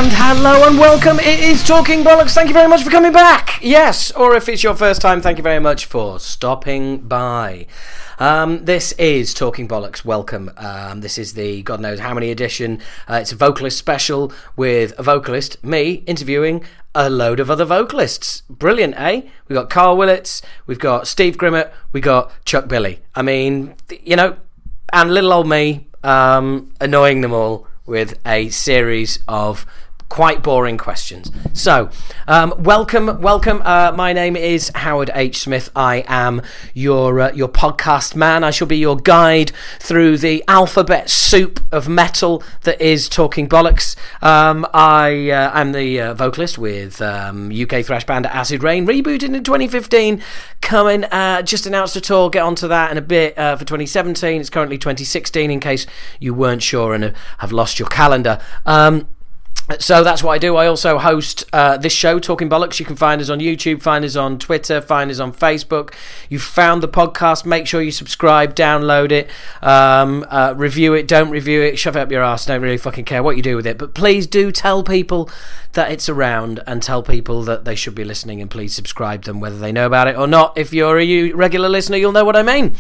And hello and welcome, it is Talking Bollocks, thank you very much for coming back, yes, or if it's your first time, thank you very much for stopping by. This is Talking Bollocks, welcome. This is the God knows how many edition. It's a vocalist special with a vocalist, me, interviewing a load of other vocalists. Brilliant, eh? We've got Karl Willets, we've got Steve Grimmett, we've got Chuck Billy. I mean, you know, and little old me, annoying them all with a series of quite boring questions. So, welcome. My name is Howard H. Smith. I am your podcast man. I shall be your guide through the alphabet soup of metal that is Talking Bollocks. I am the vocalist with UK thrash band Acid Rain, rebooted in 2015. Coming, just announced a tour. Get onto that in a bit for 2017. It's currently 2016. In case you weren't sure and have lost your calendar. So that's what I do. I also host this show, Talking Bollocks. You can find us on YouTube, find us on Twitter, find us on Facebook. You found the podcast, make sure you subscribe, download it, review it, don't review it, shove it up your arse, don't really fucking care what you do with it. But please do tell people that it's around and tell people that they should be listening, and please subscribe them whether they know about it or not. If you're a regular listener, you'll know what I mean.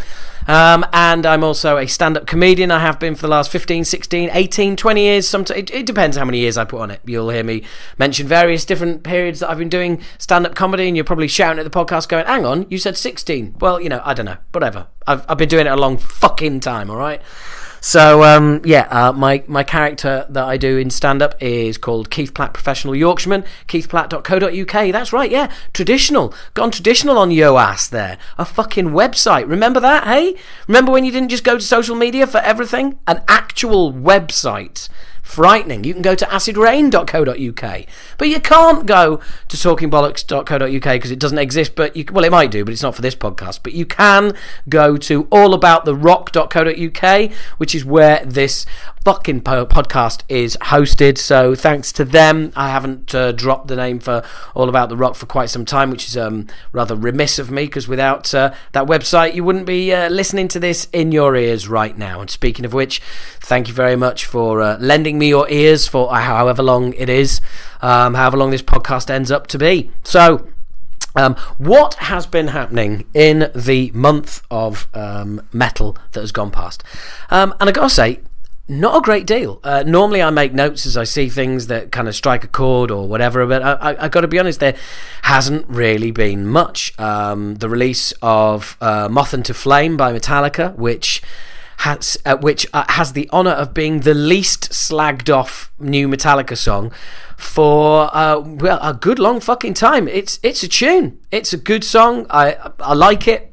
And I'm also a stand-up comedian. I have been for the last 15, 16, 18, 20 years. It depends how many years I put on it. You'll hear me mention various different periods that I've been doing stand-up comedy, and you're probably shouting at the podcast going, hang on, you said 16. Well, you know, I don't know, whatever. I've been doing it a long fucking time, all right? So, my character that I do in stand-up is called Keith Platt Professional Yorkshireman, keithplatt.co.uk. That's right, yeah, traditional. Gone traditional on yo ass there. A fucking website. Remember that, hey? Remember when you didn't just go to social media for everything? An actual website. Frightening. You can go to acidrain.co.uk, but you can't go to talkingbollocks.co.uk because it doesn't exist. But well, it might do, but it's not for this podcast. But you can go to allabouttherock.co.uk, which is where this fucking podcast is hosted. So thanks to them, I haven't dropped the name for All About the Rock for quite some time, which is rather remiss of me, because without that website, you wouldn't be listening to this in your ears right now. And speaking of which, thank you very much for lending me your ears for however long it is, however long this podcast ends up to be. So, what has been happening in the month of metal that has gone past? And I gotta say, not a great deal. Normally I make notes as I see things that kind of strike a chord or whatever, but I got to be honest, there hasn't really been much. The release of Moth Unto Flame by Metallica, which has the honour of being the least slagged off new Metallica song for a good long fucking time. It's a tune. It's a good song. I like it.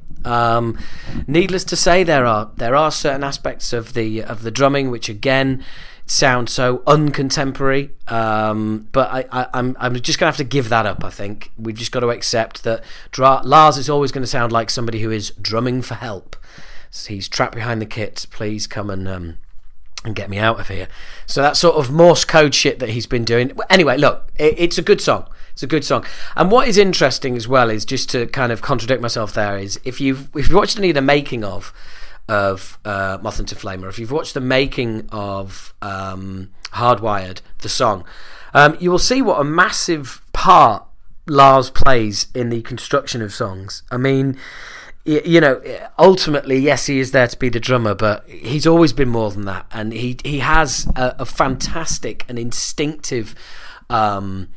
Needless to say, there are certain aspects of the drumming which again sound so uncontemporary. But I'm just gonna have to give that up. I think we've just got to accept that Lars is always going to sound like somebody who is drumming for help. He's trapped behind the kit. Please come and get me out of here. So that sort of Morse code shit that he's been doing. Anyway, look, it's a good song. It's a good song. And what is interesting as well is, just to kind of contradict myself there, is if you've watched any of the making of Moth Unto Flame, or if you've watched the making of Hardwired, the song, you will see what a massive part Lars plays in the construction of songs. I mean, you know, ultimately, yes, he is there to be the drummer, but he's always been more than that, and he has a fantastic and instinctive talent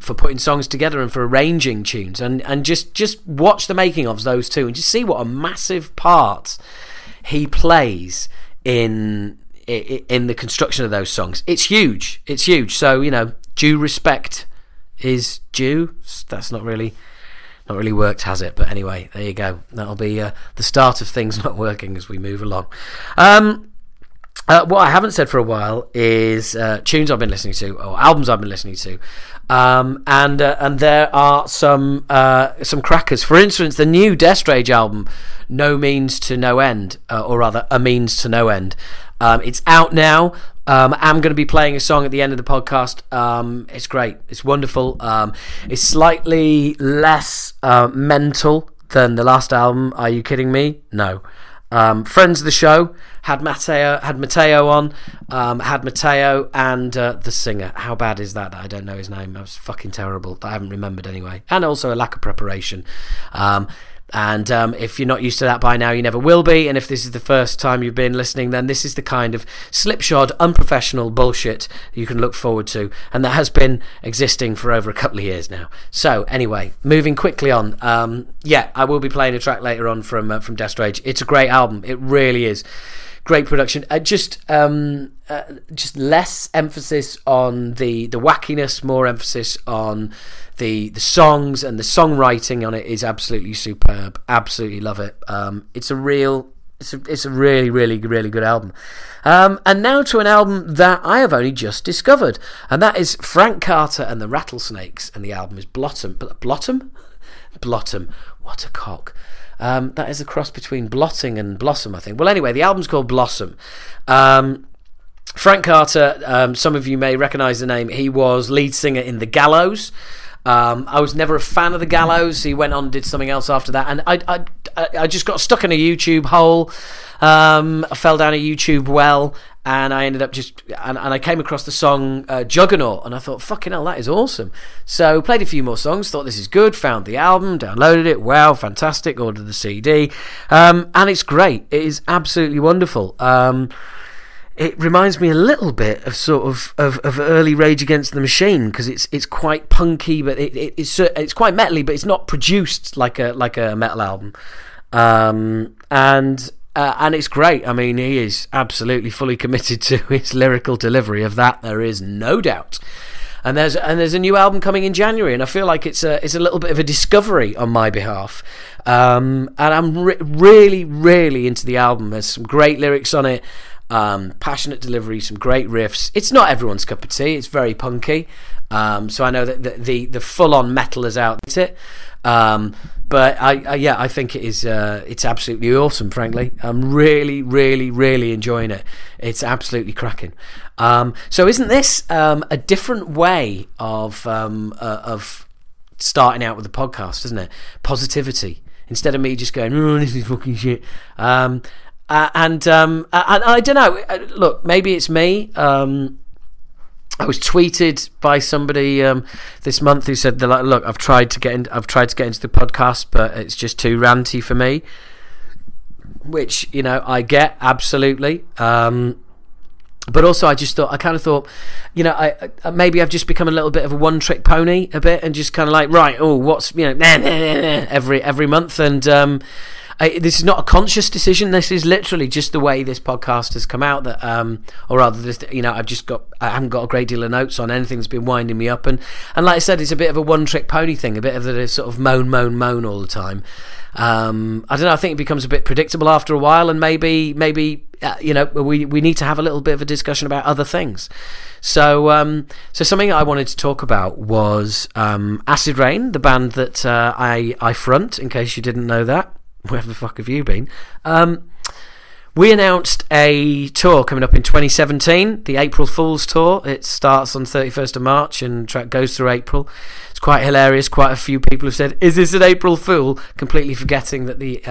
for putting songs together and for arranging tunes, and just watch the making of those two and just see what a massive part he plays in the construction of those songs. It's huge. So, you know, due respect is due. That's not really worked, has it? But anyway, there you go. That'll be the start of things not working as we move along. What I haven't said for a while is tunes I've been listening to, or albums I've been listening to, and there are some crackers. For instance, the new Death Rage album, No Means to No End, or rather, A Means to No End. It's out now. I'm going to be playing a song at the end of the podcast. It's great. It's wonderful. It's slightly less mental than the last album. Are you kidding me? No. Friends of the show had Matteo on, had Matteo and the singer. How bad is that I don't know his name? That was fucking terrible. I haven't remembered anyway. And also a lack of preparation. And if you're not used to that by now, you never will be. And if this is the first time you've been listening, then this is the kind of slipshod, unprofessional bullshit you can look forward to. And that has been existing for over a couple of years now. So anyway, moving quickly on. I will be playing a track later on from Death Rage. It's a great album. It really is. Great production. Just less emphasis on the wackiness, more emphasis on the songs, and the songwriting on it is absolutely superb. Absolutely love it. It's a really, really, really good album. And now to an album that I have only just discovered, and that is Frank Carter and the Rattlesnakes, and the album is Blottom. Blottom. What a cock. That is a cross between blotting and blossom, I think. Well, anyway, the album's called Blossom. Frank Carter, some of you may recognise the name. He was lead singer in The Gallows. I was never a fan of The Gallows. He went on and did something else after that, and I just got stuck in a YouTube hole. I fell down a YouTube well, and I ended up and I came across the song Juggernaut, and I thought, fucking hell, that is awesome. So played a few more songs, thought this is good, found the album, downloaded it, wow, fantastic, ordered the CD, and it's great. It is absolutely wonderful. It reminds me a little bit of sort of early Rage Against the Machine, because it's quite punky, but it's quite metally, but it's not produced like a metal album, and it's great. I mean, he is absolutely fully committed to his lyrical delivery. Of that, there is no doubt. And there's a new album coming in January, and I feel like it's a little bit of a discovery on my behalf. And I'm really, really into the album. There's some great lyrics on it. Passionate delivery, some great riffs. It's not everyone's cup of tea. It's very punky, so I know that the full-on metal is out it, but I think it is. It's absolutely awesome. Frankly, I'm really, really, really enjoying it. It's absolutely cracking. So isn't this a different way of starting out with the podcast? Isn't it? Positivity, instead of me just going, "Oh, this is fucking shit." And I don't know. Look, maybe it's me. I was tweeted by somebody this month who said, "Look, I've tried to get into the podcast, but it's just too ranty for me." Which, I get absolutely. But also, I kind of thought, maybe I've just become a little bit of a one-trick pony a bit, and just kind of like, right, what's every month, and. This is not a conscious decision. This is literally just the way this podcast has come out. That, or rather, I haven't got a great deal of notes on anything that's been winding me up, and like I said, it's a bit of a one-trick pony thing, a bit of the sort of moan all the time. I don't know. I think it becomes a bit predictable after a while, and maybe we need to have a little bit of a discussion about other things. So something I wanted to talk about was Acid Rain, the band that I front. In case you didn't know that. Where the fuck have you been? We announced a tour coming up in 2017, the April Fool's Tour. It starts on 31st of March and goes through April. It's quite hilarious. Quite a few people have said, "Is this an April Fool?" Completely forgetting that the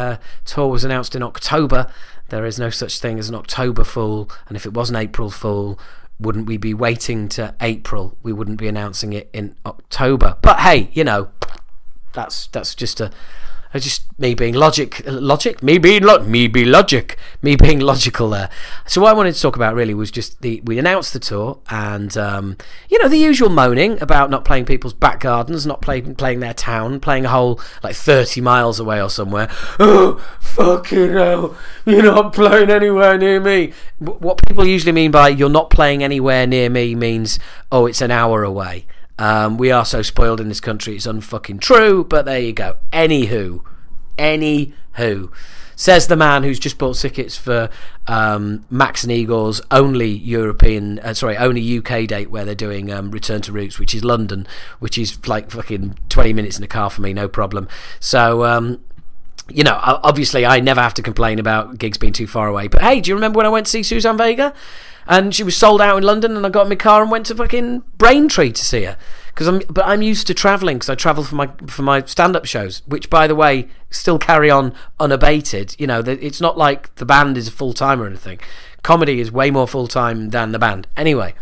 tour was announced in October. There is no such thing as an October Fool, and if it was an April Fool, wouldn't we be waiting to April? We wouldn't be announcing it in October. But hey, that's just me being me being logical there. So what I wanted to talk about really was just we announced the tour, and the usual moaning about not playing people's back gardens, not playing their town, playing a whole 30 miles away or somewhere. Oh, fucking hell, you're not playing anywhere near me. What people usually mean by "you're not playing anywhere near me" means, oh, it's an hour away. We are so spoiled in this country, it's unfucking true, but there you go. Anywho, says the man who's just bought tickets for Max and Igor's only UK date where they're doing Return to Roots, which is London, which is like fucking 20 minutes in a car for me, no problem. So obviously I never have to complain about gigs being too far away, but hey, do you remember when I went to see Suzanne Vega? And she was sold out in London, and I got in my car and went to fucking Braintree to see her, But I'm used to travelling because I travel for my stand-up shows, which, by the way, still carry on unabated. You know, it's not like the band is full-time or anything. Comedy is way more full-time than the band. Anyway,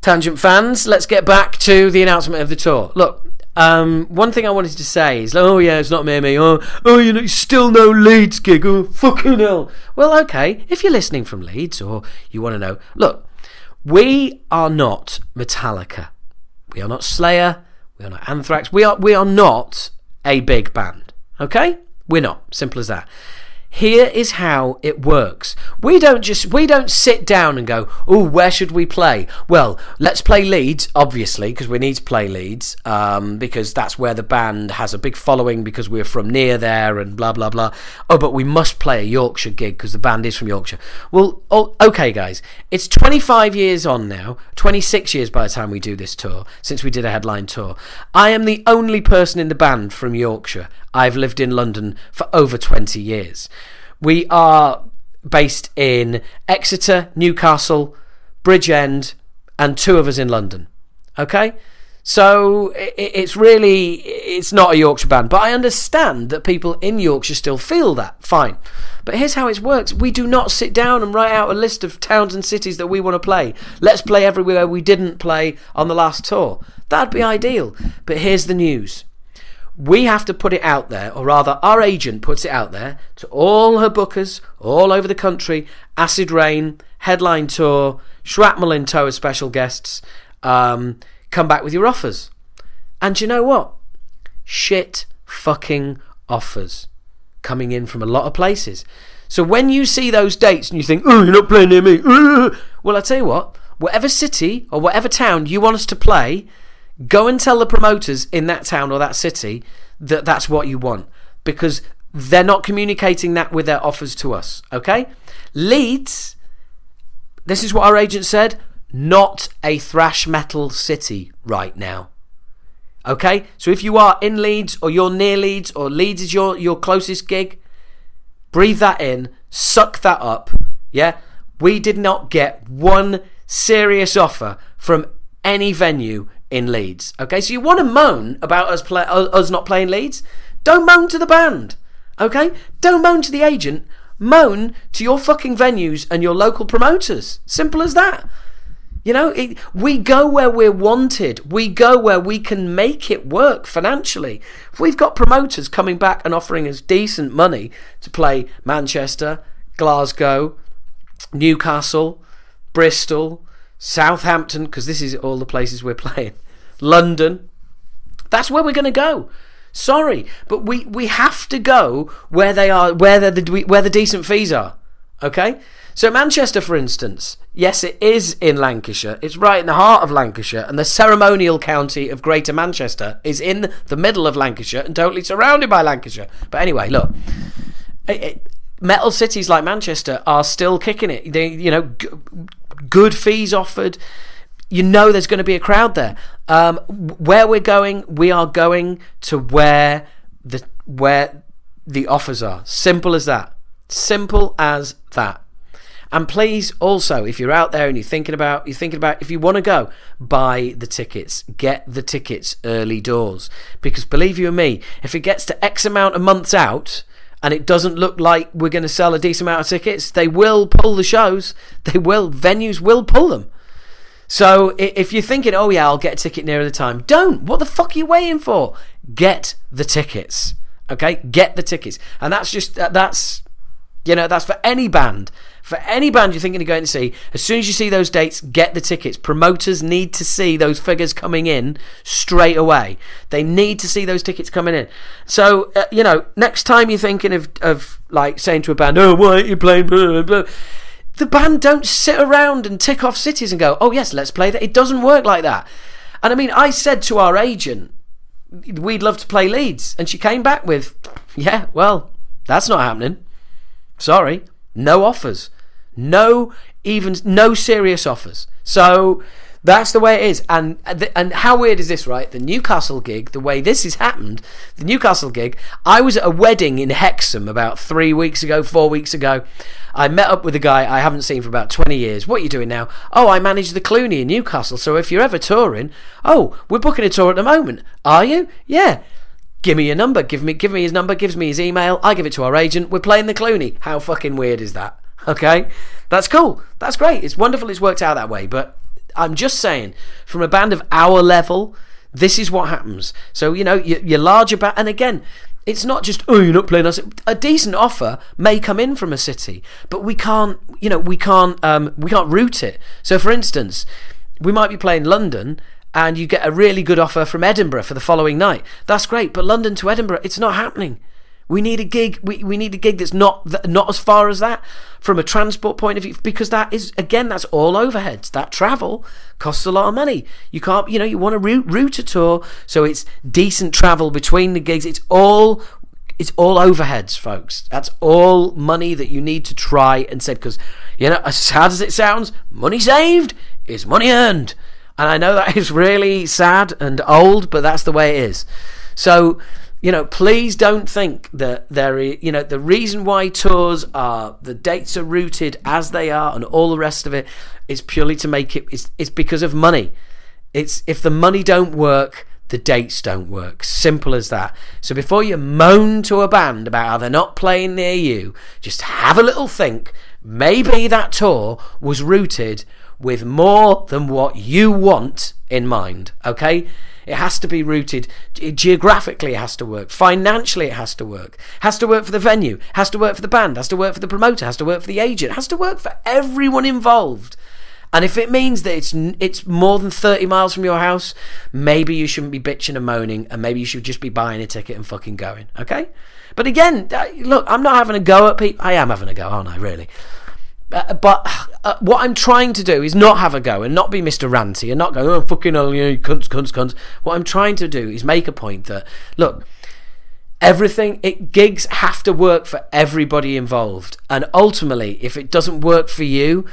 Tangent fans, let's get back to the announcement of the tour. Look, one thing I wanted to say is, oh yeah, it's not me. Oh, you know, still no Leeds gig. Oh, fucking hell. Well, okay, if you're listening from Leeds or you want to know, look, we are not Metallica. We are not Slayer. We are not Anthrax. We are not a big band. Okay? We're not. Simple as that. Here is how it works. We don't sit down and go, oh, where should we play? Well, let's play Leeds, obviously, because we need to play Leeds, because that's where the band has a big following, because we're from near there and blah, blah, blah. Oh, but we must play a Yorkshire gig because the band is from Yorkshire. Well, okay, guys, it's 25 years on now, 26 years by the time we do this tour, since we did a headline tour. I am the only person in the band from Yorkshire. I've lived in London for over 20 years. We are based in Exeter, Newcastle, Bridgend, and 2 of us in London. Okay? So it's not a Yorkshire band, but I understand that people in Yorkshire still feel that. Fine. But here's how it works. We do not sit down and write out a list of towns and cities that we want to play. Let's play everywhere we didn't play on the last tour. That'd be ideal. But here's the news. We have to put it out there, or rather our agent puts it out there to all her bookers all over the country. Acid Rain, headline tour, Shrapnel in tow as special guests. Come back with your offers. And you know what? Shit fucking offers coming in from a lot of places. So when you see those dates and you think, oh, you're not playing near me. Well, I tell you what, whatever city or whatever town you want us to play, go and tell the promoters in that town or that city that that's what you want, because they're not communicating that with their offers to us, okay? Leeds, this is what our agent said, not a thrash metal city right now, okay? So if you are in Leeds or you're near Leeds or Leeds is your closest gig, breathe that in, suck that up, yeah? We did not get one serious offer from any venue in Leeds. Okay, so you want to moan about us not playing Leeds? Don't moan to the band. Okay, don't moan to the agent. Moan to your fucking venues and your local promoters. Simple as that. You know, we go where we're wanted. We go where we can make it work financially. If we've got promoters coming back and offering us decent money to play Manchester, Glasgow, Newcastle, Bristol, Southampton, because this is all the places we're playing, London, that's where we're going to go. Sorry, but we have to go where they are, where the decent fees are. Okay, so Manchester, for instance, yes, it is in Lancashire. It's right in the heart of Lancashire, and the ceremonial county of Greater Manchester is in the middle of Lancashire and totally surrounded by Lancashire. But anyway, look, metal cities like Manchester are still kicking it. They, you know, good fees offered. You know there's going to be a crowd there. Where we're going, we are going to where the offers are. Simple as that. Simple as that. And please, also, if you're out there and you're thinking about if you want to go, buy the tickets. Get the tickets early doors. Because believe you me, if it gets to X amount of months out and it doesn't look like we're going to sell a decent amount of tickets, they will pull the shows. They will. Venues will pull them. So if you're thinking, oh yeah, I'll get a ticket nearer the time, don't. What the fuck are you waiting for? Get the tickets. Okay? Get the tickets. And that's for any band. For any band you're thinking of going to see, as soon as you see those dates, get the tickets. Promoters need to see those figures coming in straight away. They need to see those tickets coming in. So, next time you're thinking of like saying to a band, oh, why aren't you playing blah, blah, blah? The band don't sit around and tick off cities and go, oh yes, let's play that. It doesn't work like that. And I mean, I said to our agent, we'd love to play Leeds. And she came back with, yeah, well, that's not happening. Sorry. No offers. No serious offers. So That's the way it is. And how weird is this, right? The Newcastle gig, the way this has happened, the Newcastle gig, I was at a wedding in Hexham about 4 weeks ago. I met up with a guy I haven't seen for about 20 years. What are you doing now? Oh, I manage the Clooney in Newcastle, so if you're ever touring... Oh, we're booking a tour at the moment. Are you? Yeah. Give me your number. Give me his number, gives me his email. I give it to our agent. We're playing the Clooney. How fucking weird is that? Okay? That's cool. That's great. It's wonderful it's worked out that way, but I'm just saying, from a band of our level, this is what happens. So, you know, your larger band... And again... It's not just, oh, you're not playing us. A decent offer may come in from a city, but we can't route it. So, for instance, we might be playing London, and you get a really good offer from Edinburgh for the following night. That's great, but London to Edinburgh, it's not happening. We need a gig. We need a gig that's not as far as that from a transport point of view, because that is, again, that's all overheads. That travel costs a lot of money. You can't, you want to route a tour so it's decent travel between the gigs. It's all overheads, folks. That's all money that you need to try and save, because, as sad as it sounds, money saved is money earned. And I know that is really sad and old, but that's the way it is. So, please don't think that the reason why tours are, the dates are routed as they are and all the rest of it is purely to make it, it's because of money. It's, if the money don't work, the dates don't work. Simple as that. So before you moan to a band about how they're not playing near you, just have a little think. Maybe that tour was routed with more than what you want in mind, okay? It has to be rooted geographically. It has to work financially. It has to work. Has to work for the venue. Has to work for the band. Has to work for the promoter. Has to work for the agent. Has to work for everyone involved. And if it means that it's more than 30 miles from your house, maybe you shouldn't be bitching and moaning, and maybe you should just be buying a ticket and fucking going. Okay? But again, look, I'm not having a go at people. I am having a go, aren't I? Really. But what I'm trying to do is not have a go and not be Mr. Ranty and not go, oh, fucking hell, cunts. What I'm trying to do is make a point that, look, gigs have to work for everybody involved. And ultimately, if it doesn't work for you,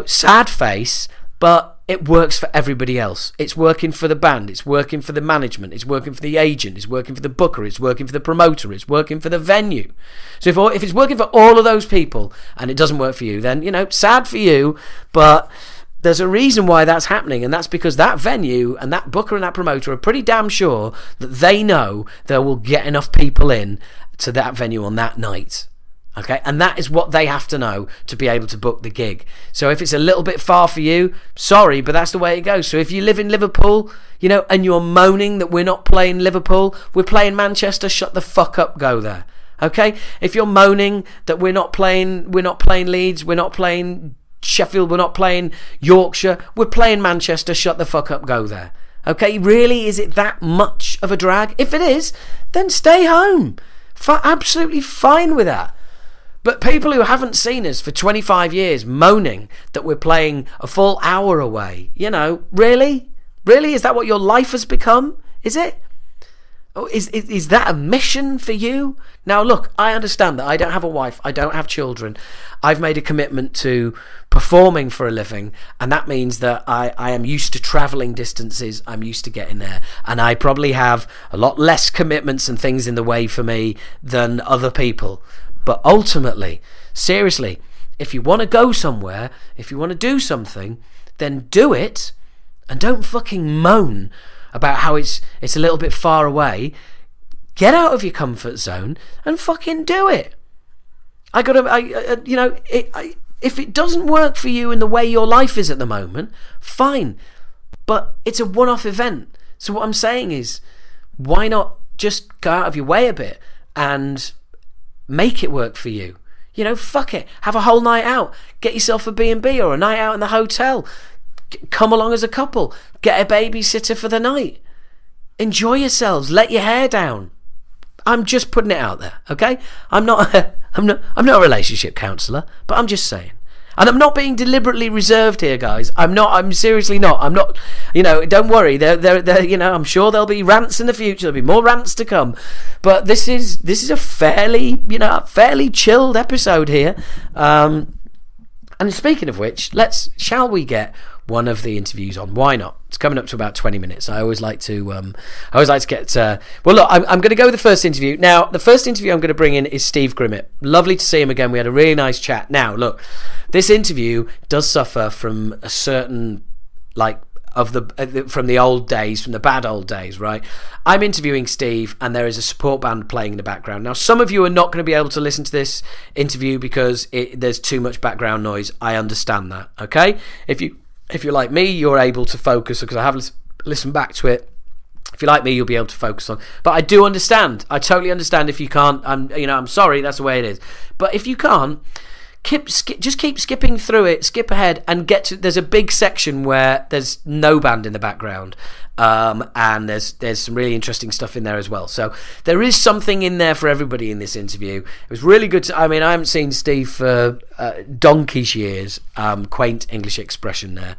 sad face, but it works for everybody else. It's working for the band, it's working for the management, it's working for the agent, it's working for the booker, it's working for the promoter, it's working for the venue. So if it's working for all of those people and it doesn't work for you, then, sad for you, but there's a reason why that's happening, and that's because that venue and that booker and that promoter are pretty damn sure that they know they will get enough people in to that venue on that night. Okay, and that is what they have to know to be able to book the gig. So if it's a little bit far for you, sorry, but that's the way it goes. So if you live in Liverpool, and you're moaning that we're not playing Liverpool, we're playing Manchester, shut the fuck up, go there. Okay? If you're moaning that we're not playing Leeds, we're not playing Sheffield, we're not playing Yorkshire, we're playing Manchester, shut the fuck up, go there. Okay? Really, is it that much of a drag? If it is, then stay home. Absolutely fine with that. But people who haven't seen us for 25 years moaning that we're playing a full hour away, really? Really? Is that what your life has become? Is it? Is that a mission for you? Now, look, I understand that I don't have a wife. I don't have children. I've made a commitment to performing for a living, and that means that I am used to travelling distances. I'm used to getting there, and I probably have a lot less commitments and things in the way for me than other people. But ultimately, seriously, if you want to go somewhere, if you want to do something, then do it, and don't fucking moan about how it's a little bit far away. Get out of your comfort zone and fucking do it. If it doesn't work for you in the way your life is at the moment, fine, but it's a one-off event. So what I'm saying is, why not just go out of your way a bit and make it work for you? Fuck it. Have a whole night out. Get yourself a B&B or a night out in the hotel. Come along as a couple. Get a babysitter for the night. Enjoy yourselves. Let your hair down. I'm just putting it out there, okay? I'm not a relationship counsellor, but I'm just saying. And I'm not being deliberately reserved here, guys. I'm seriously not. I'm not, don't worry. I'm sure there'll be rants in the future. There'll be more rants to come. But this is a fairly chilled episode here. And speaking of which, shall we get one of the interviews on Why Not. It's coming up to about 20 minutes. I always like to get. Well, look, I'm going to go with the first interview. Now, the first interview I'm going to bring in is Steve Grimmett. Lovely to see him again. We had a really nice chat. Now, look, this interview does suffer from a certain from the old days, from the bad old days, right? I'm interviewing Steve, and there is a support band playing in the background. Now, some of you are not going to be able to listen to this interview because there's too much background noise. I understand that, okay? If you're like me, you're able to focus, because I have listened back to it. If you're like me, you'll be able to focus on. But I do understand. I totally understand if you can't. I'm sorry. That's the way it is. But if you can't, just keep skipping through it. Skip ahead and get to. There's a big section where there's no band in the background, and there's some really interesting stuff in there as well. So there is something in there for everybody in this interview. It was really good. I haven't seen Steve for donkey's years. Quaint English expression there.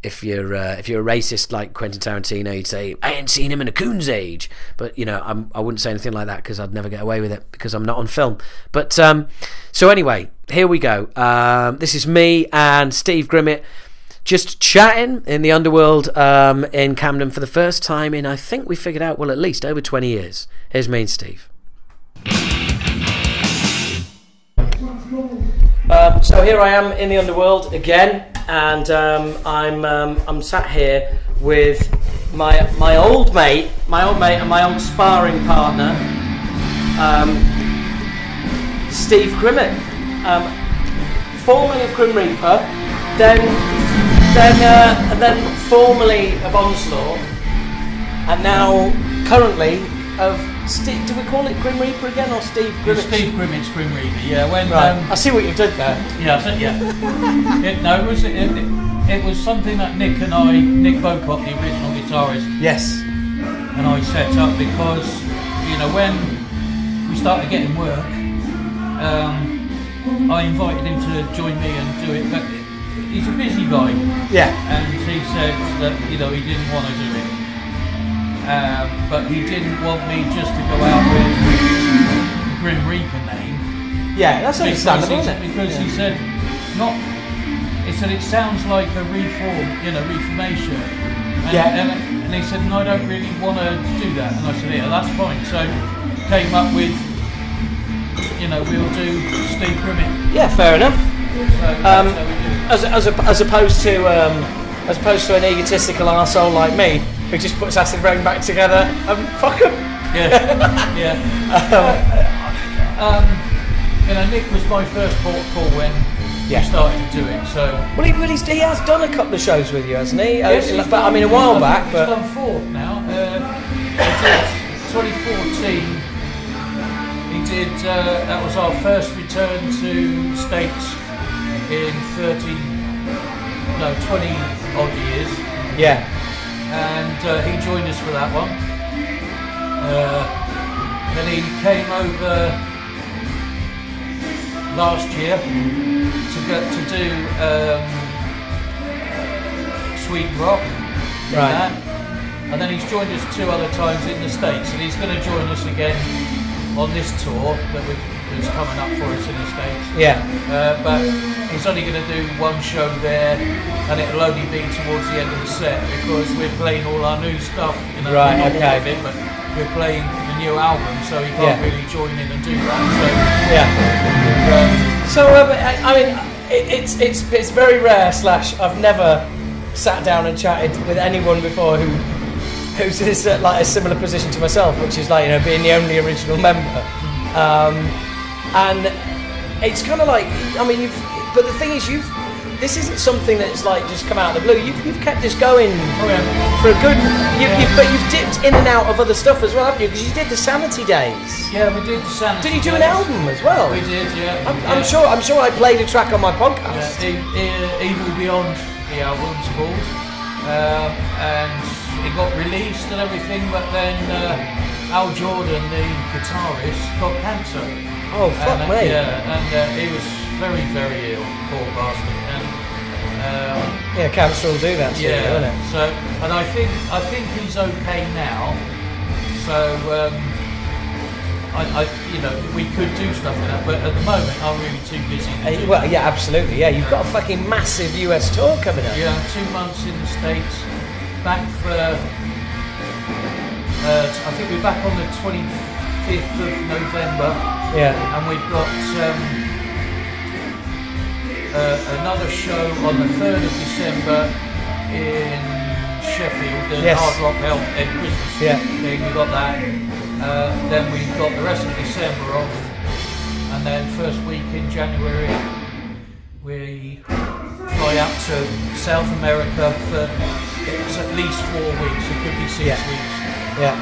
If you're a racist like Quentin Tarantino, you'd say, I ain't seen him in a coon's age. But I wouldn't say anything like that because I'd never get away with it because I'm not on film. But so anyway, here we go. This is me and Steve Grimmett just chatting in the underworld in Camden for the first time in, I think we figured out, well, at least over 20 years. Here's me and Steve. So here I am in the underworld again. And I'm sat here with my old mate and my old sparring partner, Steve Grimmett, formerly of Grim Reaper, then formerly of Onslaught, and now currently of Steve. Do we call it Grim Reaper again or Steve Grimmett? Steve Grimmett's Grim Reaper. Yeah, when right. I see what you've done there. Yeah, it was something that Nick Bocott, the original guitarist, yes, and I set up because when we started getting work, I invited him to join me and do it. But he's a busy guy. Yeah, and he said that he didn't want to do it. But he didn't want me just to go out with the Grim Reaper name. Yeah, that's understandable, isn't it? Because he said it sounds like a reformation. And he said, no, I don't really want to do that. And I said, yeah, that's fine. So came up with, we'll do Steve Grimmett. Yeah, fair enough. So that's how we do it. As opposed to an egotistical arsehole like me, who just puts acid rain back together and fuck him. Yeah. Nick was my first port of call when we started to do it. So well, he has done a couple of shows with you, hasn't he? Yes, a while back. He's done 4 now. He did 2014. He did. That was our first return to States in 20 odd years. Yeah. And he joined us for that one. Then he came over last year to do Sweet Rock, right? And then he's joined us 2 other times in the States, and he's going to join us again on this tour that's coming up for us in the States. Yeah. But he's only going to do 1 show there, and it'll only be towards the end of the set because we're playing all our new stuff. Right. Not Okay. all of it, but we're playing the new album, so he can't really join in and do that. So it's very rare. I've never sat down and chatted with anyone before who's in a similar position to myself, which is being the only original member. And it's kind of like, but the thing is, this isn't something that's just come out of the blue. You've kept this going for a good. But you've dipped in and out of other stuff as well, haven't you? Because you did the Sanity Days. Yeah, we did the Sanity. Did you do an album as well? We did, yeah. I'm sure I played a track on my podcast. Evil Beyond, the album's called, and it got released and everything. But then Al Jordan, the guitarist, got cancer. Oh fuck me! Yeah, and he was very, very ill, poor bastard. And cancer will do that to you, doesn't it? So, and I think he's okay now. So you know, we could do stuff like that, but at the moment I'm really too busy. Well, yeah, absolutely. Yeah, you've got a fucking massive US tour coming up. Yeah, 2 months in the States. Back for, I think we're back on the 25th of November. Yeah. And we've got another show on the 3rd of December in Sheffield, the Hard Rock Head Christmas thing. We got that. Then we've got the rest of December off, and then first week in January we fly out to South America for it's at least 4 weeks. It could be 6 weeks. Yeah.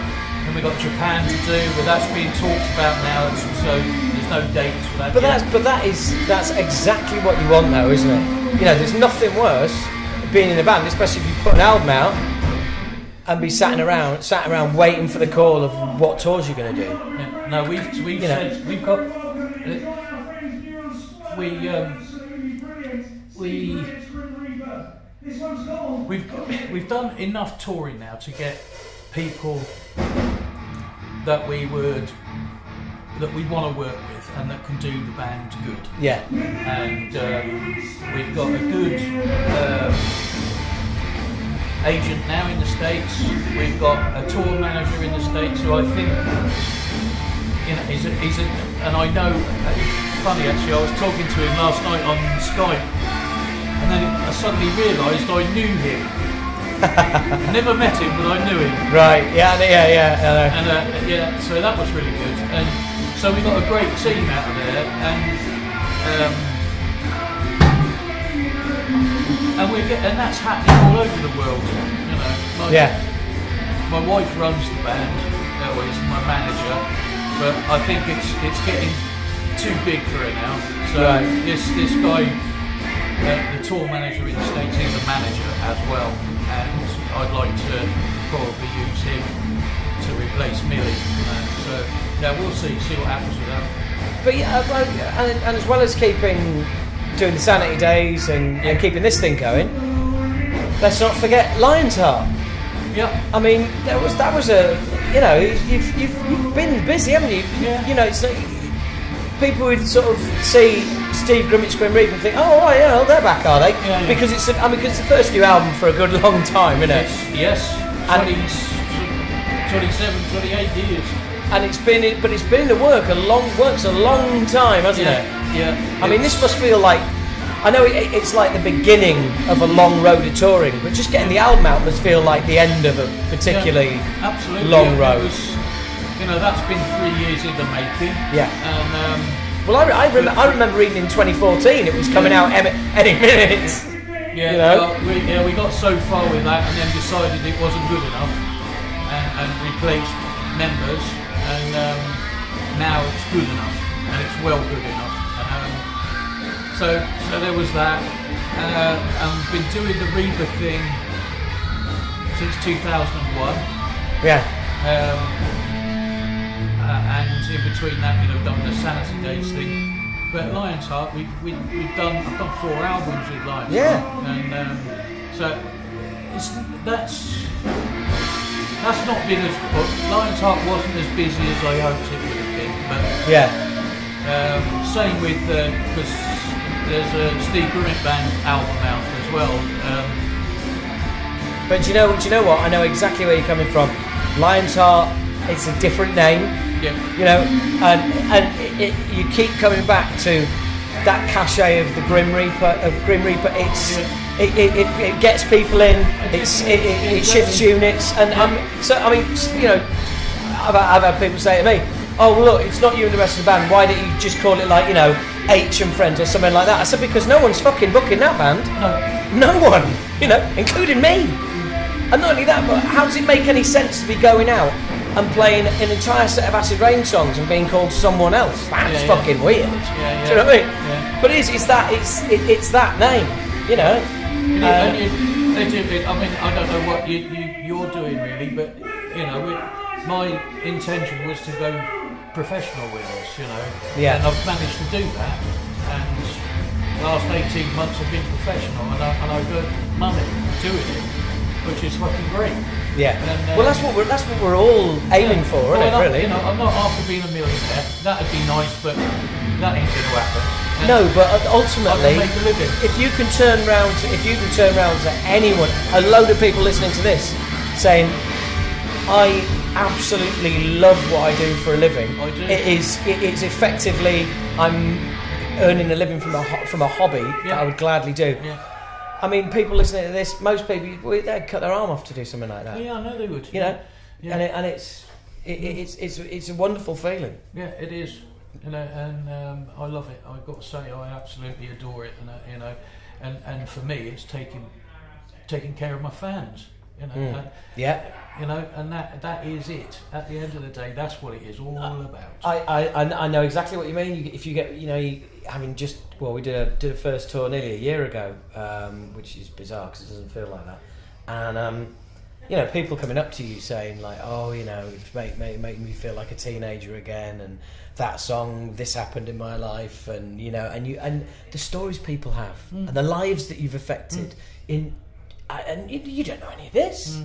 Then we got Japan to do, but that's being talked about now. So there's no dates for that. But that's exactly what you want, though, isn't it? You know, there's nothing worse being in a band, especially if you put an album out and be sat around waiting for the call of what tours you're going to do. Yeah. No, we've said we've got we've done enough touring now to get people that we want to work with and that can do the band good. Yeah. And we've got a good agent now in the States. We've got a tour manager in the States who I think, you know, he's a, and I know, it's funny actually, I was talking to him last night on Skype, and then I suddenly realised I knew him. Never met him, but I knew him. Right, yeah. And so that was really good. And so we got a great team out of there, and that's happening all over the world. You know, my wife runs the band, or is my manager, but I think it's getting too big for her now. So this guy, the tour manager in the States, is a manager as well, and I'd like to probably use him to replace Millie. So yeah, we'll see what happens with that. But and as well as doing the Sanity Days and keeping this thing going, let's not forget Lion's Heart. Yeah. I mean, that was a, you know, you've been busy, haven't you? Yeah. You know, it's like people would sort of see Steve Grimmett's Grim Reaper and think, oh right, yeah, well, they're back, are they? Yeah. Because it's the first new album for a good long time, isn't it? Yes. 27, 28 years. And it's been in the works a long time, hasn't it? Yeah. I mean, this must feel like, I know it's like the beginning of a long road of touring, but just getting the album out must feel like the end of a particularly long road. You know, that's been 3 years in the making. Yeah. And well, I remember reading in 2014 it was coming out any minute. Yeah. You know? Well, we got so far with that, and then decided it wasn't good enough, and replaced members, and now it's good enough, and it's well good enough. So there was that, and we've been doing the Reaper thing since 2001. Yeah. And in between that, you know, done the Sanity Days thing. But Lion's Heart, I've done 4 albums with Lion's Heart, and so that's not been as Lion's Heart wasn't as busy as I hoped it would have been. But same with because there's a Steve Grimmett band album out as well. But do you know what? I know exactly where you're coming from. Lion's Heart, it's a different name. Yeah. You know, and you keep coming back to that cachet of the Grim Reaper. It gets people in. It shifts units, and so I mean, you know, I've had people say to me, "Oh, well, look, it's not you and the rest of the band. Why don't you just call it like, you know, H and Friends or something like that?" I said, because no one's fucking booking that band. No one, you know, including me. And not only that, but how does it make any sense to be going out and playing an entire set of Acid Rain songs and being called someone else? That's fucking weird. Do you know what I mean? Yeah. But it's that name, you know. I mean, I don't know what you're doing really, but you know, my intention was to go professional with us, you know. Yeah. And I've managed to do that, and the last 18 months have been professional, and I've got money doing it. which is fucking great. Yeah. And, well, that's what we're all aiming for, isn't it? Really. I'm not after being a millionaire. That'd be nice, but that ain't going to happen. And no, but ultimately, make a living. if you can turn round to anyone, a load of people listening to this, saying, "I absolutely love what I do for a living." I do. It's effectively I'm earning a living from a hobby that I would gladly do. Yeah. I mean, people listening to this, most people they'd cut their arm off to do something like that. Yeah, I know they would. You know, yeah. and it's a wonderful feeling. Yeah, it is. And I love it. I've got to say, I absolutely adore it. And for me, it's taking care of my fans. And that is it. At the end of the day, that's what it is all about. I know exactly what you mean. If you get, we did a first tour nearly a year ago, which is bizarre because it doesn't feel like that. And people coming up to you saying like, "Oh, it's making me feel like a teenager again," and that song, "This happened in my life," and and the stories people have and the lives that you've affected and you don't know any of this.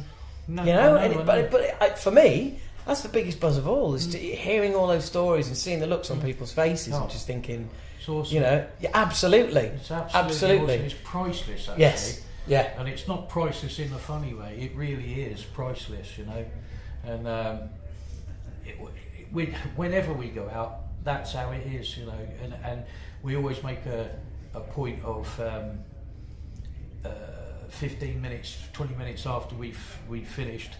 No, but for me, that's the biggest buzz of all, is hearing all those stories and seeing the looks on people's faces and just thinking, it's awesome. Absolutely. It's absolutely awesome. It's priceless, actually. Yes. Yeah. And it's not priceless in a funny way. It really is priceless, And whenever we go out, that's how it is, And we always make a point of 15 minutes, 20 minutes after we've finished,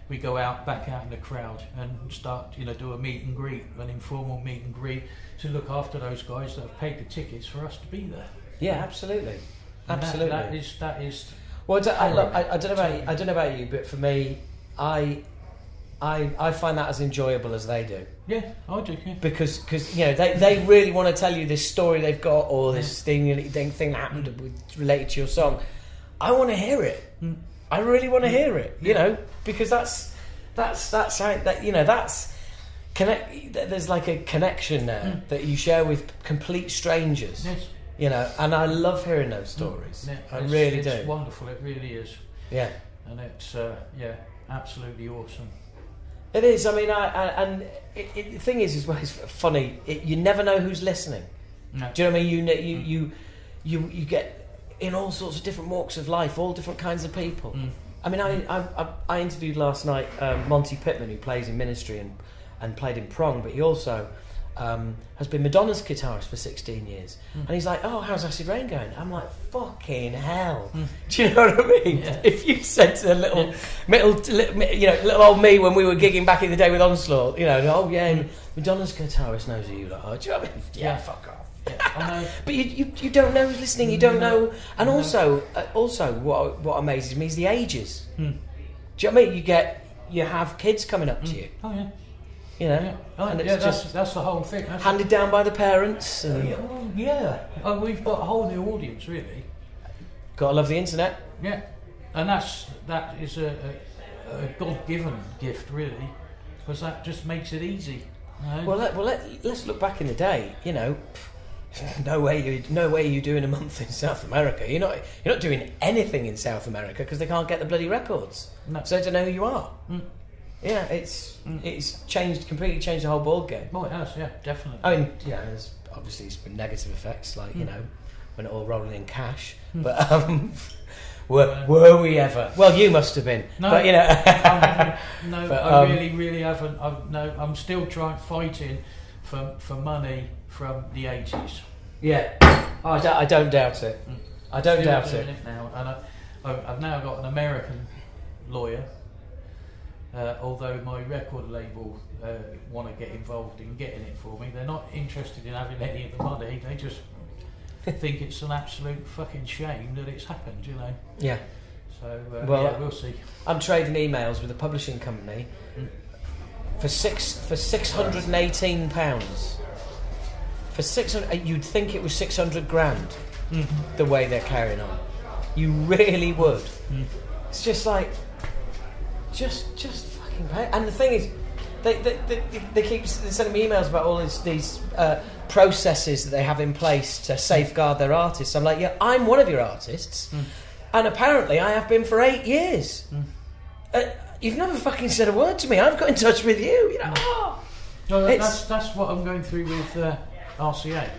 we go back out in the crowd and start, do a meet and greet, an informal meet and greet to look after those guys that have paid the tickets for us to be there. Yeah, absolutely. And that is. Well, I don't know about you, but for me, I find that as enjoyable as they do. Yeah, I do. Yeah. Because they really want to tell you this story they've got, or this thing that happened related to your song. I want to hear it. I really want to hear it. Because that's how that's connect. There's like a connection there that you share with complete strangers. Yes. And I love hearing those stories. Yeah, I really do. It's wonderful. It really is. Yeah. And it's absolutely awesome. It is. I mean, the thing is, as well, it's funny. You never know who's listening. No. Do you know what I mean? You get in all sorts of different walks of life, all different kinds of people. I mean, I interviewed last night Monty Pittman, who plays in Ministry and played in Prong, but he also has been Madonna's guitarist for 16 years. And he's like, "Oh, how's Acid Rain going?" I'm like, "Fucking hell!" Do you know what I mean? Yeah. If you said to the little old me when we were gigging back in the day with Onslaught, "Oh yeah, Madonna's guitarist knows who you are." Do you know what I mean? Yeah, fuck off. Yeah, I know. But you don't know who's listening. You don't know, and also what amazes me is the ages. Do you know what I mean? You have kids coming up to you. Oh yeah. Yeah. And it's that's the whole thing. Handed down by the parents. We've got a whole new audience, really. Gotta love the internet. Yeah, and that is a God-given gift, really, because that just makes it easy. Let's look back in the day. No way you're doing a month in South America. You're not doing anything in South America because they can't get the bloody records. No. So they don't know who you are. Yeah, it's completely changed the whole ball game. Oh, it has, yeah, definitely. I mean, there's obviously some negative effects, like when it all rolling in cash. But were we ever? Well, you must have been. No, but I really haven't. I'm still fighting for money from the 80s. Yeah, I don't doubt it. I don't doubt it. Now, and I've now got an American lawyer. Although my record label want to get involved in getting it for me, they're not interested in having any of the money. They just think it's an absolute fucking shame that it's happened, Yeah. So we'll see. I'm trading emails with a publishing company for £618. For 600, you'd think it was 600 grand. The way they're carrying on, you really would. It's just like. Just fucking pay. And the thing is, they keep sending me emails about all these processes that they have in place to safeguard their artists. I'm like, yeah, I'm one of your artists. And apparently I have been for 8 years. You've never fucking said a word to me. I've got in touch with you. No, that's what I'm going through with RCA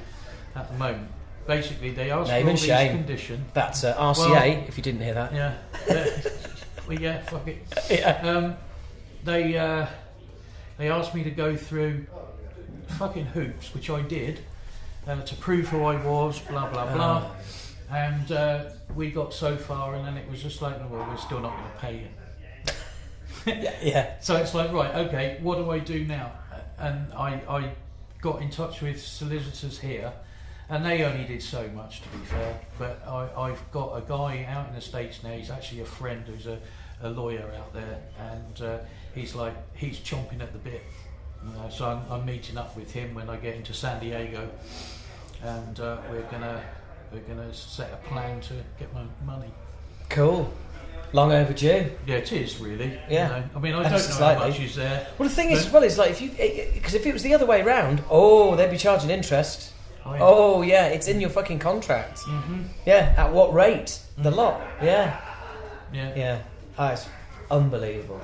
at the moment. Basically, they ask for all these conditions. That's RCA, if you didn't hear that. Yeah. Well, yeah, fuck it. Yeah. They asked me to go through fucking hoops, which I did, to prove who I was, blah, blah, blah. And we got so far, and then it was just like, well, we're still not going to pay you. Yeah. So it's like, right, okay, what do I do now? And I got in touch with solicitors here, and they only did so much, to be fair. But I've got a guy out in the States now. He's actually a friend who's a lawyer out there, and he's chomping at the bit. So I'm meeting up with him when I get into San Diego, and we're gonna set a plan to get my money. Cool. Long overdue. Yeah, it is really. Yeah. You know? I mean, I don't know how much is there. Well, the thing is, it's like because if it was the other way round, they'd be charging interest. Oh yeah, it's in your fucking contract. Mm-hmm. Yeah, at what rate? Mm-hmm. The lot. Yeah. Yeah. Yeah. It's unbelievable.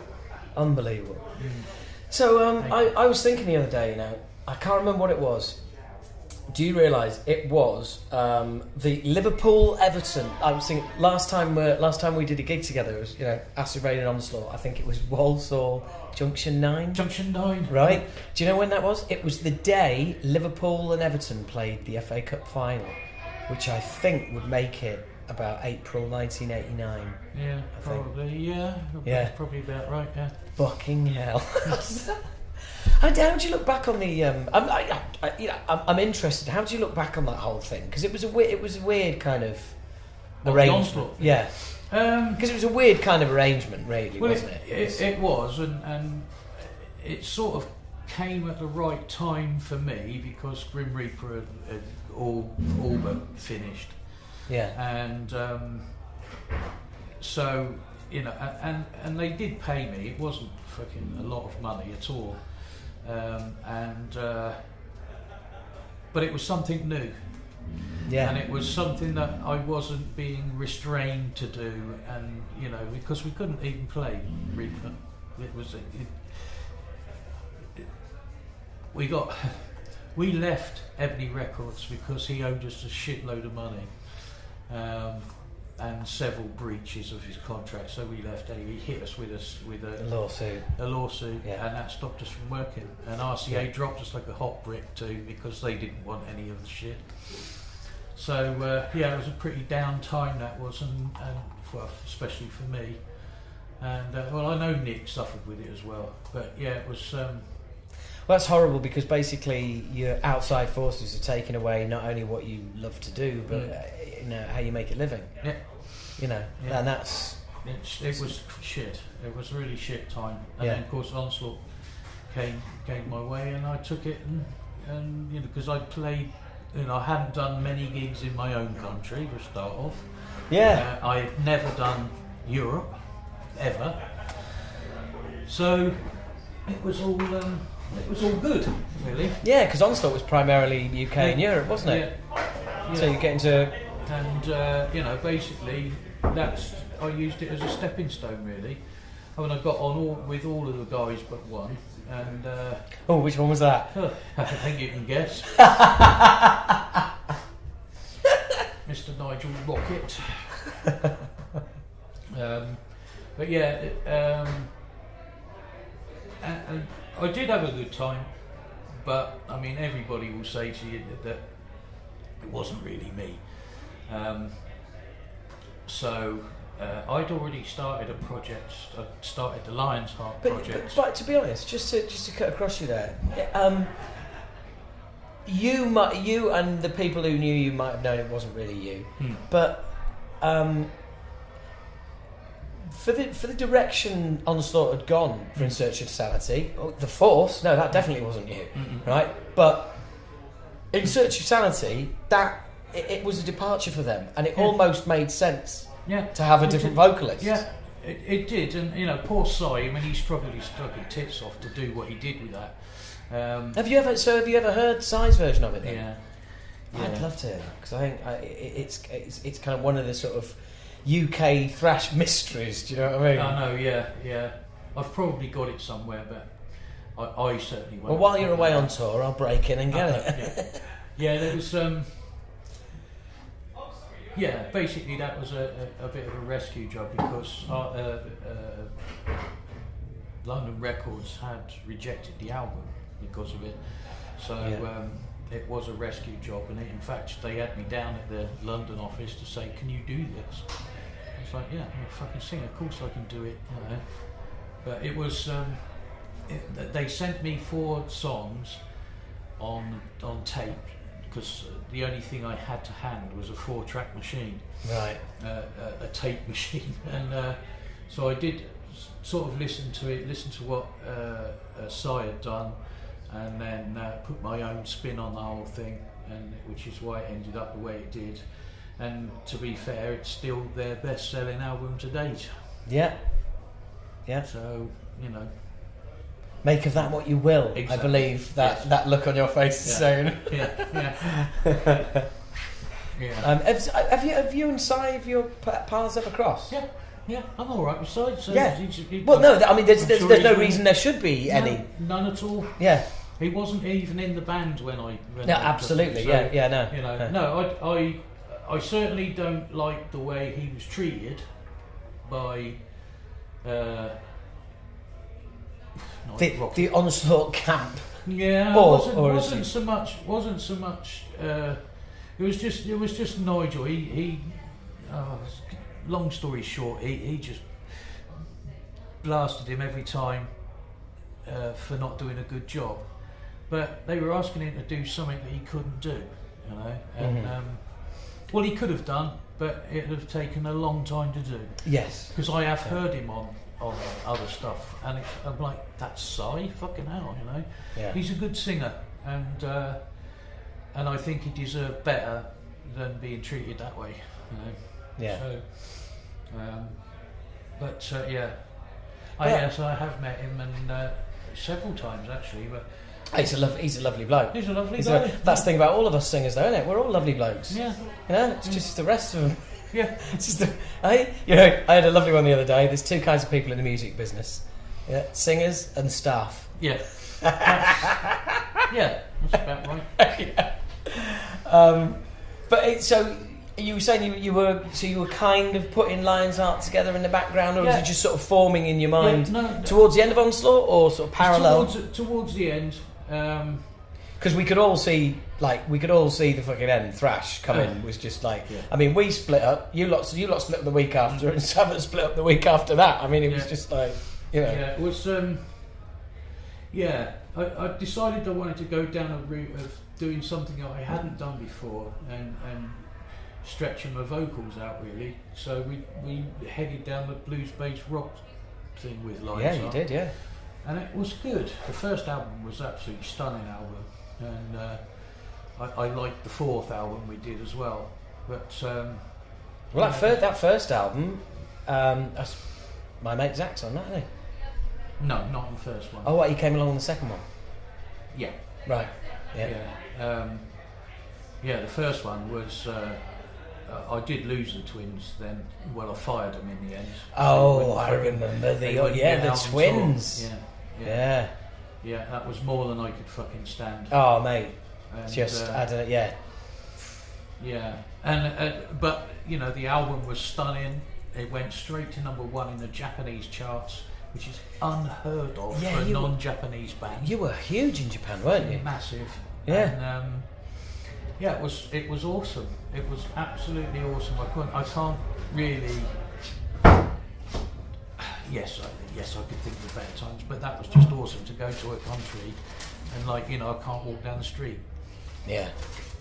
So I was thinking the other day, I can't remember what it was. Do you realise it was the Liverpool-Everton? I was thinking last time we did a gig together. It was Acid Rain and Onslaught. I think it was Walsall Junction 9. Junction 9. Right. Do you know when that was? It was the day Liverpool and Everton played the FA Cup final, which I think would make it about April 1989. Yeah, probably. Yeah. That's probably about right. Yeah. Fucking hell. How do you look back on the? I'm interested. How do you look back on that whole thing? Because it was a weird kind of arrangement. Yeah, because it was a weird kind of arrangement, really, wasn't it? It was, and it sort of came at the right time for me because Grim Reaper had all but finished. Yeah, and so and they did pay me. It wasn't fucking a lot of money at all. But it was something new, and it was something that I wasn't being restrained to do, and because we couldn't even play Reaper. We left Ebony Records because he owed us a shitload of money, and several breaches of his contract. So we left, and he hit us with a lawsuit. And that stopped us from working. And RCA dropped us like a hot brick too because they didn't want any of the shit. So it was a pretty down time that was, and especially for me. And I know Nick suffered with it as well. But yeah, it was. Well, that's horrible because basically your outside forces are taking away not only what you love to do, but how you make a living. Yeah. And that's. It was shit. It was really shit time. And then of course Onslaught came my way, and I took it, and because I played, I hadn't done many gigs in my own country to start off. Yeah. I had never done Europe ever. So it was all. It was all good, really. Yeah, because Onslaught was primarily UK and Europe, wasn't it? Yeah. So you get into... And, basically, I used it as a stepping stone, really. I mean, I got on with all of the guys but one, and... which one was that? I think you can guess. Mr. Nigel Rocket. But yeah, and I did have a good time, but I mean, everybody will say to you that it wasn't really me. So I'd already started a project. I started the Lion's Heart project. But to be honest, just to cut across you there, you and the people who knew you might have known it wasn't really you, but. For the direction Onslaught had gone for In Search of Sanity, the Force, no, that definitely wasn't you, right? But In Search of Sanity, it was a departure for them, and it almost made sense to have a different vocalist. Yeah, it did, and poor Si, I mean, he's probably struck his tits off to do what he did with that. Have you ever heard Si's version of it then? Yeah. I'd love to, because I think it's kind of one of the sort of UK thrash mysteries. Do you know what I mean? I know, yeah. I've probably got it somewhere, but I certainly won't. Well, while you're away on tour, I'll break in and get it. Yeah, there was. Yeah, basically that was a bit of a rescue job because London Records had rejected the album because of it. So it was a rescue job, and in fact they had me down at the London office to say, "Can you do this?" I was like, "Yeah, I'm a fucking singer. Of course I can do it." You know? But it was. They sent me 4 songs on tape because the only thing I had to hand was a 4-track machine, right? A tape machine, and so I did sort of listen to what Cy had done, and then put my own spin on the whole thing, and which is why it ended up the way it did. And to be fair, it's still their best-selling album to date. Yeah. So make of that what you will. Exactly. I believe that look on your face is saying. Yeah. Have you and Cy, have your paths ever crossed? Yeah, I'm all right with Cy. So well, no, I mean, there's no reason there should be any. None at all. Yeah. He wasn't even in the band when no, absolutely. So, I certainly don't like the way he was treated by. The Onslaught camp. Yeah, wasn't so much. It was just Nigel. He long story short, he just blasted him every time for not doing a good job. But they were asking him to do something that he couldn't do, and well, he could have done, but it would have taken a long time to do. Yes, because I have heard him on other stuff, and I'm like, that's Cy, fucking hell, Yeah. He's a good singer, and I think he deserved better than being treated that way, Yeah. So, yes, I have met him, and several times actually, but. He's a lovely bloke. He's a lovely bloke. That's the thing about all of us singers, though, isn't it? We're all lovely blokes. Yeah. It's just the rest of them. Yeah. It's just I had a lovely one the other day. There's 2 kinds of people in the music business. Yeah, singers and staff. Yeah. That's about right. But so you were saying you were kind of putting Lion's Heart together in the background, or was it just sort of forming in your mind towards the end of Onslaught, or sort of parallel? Towards the end. Because we could all see the fucking end. Thrash coming was just like. Yeah. I mean, we split up. You lot split up the week after, and Savage split up the week after that. I mean, it was just like, Yeah, it was. I decided I wanted to go down a route of doing something that I hadn't done before, and stretching my vocals out really. So we headed down the blues-based rock thing with Lion's Heart. Yeah, you did, yeah. And it was good. The first album was absolutely stunning album, and I liked the 4th album we did as well. But that first album, that's my mate Zach's on that, isn't he? No, not on the first one. Oh, what, he came along on the second one? Yeah. Right. Yeah. The first one was. I did lose the twins then. Well, I fired them in the end. Oh, I remember the twins. Yeah, that was more than I could fucking stand. Oh, mate. And, but the album was stunning. It went straight to number 1 in the Japanese charts, which is unheard of for a non-Japanese band. You were huge in Japan, weren't you? Massive. Yeah. And, it was awesome. It was absolutely awesome. I can't really. Yes, I could think of better times, but that was just awesome to go to a country and I can't walk down the street. Yeah.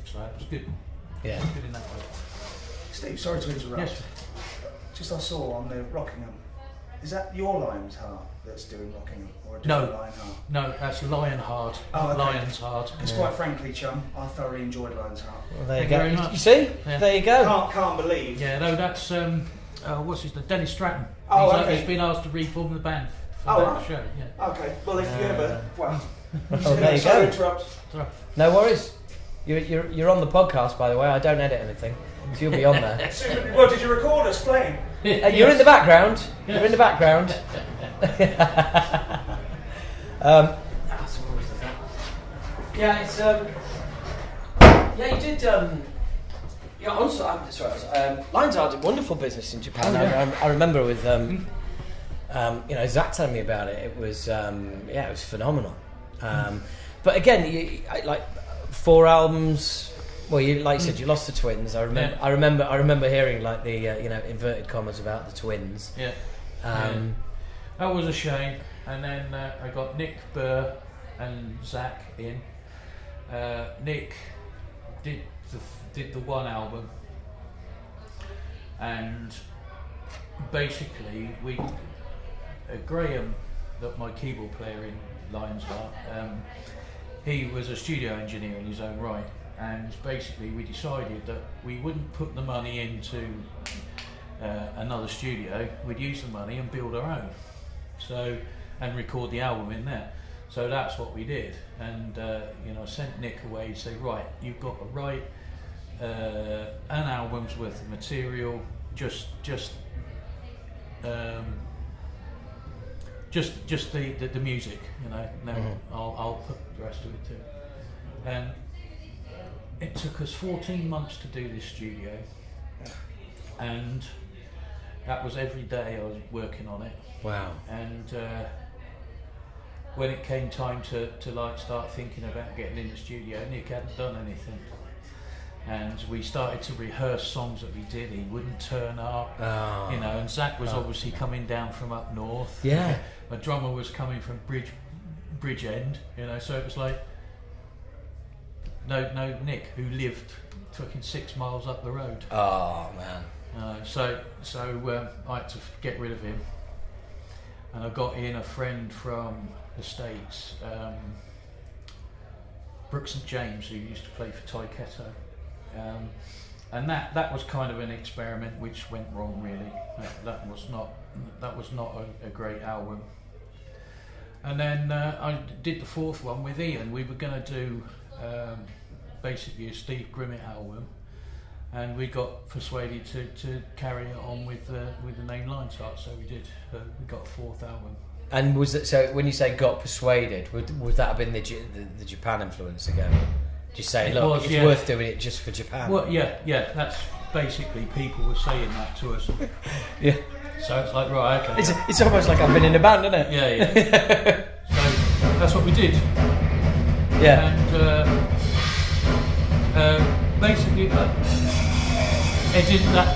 So it was good. Yeah. It was good in that way. Steve, sorry to interrupt. Yes. Just I saw on the Rockingham. Is that your Lion's Heart that's doing Rockingham, or a different Lionheart? No, that's Lionheart. Oh, okay. Lion's Heart. Because quite frankly, chum, I thoroughly enjoyed Lion's Heart. Well, there Thank you very much. You see? Yeah. There you go. Can't believe. Yeah, no, that's what's his name? Dennis Stratton. He's been asked to reform the band for that show. Yeah. Okay. Well, if you ever, there you sorry go. to interrupt. No worries. You're on the podcast, by the way. I don't edit anything, so you'll be on there. Well, did you record us playing? You're in the background. Yes. You're in the background. Yeah, it's yeah, you did. Yeah, Onslaught. Lionsart did wonderful business in Japan. Oh, yeah. I remember with Zach telling me about it. It was it was phenomenal. But again, like 4 albums. Well, you like you said, you lost the twins. I remember. Yeah. I remember hearing like the inverted commas about the twins. Yeah. That was a shame. And then I got Nick Burr and Zach in. Nick did the one album, and basically Graham, that my keyboard player in Lionsart, he was a studio engineer in his own right, and basically we decided that we wouldn't put the money into another studio. We'd use the money and build our own, and record the album in there. So that's what we did, and I sent Nick away to say, right, you've got to write an album's worth of material, just the music, I'll put the rest of it too. And it took us 14 months to do this studio, and that was every day I was working on it. Wow. And when it came time to like start thinking about getting in the studio, Nick hadn't done anything, and we started to rehearse songs that we did. He wouldn't turn up, and Zach was obviously coming down from up north. Yeah, my drummer was coming from Bridgend, so it was like no Nick, who lived fucking 6 miles up the road. Oh man. So I had to get rid of him, and I got in a friend from the States, Brooks and James, who used to play for Ty Ketto, and that was kind of an experiment which went wrong really. That was not a great album. And then I did the 4th one with Ian. We were going to do basically a Steve Grimmett album, and we got persuaded to carry it on with the name Lionsart, so we did. We got a 4th album. And was it, so when you say got persuaded, would that have been the Japan influence again? Just saying, look, it's worth doing it just for Japan. Well, yeah, that's basically, people were saying that to us. Yeah. So it's like, right, okay. It's almost like I've been in a band, isn't it? Yeah. So that's what we did. Yeah. And basically, that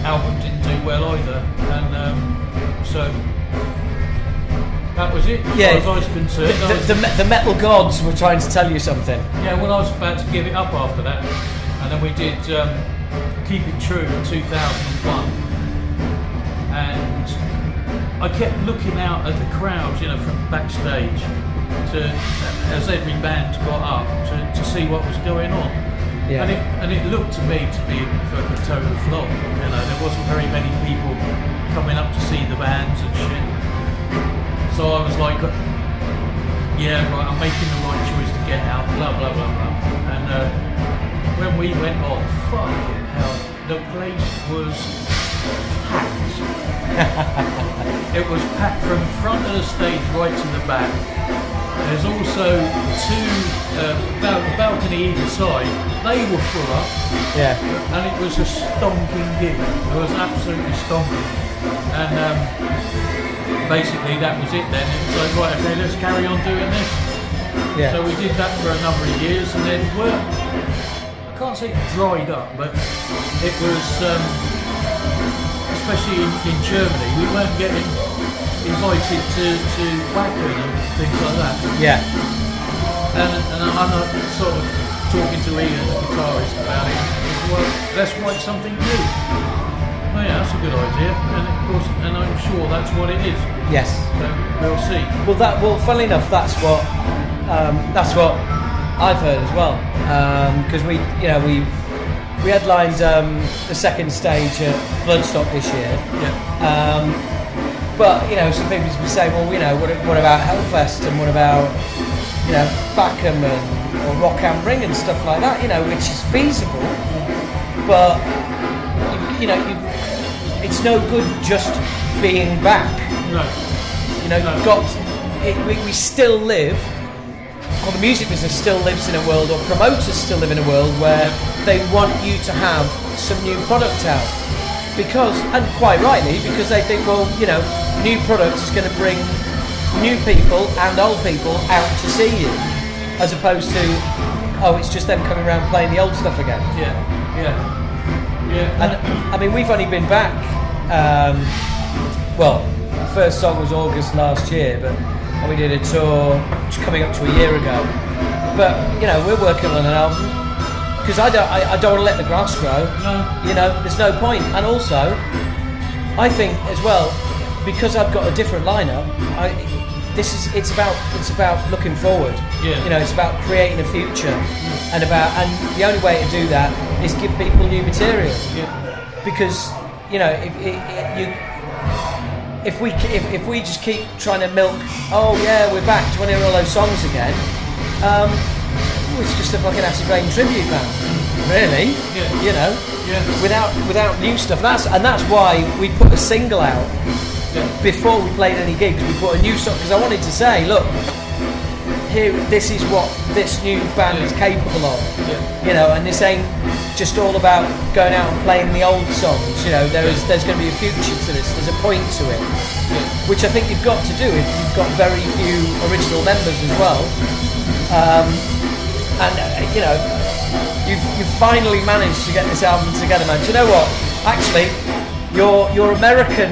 album didn't do well either, and so. That was it, as far as I was concerned. The metal gods were trying to tell you something. Yeah, well, I was about to give it up after that. And then we did Keep It True in 2001. And I kept looking out at the crowds, from backstage, as every band got up, to see what was going on. Yeah. And it looked to me to be a total flop. There wasn't very many people coming up to see the bands and shit. So I was like, yeah, right, I'm making the right choice to get out, blah, blah, blah, blah. And when we went on, fucking hell, the place was packed. It was packed from front of the stage right to the back. There's also 2 balcony either side. They were full up. Yeah. And it was a stonking gig. It was absolutely stonking. And basically that was it then. It was like, right, okay, let's carry on doing this. Yeah. So we did that for a number of years, and then I can't say it dried up, but it was, especially in Germany, we weren't getting invited to Wacken and things like that. Yeah. And I'm sort of talking to Ian, the guitarist, about it. Well, let's write something new. Oh yeah, that's a good idea, and of course, and I'm sure that's what it is. Yes. So we'll see. Well, funnily enough, that's what I've heard as well. Because we headlined the second stage at Bloodstock this year. Yeah. But some people be saying, well, what about Hellfest, and what about you know, Backham or Rock am Ring and stuff like that, you know, which is feasible, but it's no good just being back. No. You know, you've got we still live, or the music business still lives in a world, or promoters still live in a world where they want you to have some new product out. Because, and quite rightly, because they think, well, you know, new product is going to bring new people and old people out to see you, as opposed to, oh, it's just them coming around playing the old stuff again. And I mean, we've only been back, well, the first song was August last year, but we did a tour coming up to a year ago. But, you know, we're working on an album, because I don't want to let the grass grow. No. You know, there's no point. And also, I think as well, because I've got a different lineup, it's about looking forward. Yeah. You know, it's about creating a future, and the only way to do that is give people new material. Yeah. Because, you know, if we just keep trying to milk, oh yeah, we're back, do you want to hear all those songs again? It's just a fucking Acid Rain tribute band, really. Yeah. You know, without new stuff. That's why we put a single out before we played any gigs. We put a new song because I wanted to say, look, here, this is what this new band is capable of. Yeah. You know, and this ain't just all about going out and playing the old songs. You know, there's going to be a future to this. There's a point to it, which I think you've got to do if you've got very few original members as well. You know, you've finally managed to get this album together, man. Do you know what? Actually, your American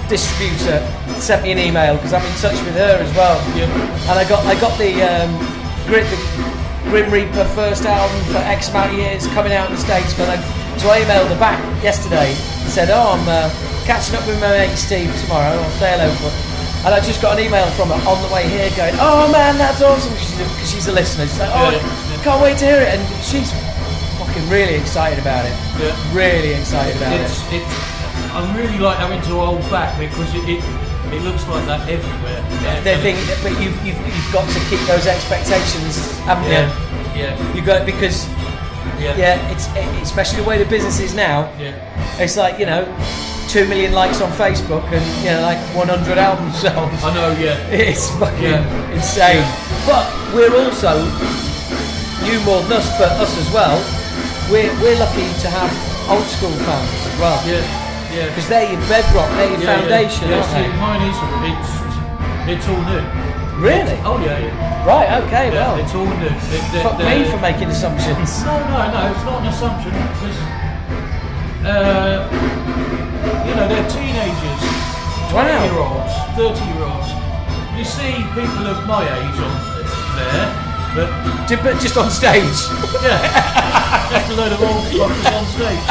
distributor sent me an email because I'm in touch with her as well. Yeah. And I got the Grim Reaper first album for X amount of years coming out in the States. So I emailed her back yesterday and said, oh, I'm catching up with my mate Steve tomorrow. I'll say hello for. And I just got an email from her on the way here going, oh man, that's awesome, because she's a listener. She's like, oh, can't wait to hear it. And she's fucking really excited about it. Yeah. Really excited about it. I'm really like having to hold back because it looks like that everywhere. They think, but you've got to keep those expectations, haven't you? Yeah. You got, because it's especially the way the business is now. Yeah. It's like, you know, 2 million likes on Facebook and, you know, like 100 album songs. I know, yeah. It's fucking insane. Yeah. But we're also, you more than us, but us as well, we're lucky to have old school fans as well. Yeah. Yeah. Because they're your bedrock, they're your foundation, aren't they? Mine is, it's all new. Really? Oh yeah. Right, okay, well. It's all new. Fuck me for making assumptions. No, it's not an assumption. Because, you know, they're teenagers, 20-year-olds, 30-year-olds. You see people of my age on there, but just on stage. Yeah, just a load of old fuckers on stage.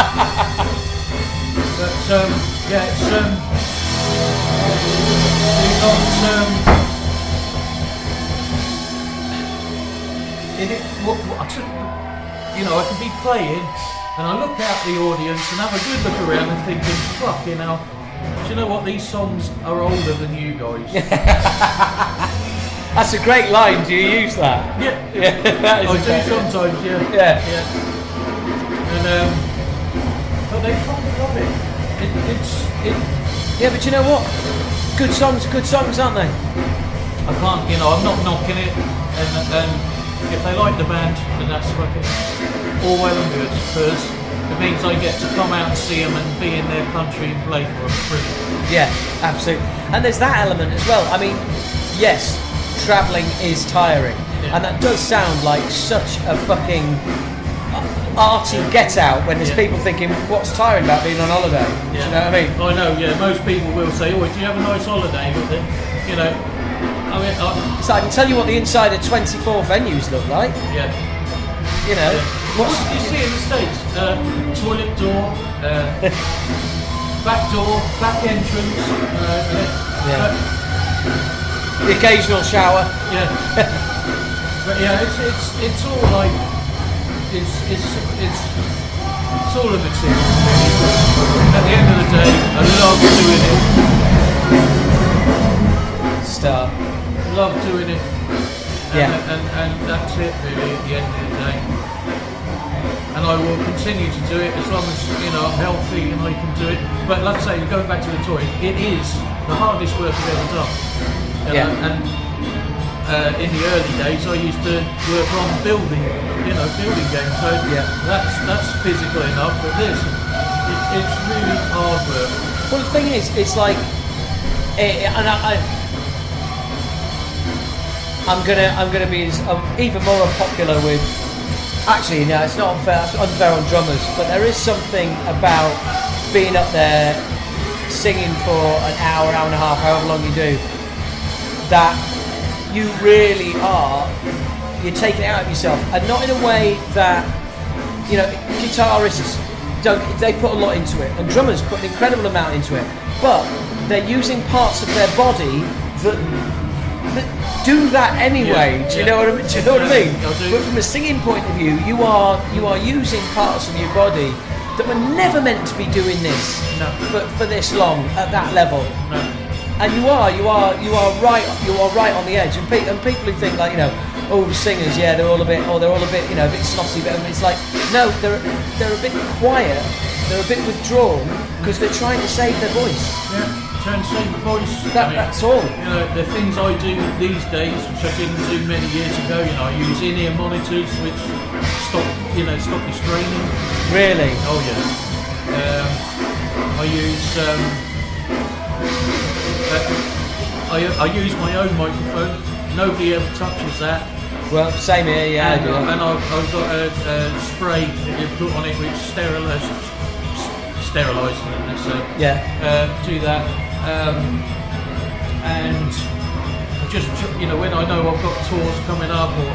But you know, I can be playing. And I look out the audience and have a good look around and thinking, fucking hell, do you know what, these songs are older than you guys. That's a great line, do you use that? Yeah. That is I do sometimes, yeah. And, but they fucking love it. Yeah, but you know what? Good songs, aren't they? I can't, you know, I'm not knocking it, and if they like the band, then that's fucking all well and good, because it means I get to come out and see them and be in their country and play for them free. Yeah, absolutely. And there's that element as well. I mean, yes, travelling is tiring, and that does sound like such a fucking arty get out when there's people thinking, what's tiring about being on holiday? Do you know what I mean? I know, yeah. Most people will say, oh, do you have a nice holiday? But then, you know, I mean, so I can tell you what the inside of 24 venues look like. Yeah. You know. What do you see in the States? Toilet door, back door, back entrance. The occasional shower. Yeah. But yeah, it's all like it's all a material. At the end of the day, I love doing it. Start. Love doing it. And that's it really at the end of the day. And I will continue to do it as long as I'm healthy and I can do it. But like I say, going back to the toy, it is the hardest work I've ever done. And in the early days, I used to work on building games. So that's physical enough. But this, it's really hard work. Well, the thing is, it's like, I'm gonna be even more unpopular with. Actually, no, it's not unfair. It's unfair on drummers, but there is something about being up there singing for an hour and a half, however long you do, that you really are. You're taking it out of yourself, and not in a way that guitarists don't. They put a lot into it, and drummers put an incredible amount into it, but they're using parts of their body that do that anyway. Do you know what I mean? But from a singing point of view, you are using parts of your body that were never meant to be doing this for this long at that level. No. And you are right on the edge. And people who think like singers, they're all a bit a bit snotty, but it's like no, they're a bit quiet, they're a bit withdrawn because they're trying to save their voice. Yeah. Trying to save the voice. That's all. The things I do these days, which I didn't do many years ago. I use in-ear monitors, which stop the straining. Really? Oh yeah. I use my own microphone. Nobody ever touches that. Well, same here. Yeah. And I've got a spray that you put on it, which sterilises it. Let's say. Yeah. Do that. And just when I know I've got tours coming up or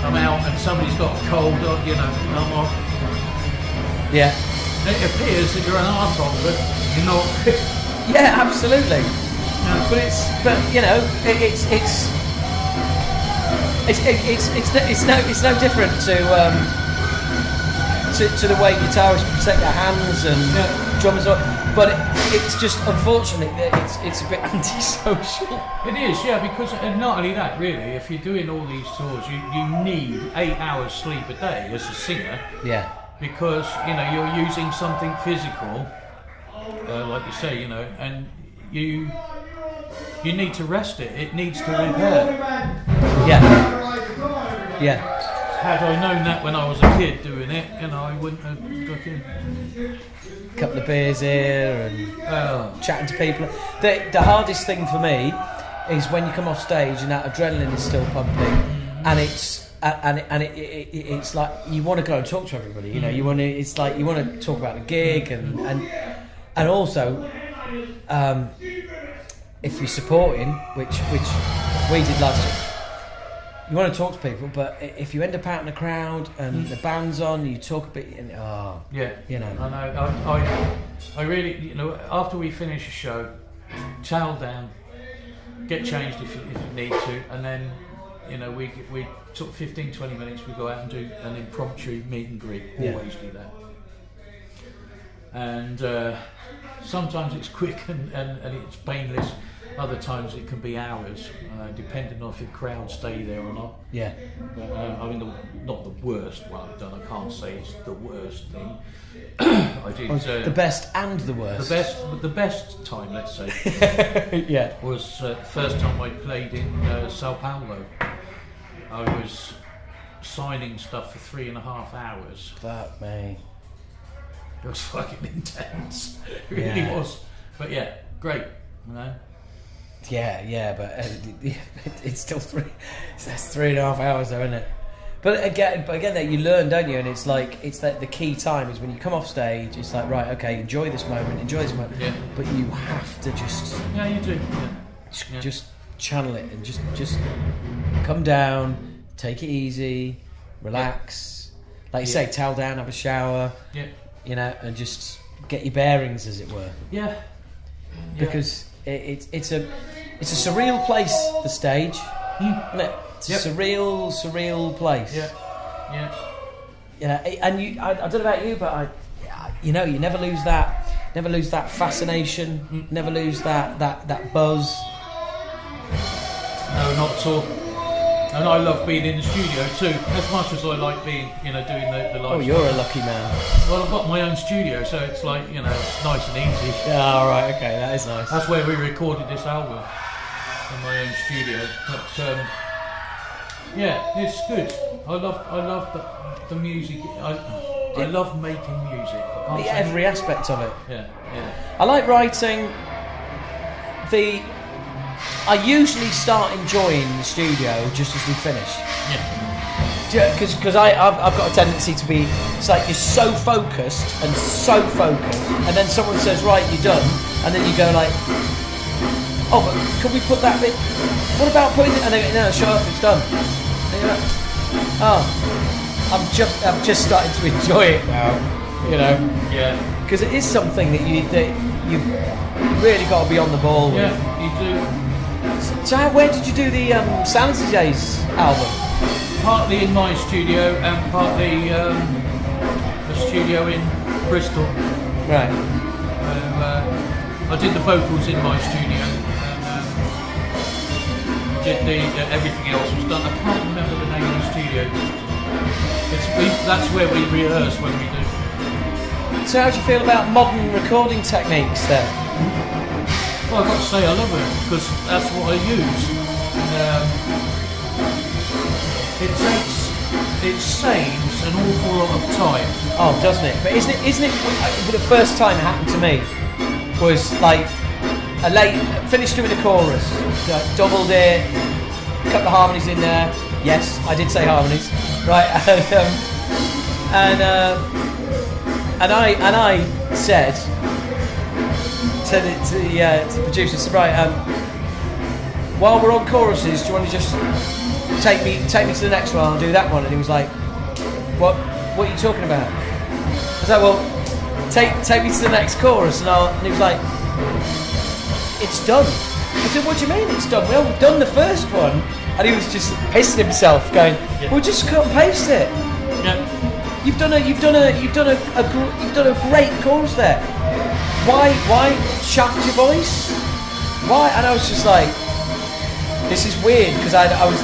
I'm out and somebody's got a cold, I'm off. Yeah. It appears that you're an arsehole, but you're not. Yeah, absolutely. No. But it's no different to the way guitarists protect their hands and drummers. But it's just unfortunate that it's a bit antisocial. It is, because not only that, really, if you're doing all these tours, you need 8 hours sleep a day as a singer. Yeah. Because you're using something physical, like you say, and you need to rest it. It needs to repair. Yeah. Yeah. Had I known that when I was a kid doing it, I wouldn't have fucking. Couple of beers here and chatting to people. The hardest thing for me is when you come off stage and that adrenaline is still pumping, and it's like you want to go and talk to everybody. You want to. It's like you want to talk about the gig and also if you're supporting, which we did last year. You want to talk to people, but if you end up out in the crowd and the band's on, you talk a bit, and I know. I really, after we finish a show, towel down, get changed if you need to, and then, we took 15-20 minutes. We go out and do an impromptu meet and greet. Always do that. And sometimes it's quick and it's painless. Other times it can be hours, depending on if the crowd stay there or not. Yeah. But, not the worst one I've done. I can't say it's the worst thing. I did the best and the worst. The best time, let's say. Yeah. Was the first time I played in Sao Paulo. I was signing stuff for 3.5 hours. Fuck me. It was fucking intense. It really was. But great. Yeah, but it's still that's 3.5 hours though, isn't it? But again, that you learn, don't you? And it's like the key time is when you come off stage. It's like, right, okay, enjoy this moment. Yeah. But you have to just you do. Just channel it and just come down, take it easy, relax. Like you say, towel down, have a shower. Yeah. And just get your bearings, as it were. Yeah. Because it's a surreal place, the stage, isn't it? It's a surreal place. Yeah. And I don't know about you, but you never lose that fascination, never lose that buzz. No, not at all. And I love being in the studio too, as much as I like being, doing the live. Oh, you're a lucky man. Well, I've got my own studio, so it's like, it's nice and easy. Yeah, all right, okay, that is nice. That's where we recorded this album, in my own studio. But yeah, it's good. I love the music. I love making music. Every aspect of it. Yeah. I like writing. I usually start enjoying the studio just as we finish. Yeah. Because I've got a tendency to be. It's like you're so focused, and then someone says, "Right, you're done," and then you go like, "Oh, but can we put that bit? What about putting it?" And they go, "No, shut up, it's done." And you're like, "Oh, I'm just starting to enjoy it now," Yeah. Because it is something that you've really got to be on the ball with. Yeah, you do. So where did you do the Sanity Days album? Partly in my studio and partly a studio in Bristol. Right. I did the vocals in my studio and did everything else was done. I can't remember the name of the studio. That's where we rehearse when we do. So how do you feel about modern recording techniques then? Well, I've got to say I love it because that's what I use. It saves an awful lot of time. Oh, doesn't it? But isn't it? The first time it happened to me was like finished doing a chorus, doubled it, cut the harmonies in there. Yes, I did say harmonies, right? And I said it to the producer, said, right, while we're on choruses, do you want to just take me to the next one? I'll do that one. And he was like, what are you talking about? I was like, well, take me to the next chorus. And he was like, it's done. I said, what do you mean it's done? Well, we've done the first one. And he was just pissing himself, going, well, just cut and paste it. Yeah. You've done a great chorus there. Why shaft your voice? Why? And I was just like, this is weird because I was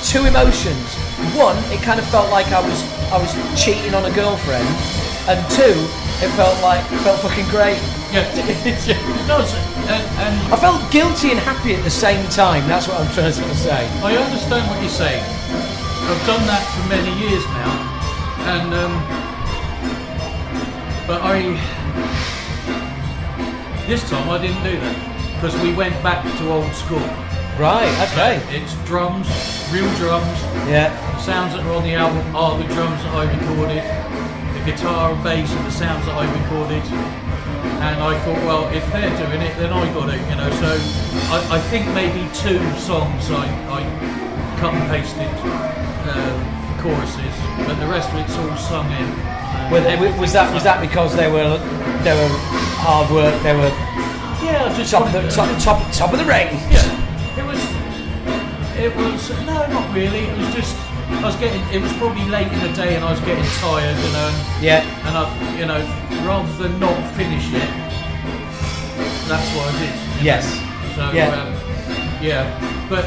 two emotions. One, it kind of felt like I was cheating on a girlfriend, and two, it felt fucking great. Yeah, it does. And I felt guilty and happy at the same time. That's what I'm trying to sort of say. I understand what you're saying. I've done that for many years now, and but this time I didn't do that because we went back to old school. Right. Okay. So it's drums, real drums. Yeah. The sounds that are on the album are the drums that I recorded. The guitar and bass are the sounds that I recorded. And I thought, well, if they're doing it, then I got it, So I think maybe two songs I cut and pasted choruses, but the rest of it's all sung in. Was that because they were hard work? They were just top of the range. Yeah, it was no, not really. It was just it was probably late in the day and I was getting tired, and I rather than not finish it, that's what I did. Yes. So but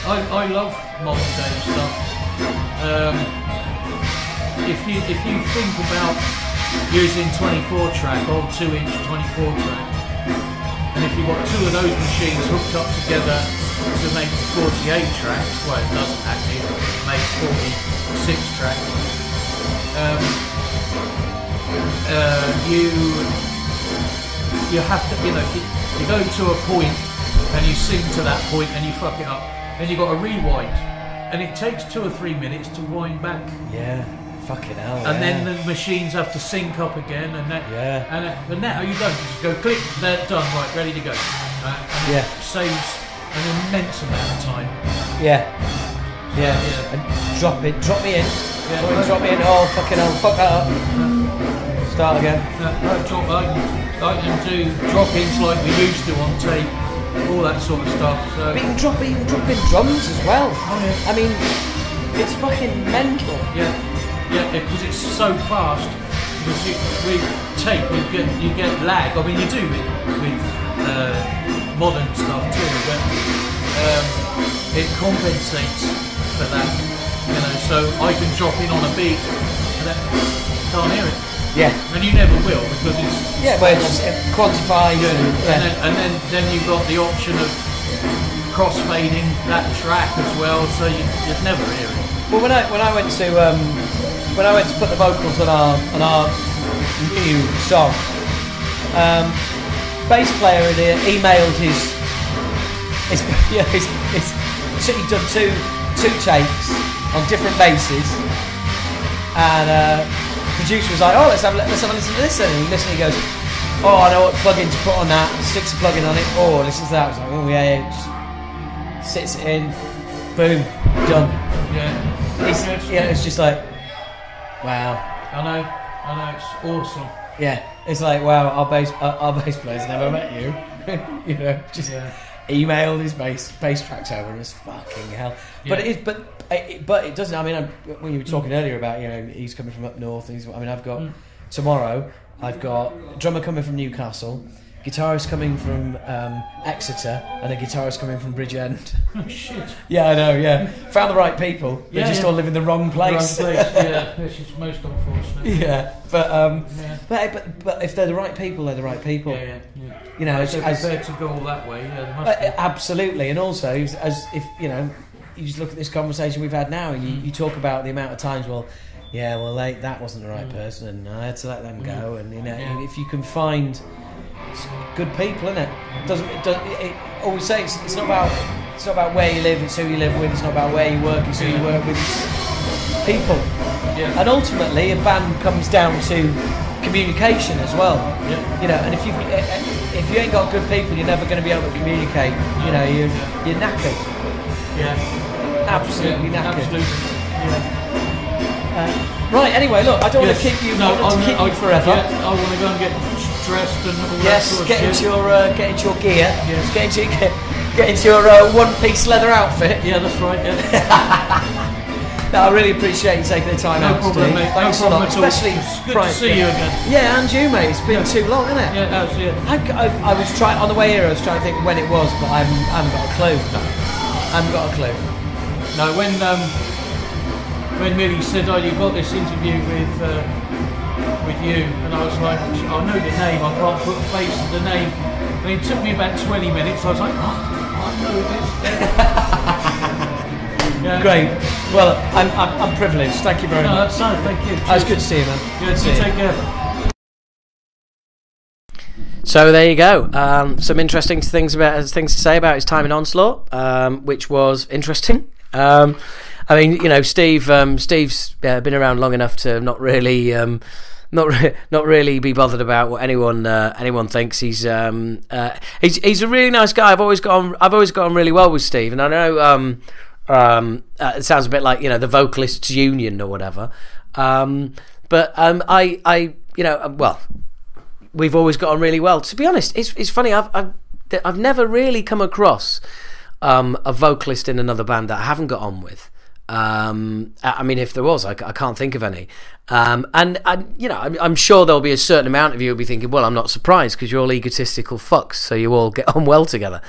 I love modern day stuff. If you think about using 24 track or 2-inch 24 track, and if you've got two of those machines hooked up together to make 48 tracks, well, it doesn't actually, it makes 46 tracks. You have to, you go to a point and you sing to that point and you fuck it up, then you've got to rewind, and it takes 2 or 3 minutes to wind back. Yeah. Fucking hell. And then the machines have to sync up again, and that. Yeah. And now you don't. You just go click, they're done, right, ready to go. And it saves an immense amount of time. Yeah. And drop me in. Yeah. Drop me in. Oh, fucking hell, fuck that up. Start again. I can do drop-ins like we used to on tape, all that sort of stuff. So. But you can drop in drums as well. Oh yeah. I mean, it's fucking mental. Yeah, because it's so fast. Because with tape, you get lag. I mean, you do with modern stuff too, but it compensates for that, you know. So I can drop in on a beat and then can't hear it. Yeah. And you never will because it's well, it's quantified. And then you've got the option of crossfading that track as well, so you'd never hear it. Well, when I went to put the vocals on our new song, bass player had emailed his so he'd done two takes on different basses, and the producer was like, "Oh, let's have a listen to this." And he listened, he goes, "Oh, I know what plugin to put on that." Sticks a plugin on it. Oh, listen to that. I was like, "Oh yeah." Just sits it in, boom, done. Yeah. It's just like, wow. I know, it's awesome. Yeah, it's like, wow, our bass player's never met you. You know, just emailed his bass tracks over, and it's fucking hell. Yeah. But it doesn't. I mean, when you were talking earlier about, you know, he's coming from up north. I've got tomorrow. I've got a drummer coming from Newcastle, guitarist coming from Exeter, and a guitarist coming from Bridgend. Oh shit! Yeah, I know. Yeah, found the right people. They just all live in the wrong place. Yeah, this is most unfortunate. Yeah, but if they're the right people, they're the right people. Yeah. You know, if they're prepared to go all that way, they must be. Absolutely, and also as if you know, you just look at this conversation we've had now, and you talk about the amount of times, that wasn't the right person, and I had to let them go, and you know, if you can find good people, isn't it? Always say it's not about where you live, it's who you live with. It's not about where you work, it's who you work with. It's people. Yeah. And ultimately, a band comes down to communication as well. Yeah. You know, and if you ain't got good people, you're never going to be able to communicate. You know, you're knackered. Yeah. Absolutely knackered. Absolutely. Yeah. Right. Anyway, look, I don't want to keep you forever. I want to go and get dressed and all that sort of get into your gear. Yes. Get into your one-piece leather outfit. Yeah, that's right. Yeah. No, I really appreciate you taking the time out, problem, Steve. mate. Thanks no a lot. problem Especially it's good to see you again. Yeah, and you, mate. It's been too long, isn't it? Yeah, it has, yeah. I was trying on the way here. I was trying to think when it was, but I haven't got a clue. I haven't got a clue. No, when Millie said, "Oh, you got this interview with you," and I was like, "I know the name. I can't put a face to the name." And it took me about 20 minutes. I was like, "Oh, I know this." Yeah. Great. Well, I'm privileged. Thank you very much. No, thank you. It's good to see you, man. Good to see you. Take care. So there you go. Some interesting things to say about his time in Onslaught, which was interesting. I mean, you know, Steve's been around long enough to not really be bothered about what anyone thinks. He's a really nice guy. I've always got on really well with Steve, and I know. It sounds a bit like, you know, the Vocalists Union or whatever, but I you know, well, we've always got on really well. To be honest, it's funny. I've never really come across a vocalist in another band that I haven't got on with. I mean, if there was, I can't think of any. And you know, I'm sure there'll be a certain amount of you who'll be thinking, well, I'm not surprised because you're all egotistical fucks, so you all get on well together.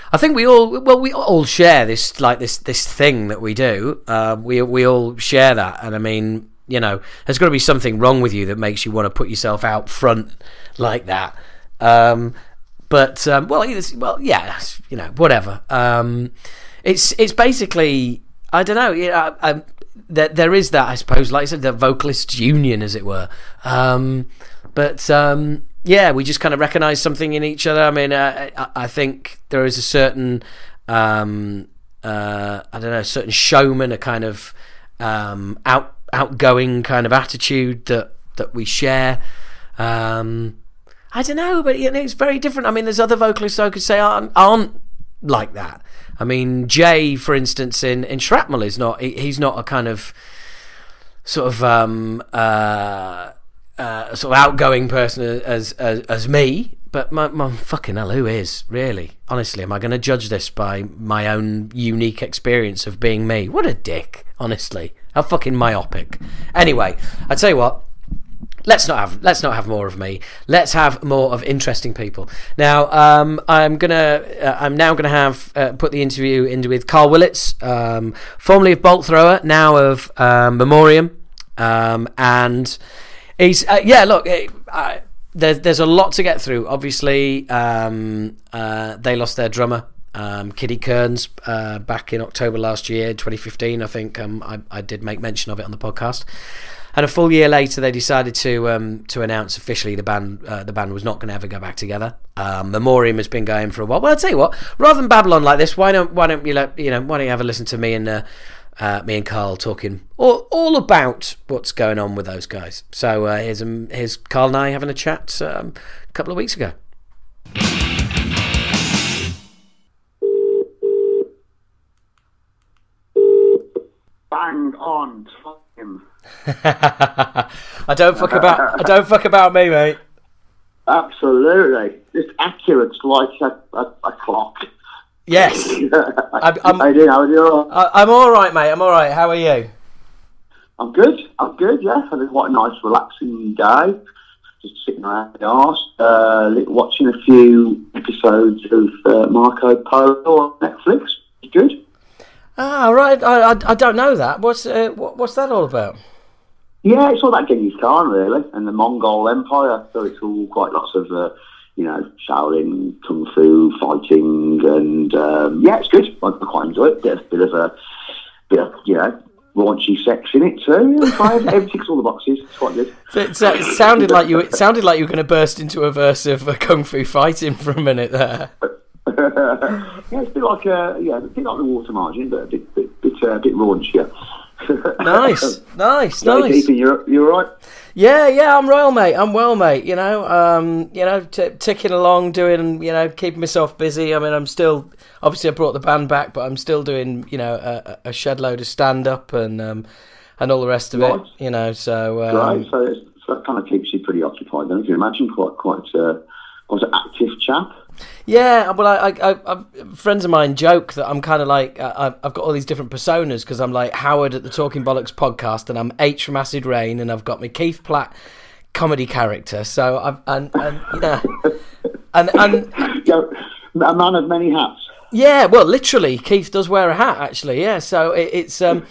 I think we all share this thing that we do. We all share that, and I mean, you know, there's got to be something wrong with you that makes you want to put yourself out front like that. Yeah, you know, whatever. It's basically, I don't know. Yeah, there is that, I suppose, like I said, the Vocalists Union, as it were. Yeah, we just kind of recognise something in each other. I mean, I think there is a certain, I don't know, a certain showman, a kind of outgoing kind of attitude that we share. I don't know, but you know, it's very different. I mean, there's other vocalists I could say aren't like that. I mean, Jay, for instance, in Shrapnel is not. He's not a kind of sort of outgoing person as me. But my fucking hell, who is really? Honestly, am I going to judge this by my own unique experience of being me? What a dick! Honestly, how fucking myopic. Anyway, I tell you what. let's not have more of me. Let's have more of interesting people. Now, I'm now gonna have put the interview in with Karl Willets, formerly of Bolt Thrower, now of Memoriam, and he's there's a lot to get through. Obviously, they lost their drummer, Kiddie Kearns, back in October last year, 2015. I think I did make mention of it on the podcast. And a full year later, they decided to announce officially the band was not going to ever go back together. Memoriam has been going for a while. Well, I'll tell you what, rather than babble on like this, why don't you have a listen to me and Karl talking all about what's going on with those guys. So here's Karl and I having a chat a couple of weeks ago. Bang on time. I don't fuck about me, mate. Absolutely, just accurate like a clock. Yes. I'm all right, mate. I'm all right. How are you? I'm good. Yeah, had quite a nice, relaxing day. Just sitting around the arse, watching a few episodes of Marco Polo on Netflix. It's good. Ah, right. I don't know that. What's that all about? Yeah, it's all about Genghis Khan, really, and the Mongol Empire. So it's all quite lots of, Shaolin, Kung Fu, fighting, and it's good. I quite enjoy it. Bit of raunchy sex in it too. It ticks all the boxes. It's quite good. It sounded like you were going to burst into a verse of Kung Fu fighting for a minute there. Yeah, it's a bit like a bit like the Water Margin, but a bit raunchier. Nice. You're all right? Yeah, I'm well, mate. Ticking along, doing, keeping myself busy. I mean, I'm still, obviously I brought the band back, but I'm still doing, a shed load of stand up and all the rest of it. So right. So that kind of keeps you pretty occupied, don't you? Imagine quite an active chap. Yeah, well, I friends of mine joke that I'm kind of like I've got all these different personas because I'm like Howard at the Talking Bollocks podcast, and I'm H from Acid Rain, and I've got my Keith Platt comedy character. So and a man of many hats. Yeah, well, literally, Keith does wear a hat, actually. Yeah, so it's. I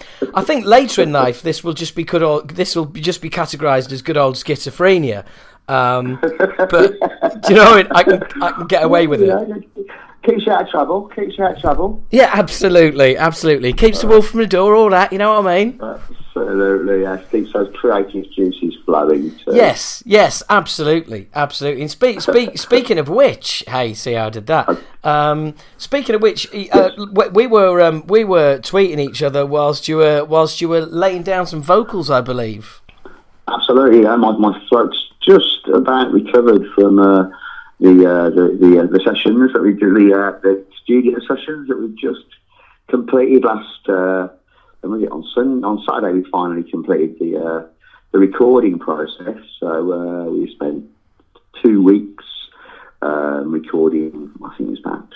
think later in life, this will just be categorised as good old schizophrenia. But do you know what I mean? I can get away with it. Keeps you out of trouble. Yeah, absolutely. Keeps the wolf from the door. All that, you know what I mean? Absolutely, yes. Keeps those creative juices flowing. Too. Yes, absolutely. And speaking of which, hey, see how I did that. Speaking of which, we were tweeting each other whilst you were laying down some vocals, I believe. Absolutely, yeah. My throat's just about recovered from the sessions that we do, the studio sessions that we've just completed on Saturday. We finally completed the recording process. So we spent 2 weeks recording. I think it was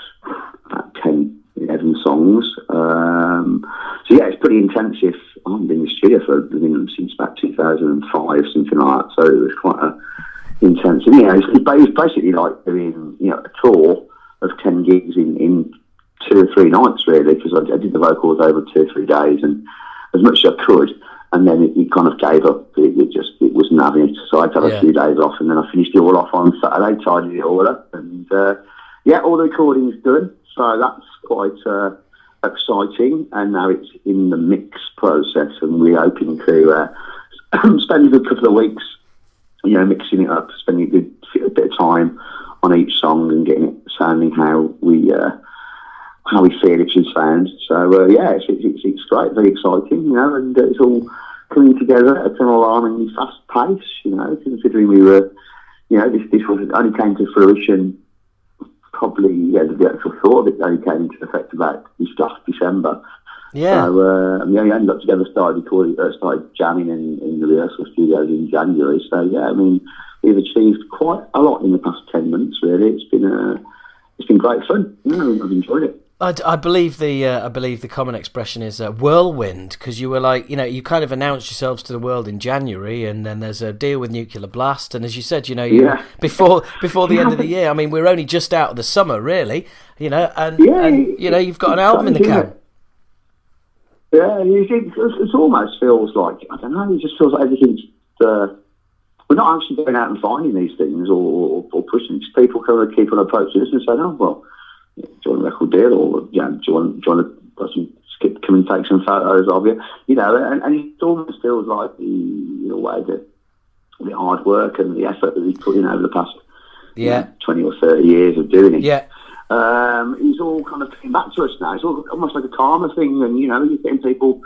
about 10, 11 songs. So yeah, it's pretty intensive. I haven't been in the studio since about 2005, something like that. So it was quite intensive. It's basically like doing a tour of 10 gigs in 2 or 3 nights, really, because I did the vocals over 2 or 3 days, and as much as I could, and then it kind of gave up. It wasn't having it, so I had to have a few days off, and then I finished it all off on Saturday, tidied it all up, and all the recording's done. So that's quite exciting, and now it's in the mix process, and we're hoping to spend a good couple of weeks, mixing it up, spending a bit of time on each song and getting it sounding how we feel it should sound. So it's great, very exciting, and it's all coming together at an alarmingly fast pace. Considering we were, this only came to fruition. Probably, the actual thought of it only came into effect about this last December. Yeah. So, we only got together, started jamming in the rehearsal studios in January. So, we've achieved quite a lot in the past 10 months, really. It's been great fun. I've enjoyed it. I believe the common expression is whirlwind, because you were like, you kind of announced yourselves to the world in January, and then there's a deal with Nuclear Blast, and as you said, before the end of the year. I mean, we're only just out of the summer, really, and you've got an album in the can. Yeah, it almost feels like, I don't know, it just feels like everything's. We're not actually going out and finding these things or pushing. Just people kind of keep on approaching us and saying, "Oh well, do you want a record deal, or do you want to come and take some photos of you?" And it almost feels like the hard work and the effort that we've put in over the past 20 or 30 years of doing it. Yeah. It's all kind of coming back to us now. It's almost like a karma thing, and you're getting people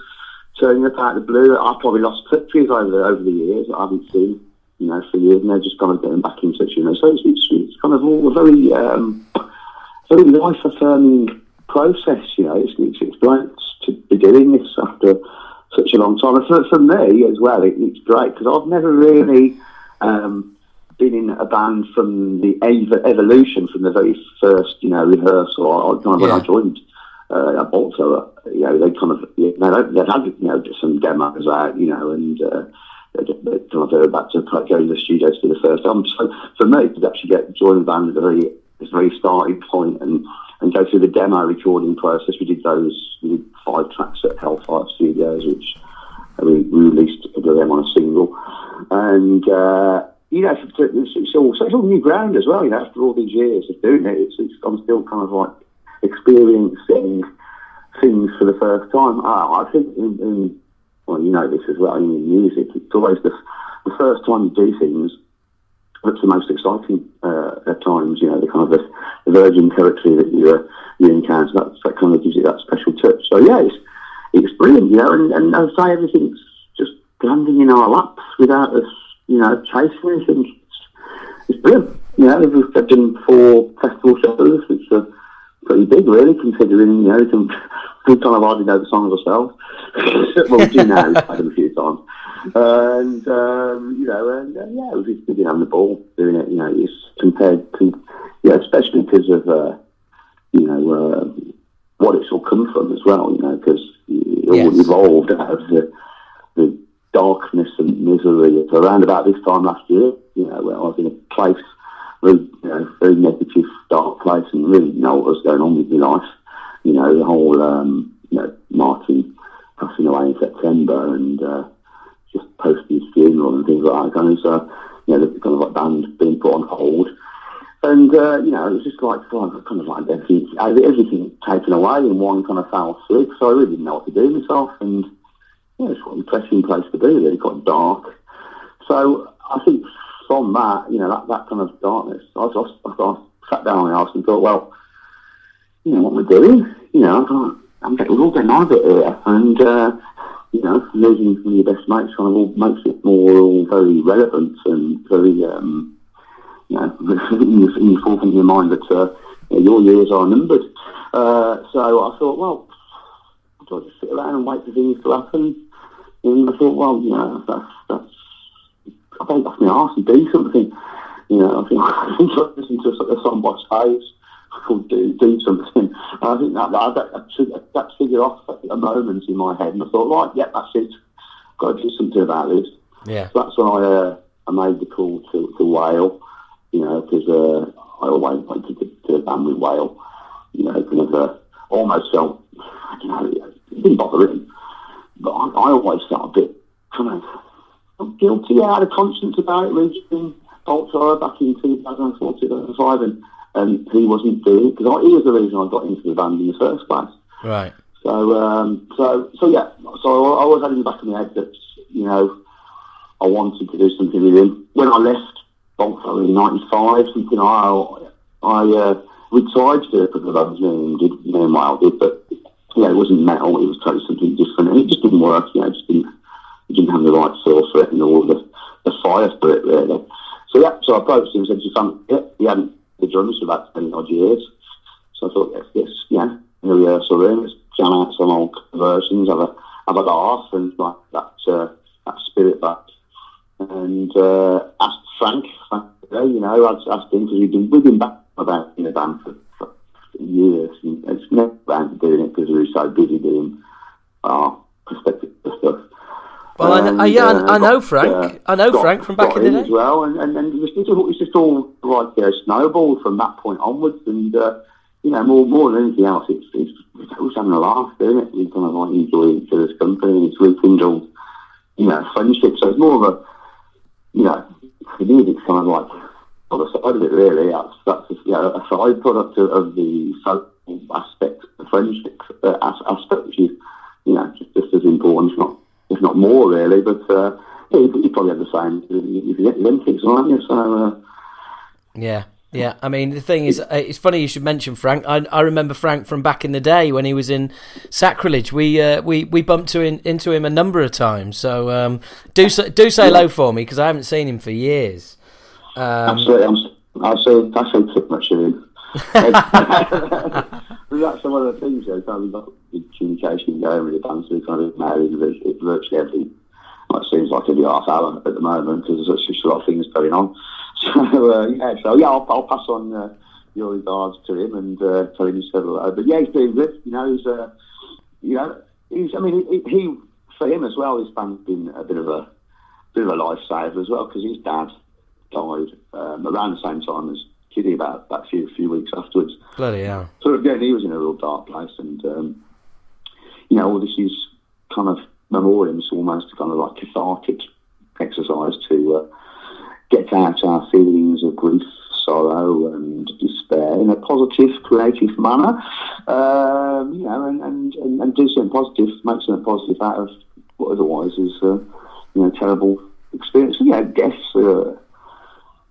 turning up out of the blue. I've probably lost touches over the years that I haven't seen, for years, and they're just kind of getting back in touch, So it's kind of all a very, very life-affirming process, It's great to be doing this after such a long time. And for me as well, it's great because I've never really been in a band from the evolution, from the very first, rehearsal. When I joined at Bolter, they kind of, they'd had, some demos out, and they're kind of about to go to the studio to do the first album. So for me, to actually join the band at the very starting point and go through the demo recording process, we did 5 tracks at Hellfire Studios, which we released them on a single, and it's all new ground as well. After all these years of doing it, I'm still kind of like experiencing things for the first time. I think this as well, in music, it's always the first time you do things that's the most exciting at times. The kind of the virgin territory that you encounter, that kind of gives it that special touch. So yeah, it's brilliant, and as I say, everything's just landing in our laps without us, chasing anything. It's brilliant. They've done 4 festival shows, which are pretty big, really, considering, we kind of hardly know the songs ourselves. Well, we do now, we've played them a few times. We've just been having the ball doing it, it's compared to, especially because of, what it's all come from as well, because it all evolved out of the darkness and misery around about this time last year, where I was in a place, very negative, dark place, and really know what was going on with my life. The whole, Martin passing away in September and just posting his funeral and things like that. And so, the kind of like band being put on hold. And, it was just like kind of like everything taken away in one kind of foul swoop. So I really didn't know what to do with myself. And, it's quite a depressing place to be, really, quite dark. So I think from that, that kind of darkness, I sat down on my house and thought, well, what am I doing? We're all getting on a bit here. And, losing one of your best mates kind of all makes it all very relevant and very, in the forefront of your mind that your years are numbered. So I thought, well, do I just sit around and wait for things to happen? And I thought, well, that's I think that's my arse and do something. I think I listened to a song by Space called Do Something. And I think that figured off a moment in my head, and I thought, right, yeah, that's it. Got to do something about this. Yeah. So that's when I made the call to Whale, because I always wanted to do a band with Whale. Kind of almost felt, it didn't bother him, but I always felt a bit kind of guilty. I had a conscience about it, reaching Bolter back in 2004, 2005, and he wasn't doing it, because he was the reason I got into the band in the first place. Right. So yeah. So I always had in the back of my head that, I wanted to do something with him. When I left Bolter in '95, something we tried to do a couple of others, me and Wild did, but it wasn't metal, it was totally something different, and it just didn't work, it didn't have the right feel for it and all the fire for it, really. So I approached him and said, he hadn't the drums for about 20 odd years, so I thought, let's in a rehearsal room, let's jam out some old versions, have a laugh and like that spirit back. And asked Frank, asked him, because we've been back about in a band for years. And it's never around to doing it because we were so busy doing our perspective stuff. Well, I know Frank. I know Frank from back in the day as well, and it's just all like snowballed from that point onwards. And more than anything else, it's always having a laugh doing it. We kind of like enjoy each other's company. It's rekindled, friendship. So it's more of a, for me, it's kind of like on the side of it, really. That's a side product of the social aspect, the friendship aspect, which is, just as important, if not more, really. But you probably have the same if you get the Olympics, aren't you? So yeah. I mean, the thing is, it's funny you should mention Frank. I remember Frank from back in the day when he was in Sacrilege. We bumped into him a number of times. So do say hello for me, because I haven't seen him for years. Absolutely, I say too much of him. That's some of the things. We've got good communication going with the band, so we kind of married virtually every. Well, it seems like every half hour at the moment because there's just a lot of things going on. So I'll pass on your regards to him and tell him to say hello. But yeah, he's doing good. He for him as well. His band's been a bit of a lifesaver as well, because his dad died around the same time as Kiddie, about a few weeks afterwards. Bloody hell. So again, he was in a real dark place, and all this is kind of Memoriam. It's almost kind of like cathartic exercise to get out our feelings of grief, sorrow, and despair in a positive, creative manner. And do something positive, make something positive out of what otherwise is terrible experience. So, I guess.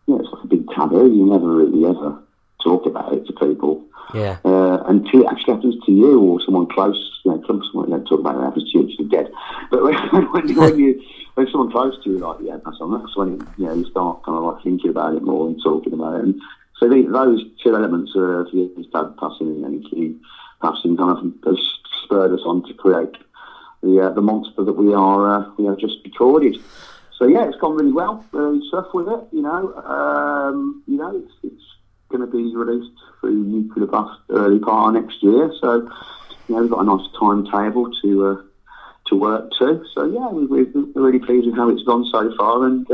It's like a big taboo. You never really ever talk about it to people. Yeah. Until it actually happens to you or someone close. Someone don't talk about it happens to you, it's dead. But when someone close to you, like that's when you start kind of like thinking about it more and talking about it. And so those two elements of his dad passing and Kiddie passing kind of spurred us on to create the monster that we have just recorded. So yeah, it's gone really well. Stuff with it, it's going to be released through Nuclear Blast early part of next year. So we've got a nice timetable to work to. So yeah, we're really pleased with how it's gone so far, and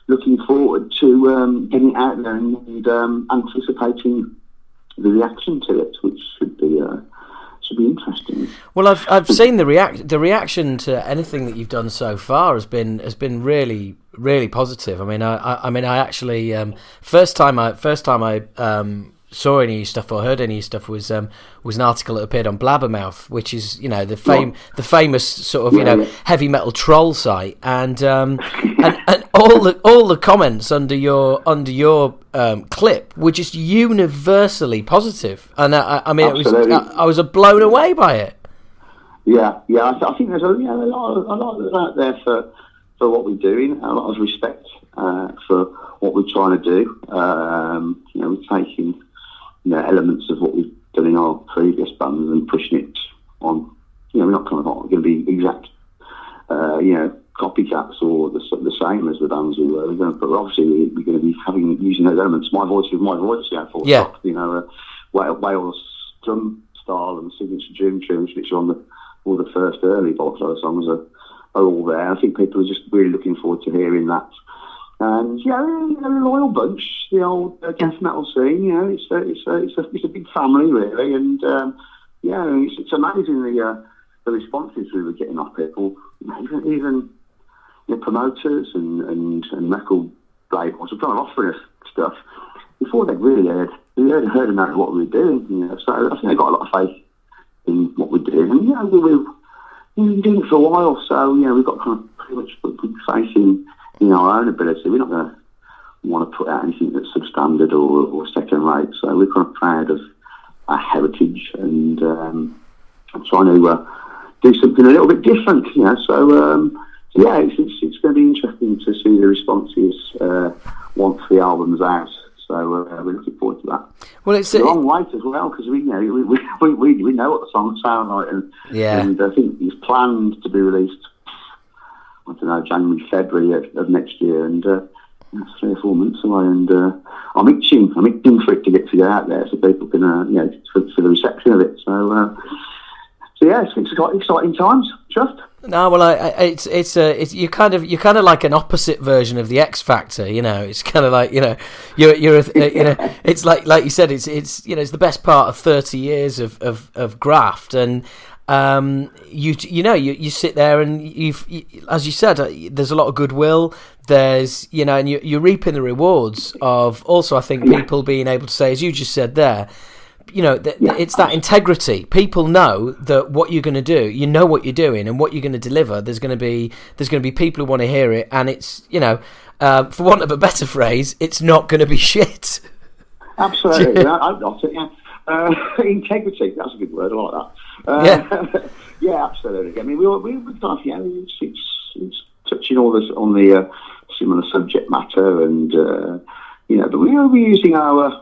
looking forward to getting it out there and anticipating the reaction to it, which should be interesting. Well, I've seen the reaction to anything that you've done so far has been really, really positive. I mean, I actually first time I saw any stuff or heard any stuff was an article that appeared on Blabbermouth, which is the famous sort of heavy metal troll site, and all the comments under your clip were just universally positive, and I was blown away by it. Yeah. I think there's a lot out there for what we're doing, a lot of respect for what we're trying to do. We're taking elements of what we've done in our previous bands and pushing it on. We're not kind of going to be exact, copycats or the same as the bands we were. But obviously we're going to be using those elements. My voice with my voice, stop. Wales drum style and signature drum tunes, which are on all the first early Bollocks songs are all there. I think people are just really looking forward to hearing that. And a loyal bunch, the old death metal scene. It's a big family, really, and it's amazing the responses we were getting off people, even promoters and record labels were kind of offering us stuff before they'd really heard about what we were doing. So I think they got a lot of faith in what we're doing, and we've been doing it for a while. So we've got kind of pretty much good faith in our own ability. We're not going to want to put out anything that's substandard or second rate. So we're kind of proud of our heritage and trying to do something a little bit different. So it's going to be interesting to see the responses once the album's out. So we're looking forward to that. Well, it's a long wait as well, because we know what the songs sound like, and I think it's planned to be released, I don't know, January, February of next year, and That's 3 or 4 months away, and I'm itching for it to get out there so people can, for the reception of it. So yeah, it's quite exciting times. Trust. No, well, it's you're kind of like an opposite version of the X Factor. It's kind of like you're it's like you said, it's it's the best part of 30 years of graft, and you sit there and you as you said, there's a lot of goodwill. There's and you're reaping the rewards of also, I think, people being able to say, as you just said there, it's that integrity. People know that what you're going to do, you know what you're doing and what you're going to deliver. There's going to be people who want to hear it, and it's for want of a better phrase, it's not going to be shit. Absolutely. I'll say, integrity. That's a good word. I like that. Yeah, absolutely. I mean, it's touching all this on the similar subject matter, and but we're using our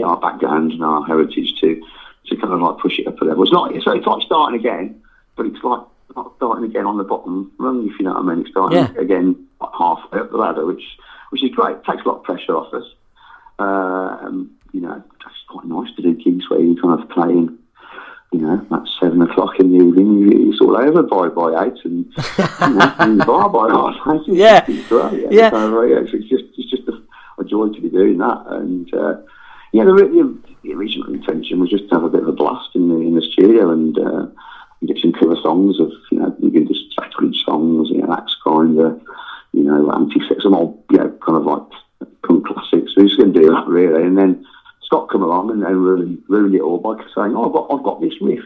our background and our heritage to kind of like push it up a level. It's like starting again, but it's like not starting again on the bottom rung, if you know what I mean. It's starting again like halfway up the ladder, which is great. It takes a lot of pressure off us. It's quite nice to do gigs where you're kind of playing, at 7 o'clock in the evening, it's all over by 8, and in the bar by half 8. It's great. It's just a joy to be doing that, and the original intention was just to have a bit of a blast in the studio and get some cover songs of you can just sacred songs, Axe Grinder, Anti-Sex, some old kind of like punk classics. We're just going to do that really, and then Scott come along and ruined it all by saying, "Oh, I've got this riff,"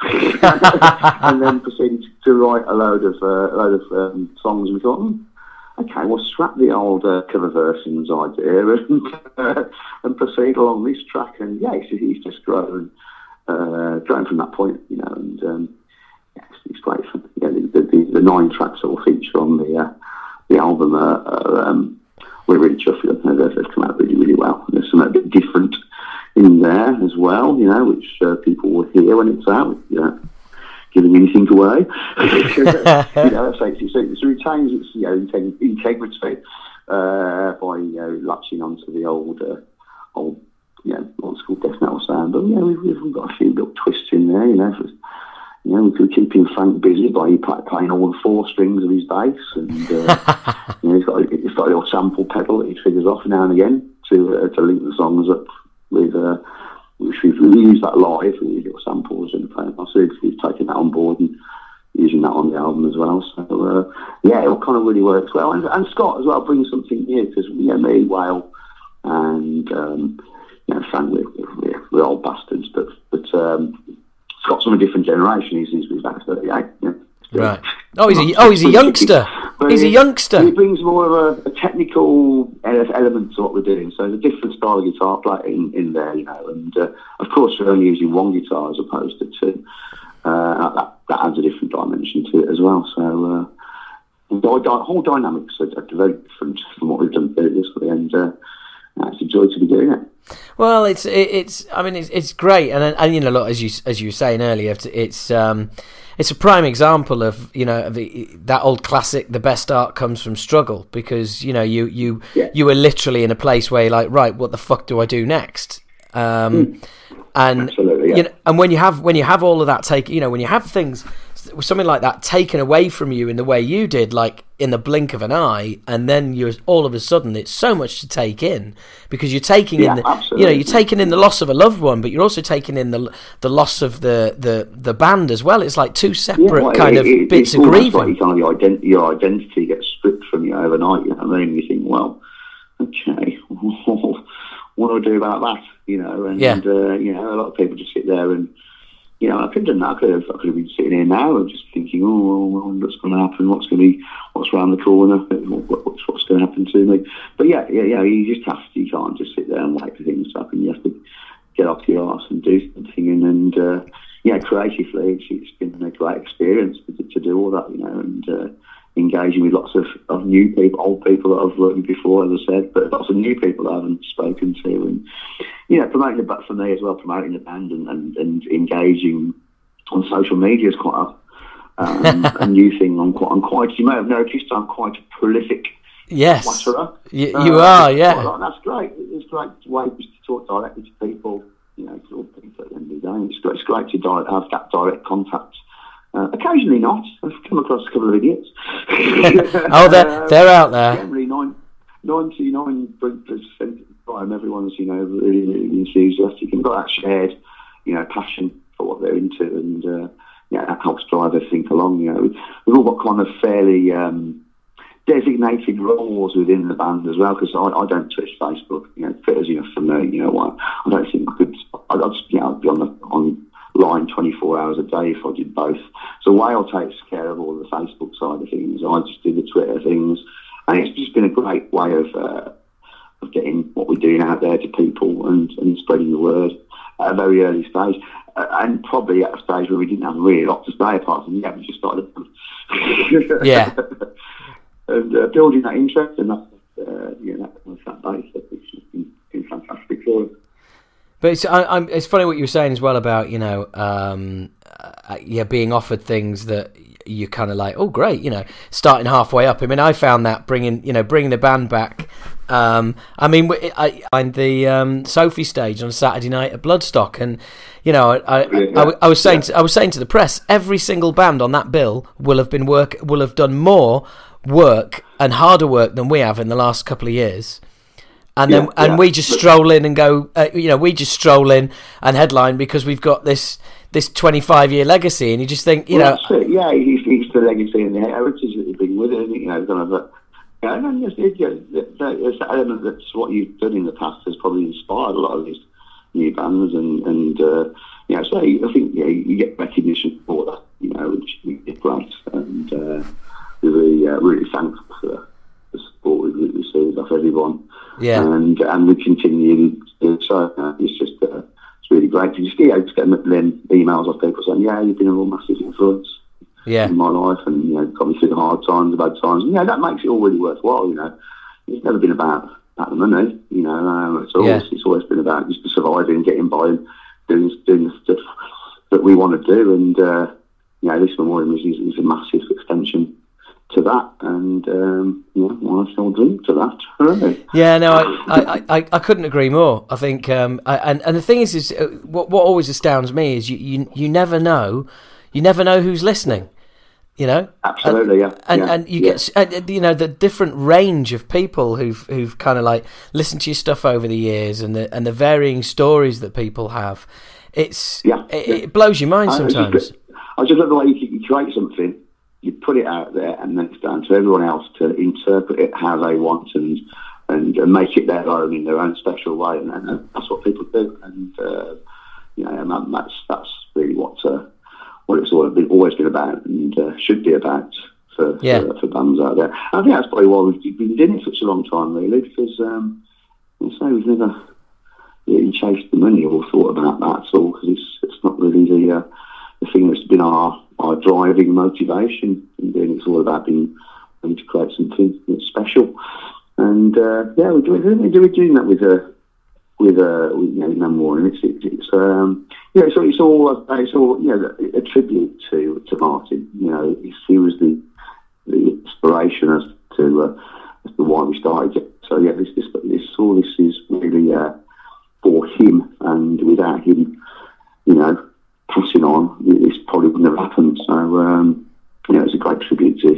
and then proceeded to write a load of songs. And we thought, okay, we'll scrap the old cover versions idea and proceed along this track. And it's just grown from that point, and it's great fun. The 9 tracks that will feature on the album we're really chuffed with them. They've come out really, really well. And there's something a bit different in there as well, which people will hear when it's out, giving anything away. It retains its integrity by latching onto the old school death metal sound. But we've got a few little twists in there. We could keep Frank busy by playing all the 4 strings of his bass, and he's got a little sample pedal that he figures off now and again to link the songs up with. We use that live with these little samples, and I see he's taking that on board and using that on the album as well. So it all kind of really works well, and Scott as well brings something new, because me, Whale, and Frank, we're old bastards, but Scott's from a different generation. He's about 38. Right. He's a youngster. He's a youngster. He brings more of a technical element to what we're doing. So there's a different style of guitar playing in there, and of course we're only using 1 guitar as opposed to 2. That adds a different dimension to it as well. So the whole dynamics are very different from what we've done previously, and it's a joy to be doing it. Well, it's great, and look, as you were saying earlier, it's a prime example of that old classic. The best art comes from struggle, because you were literally in a place where you're like, right, what the fuck do I do next? And absolutely, and when you have all of that when you have things, something like that taken away from you in the way you did, like in the blink of an eye, and then you're all of a sudden it's so much to take in, because you're taking in you're taking in the loss of a loved one, but you're also taking in the loss of the band as well. It's like 2 separate bits of grieving. Like your identity gets stripped from you overnight. You know what I mean? You think, well, okay, what do I do about that? And a lot of people just sit there and. I could have done that. I could have been sitting here now and just thinking, what's going to happen? What's around the corner? What's going to happen to me? But you just have to. You can't just sit there and wait for things to happen. You have to get off your arse and do something. And creatively, it's been a great experience to do all that. And engaging with lots of new people, old people that I've worked with before, as I said, but lots of new people that I haven't spoken to, and promoting the band for me as well, promoting the band and engaging on social media is quite a new thing. I'm quite. You may have noticed I'm quite a prolific. Yes, flatterer. You are. Yeah, that's great. It's great way to talk directly to people. You know, to all people at the end of the day. It's great to have that direct contact. Occasionally not. I've come across a couple of idiots. Oh, they're out there. Generally, 99% of the time, everyone's, you know, really, really enthusiastic and got that shared, you know, passion for what they're into, and yeah, that helps drive everything along. You know, we've all got kind of fairly designated roles within the band as well, because I don't touch Facebook. You know, fit as enough for me. You know what? I don't think I could. I'd be online 24 hours a day if I did both. So Whale takes care of all the Facebook side of things. I just do the Twitter things, and it's just been a great way of getting what we're doing out there to people and spreading the word at a very early stage, and probably at a stage where we didn't have really a lot to say apart from we just started. Yeah. And building that interest and that that base, it's been fantastic for us. But it's funny what you were saying as well about, you know, being offered things that you're kind of like, oh great, you know, starting halfway up. I mean, I found that bringing the band back. I mean, I find the Sophie stage on a Saturday night at Bloodstock, and you know, I was saying to the press, every single band on that bill will have done more work and harder work than we have in the last couple of years. And we just stroll in and go, we just stroll in and headline because we've got this 25-year legacy, and you just think, that's it. Yeah, it's the legacy and the heritage that you bring with it, you know, kind of. And then there's that element that's what you've done in the past has probably inspired a lot of these new bands, and so I think you get recognition for that, you know, which is great, and we're really thankful for the support we've received off everyone. Yeah, and we continue. So it's just it's really great to just get emails off people saying, "Yeah, you've been a real massive influence in my life, and you know, got me through the hard times, the bad times." And, that makes it all really worthwhile. You know, it's never been about the money. You know, it's always been about just surviving, getting by, and doing the stuff that we want to do. And this Memoriam is a massive extension to that, and I still drink to that. Really. Yeah, no, I couldn't agree more. I think, and the thing is what always astounds me is you never know who's listening. You know, absolutely, and you get the different range of people who've kind of like listened to your stuff over the years, and the varying stories that people have. It blows your mind sometimes. I just love the way you create something. You put it out there, and then it's down to everyone else to interpret it how they want and make it their own in their own special way, and that's what people do. And and that's really what it's always been about, and should be about for bands out there. And I think that's probably why we've been doing it for such a long time, really, because we've never really chased the money or thought about that at all, because it's not really the thing that's been our driving motivation in doing it. It's all about being to create something that's special, and we're doing that with Memoriam. It's all a tribute to Martin. You know, he was the inspiration as to why we started it. So this is really for him, and without him, passing on, this probably wouldn't have happened. So, it's a great tribute to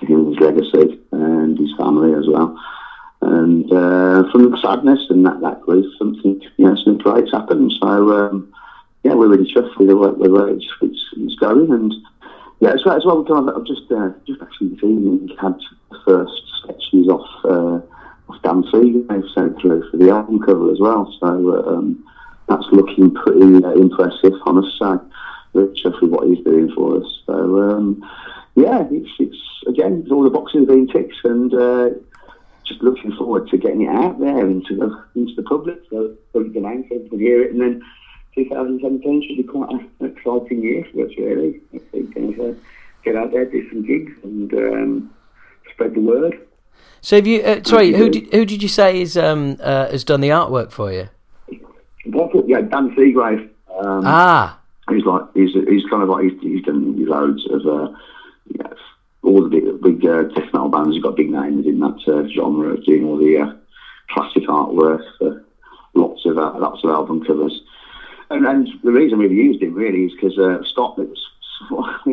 him and his legacy and his family as well. And from the sadness and that grief, something great's happened. So, we're really chuffed with the way it's going. And as well, I've just actually this evening had the first sketches off Dan Seager sent through for the album cover as well. So, that's looking pretty impressive, I must say. We're chuffed with what he's doing for us. So, it's again, all the boxes have been ticked, and just looking forward to getting it out there into the public, so public domain, so people can hear it. And then 2017 should be quite an exciting year for us, really. I think get out there, do some gigs, and spread the word. So, have you? Who did you say has done the artwork for you? Dan Seagrave. he's done loads of all the big death metal bands. He's got big names in that genre, doing all the classic artwork for lots of album covers. And the reason we used him really is because Scott, it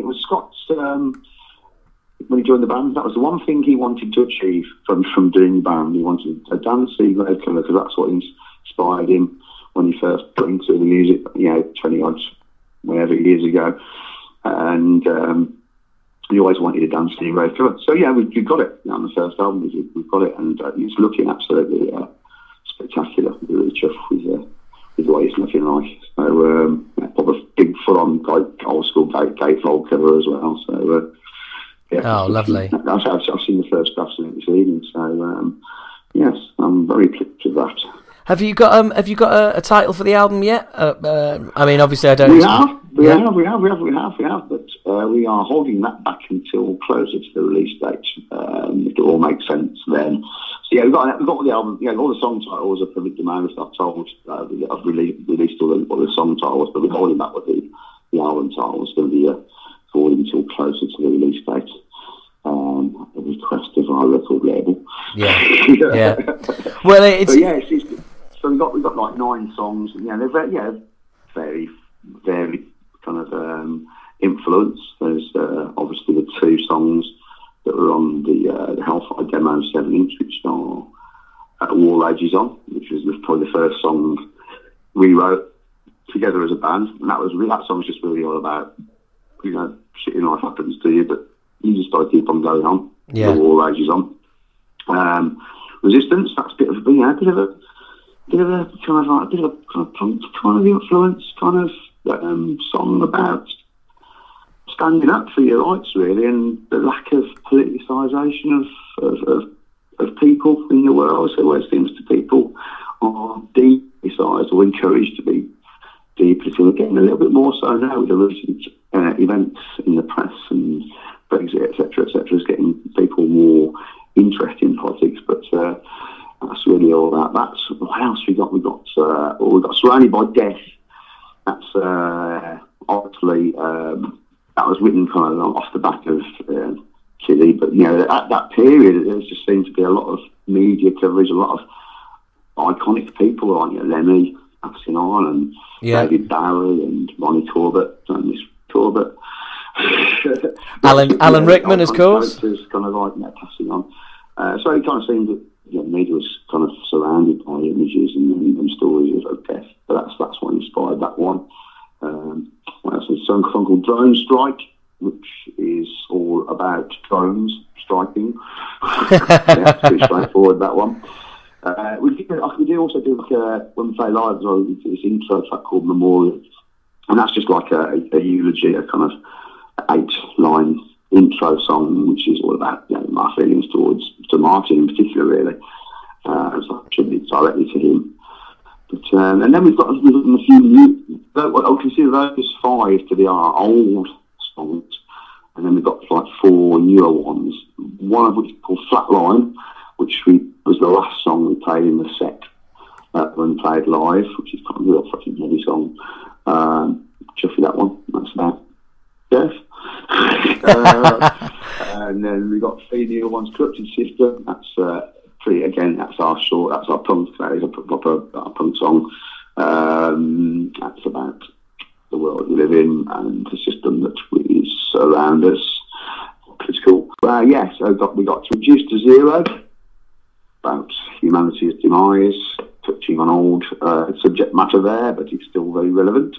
was Scott's, when he joined the band, that was the one thing he wanted to achieve from doing the band. He wanted a dance grave cover, because that's what inspired him when he first got into the music, 20 odd, whatever years ago. And he always wanted a dance grave cover. So yeah, we got it on the first album. We've got it, and it's looking absolutely spectacular. We're really chuffed with what it's looking like. So probably a big full-on old school gatefold cover as well. So oh, lovely. I've seen the first drafts of it this evening. So yes, I'm very pleased with that. Have you got a title for the album yet? I mean, obviously, I don't. We have, but we are holding that back until closer to the release date. If it all makes sense, then. So yeah, we've got all the album. Yeah, all the song titles are public domain. I've told. I've released all the song titles, but we're holding that with the album title. It's going to be forward until closer to the release date. A request of our record label. Yeah. Yeah. Well, it's. But yeah, so we've got like 9 songs. They're very varied kind of influence. There's obviously the 2 songs that were on the Hellfire demo 7-inch, which are War Ages On, which was probably the first song we wrote together as a band, and that song's just really all about shit in life happens to you, but you just got to keep on going on. Yeah. The War Ages On. Resistance, that's a bit of a kind of punk kind of influence, kind of song about standing up for your rights, really, and the lack of politicisation of people in the world. So where it seems to people are depoliticised or encouraged to be depoliticised, we're getting a little bit more so now with the recent events in the press and Brexit, etc., is getting people more interested in politics, but that's really all that. That's what else we got. We got Surrounded by Death. That's obviously that was written kind of off the back of Kiddie, but at that period there just seemed to be a lot of media coverage, a lot of iconic people like Lemmy, Axon and David Bowie and Ronnie Corbett, Miss Corbett. Alan Rickman, of course. Kind of like passing on. So it kind of seemed that media was kind of surrounded by images and stories of death. But that's what inspired that one. There's a song called Drone Strike, which is all about drones striking. It's pretty straightforward, that one. We also do when we play live as well, this intro track called Memoriam, and that's just like a eulogy, a kind of 8-line intro song, which is all about my feelings to Martin in particular, really. So I tribute directly to him. But and then we've got a few new. I would consider those 5 to be our old songs, and then we've got like 4 newer ones. One of which is called Flatline, which was the last song we played in the set when we played live, which is kind of a real fucking heavy song. Chuffy that one. That's about death. And then we got 3 new ones. Corrupted System. That's that's our punk. That is a proper punk song. That's about the world we live in and the system that is around us. It's cool. So we got To Reduce to Zero, about humanity's demise, touching on old subject matter there, but it's still very relevant.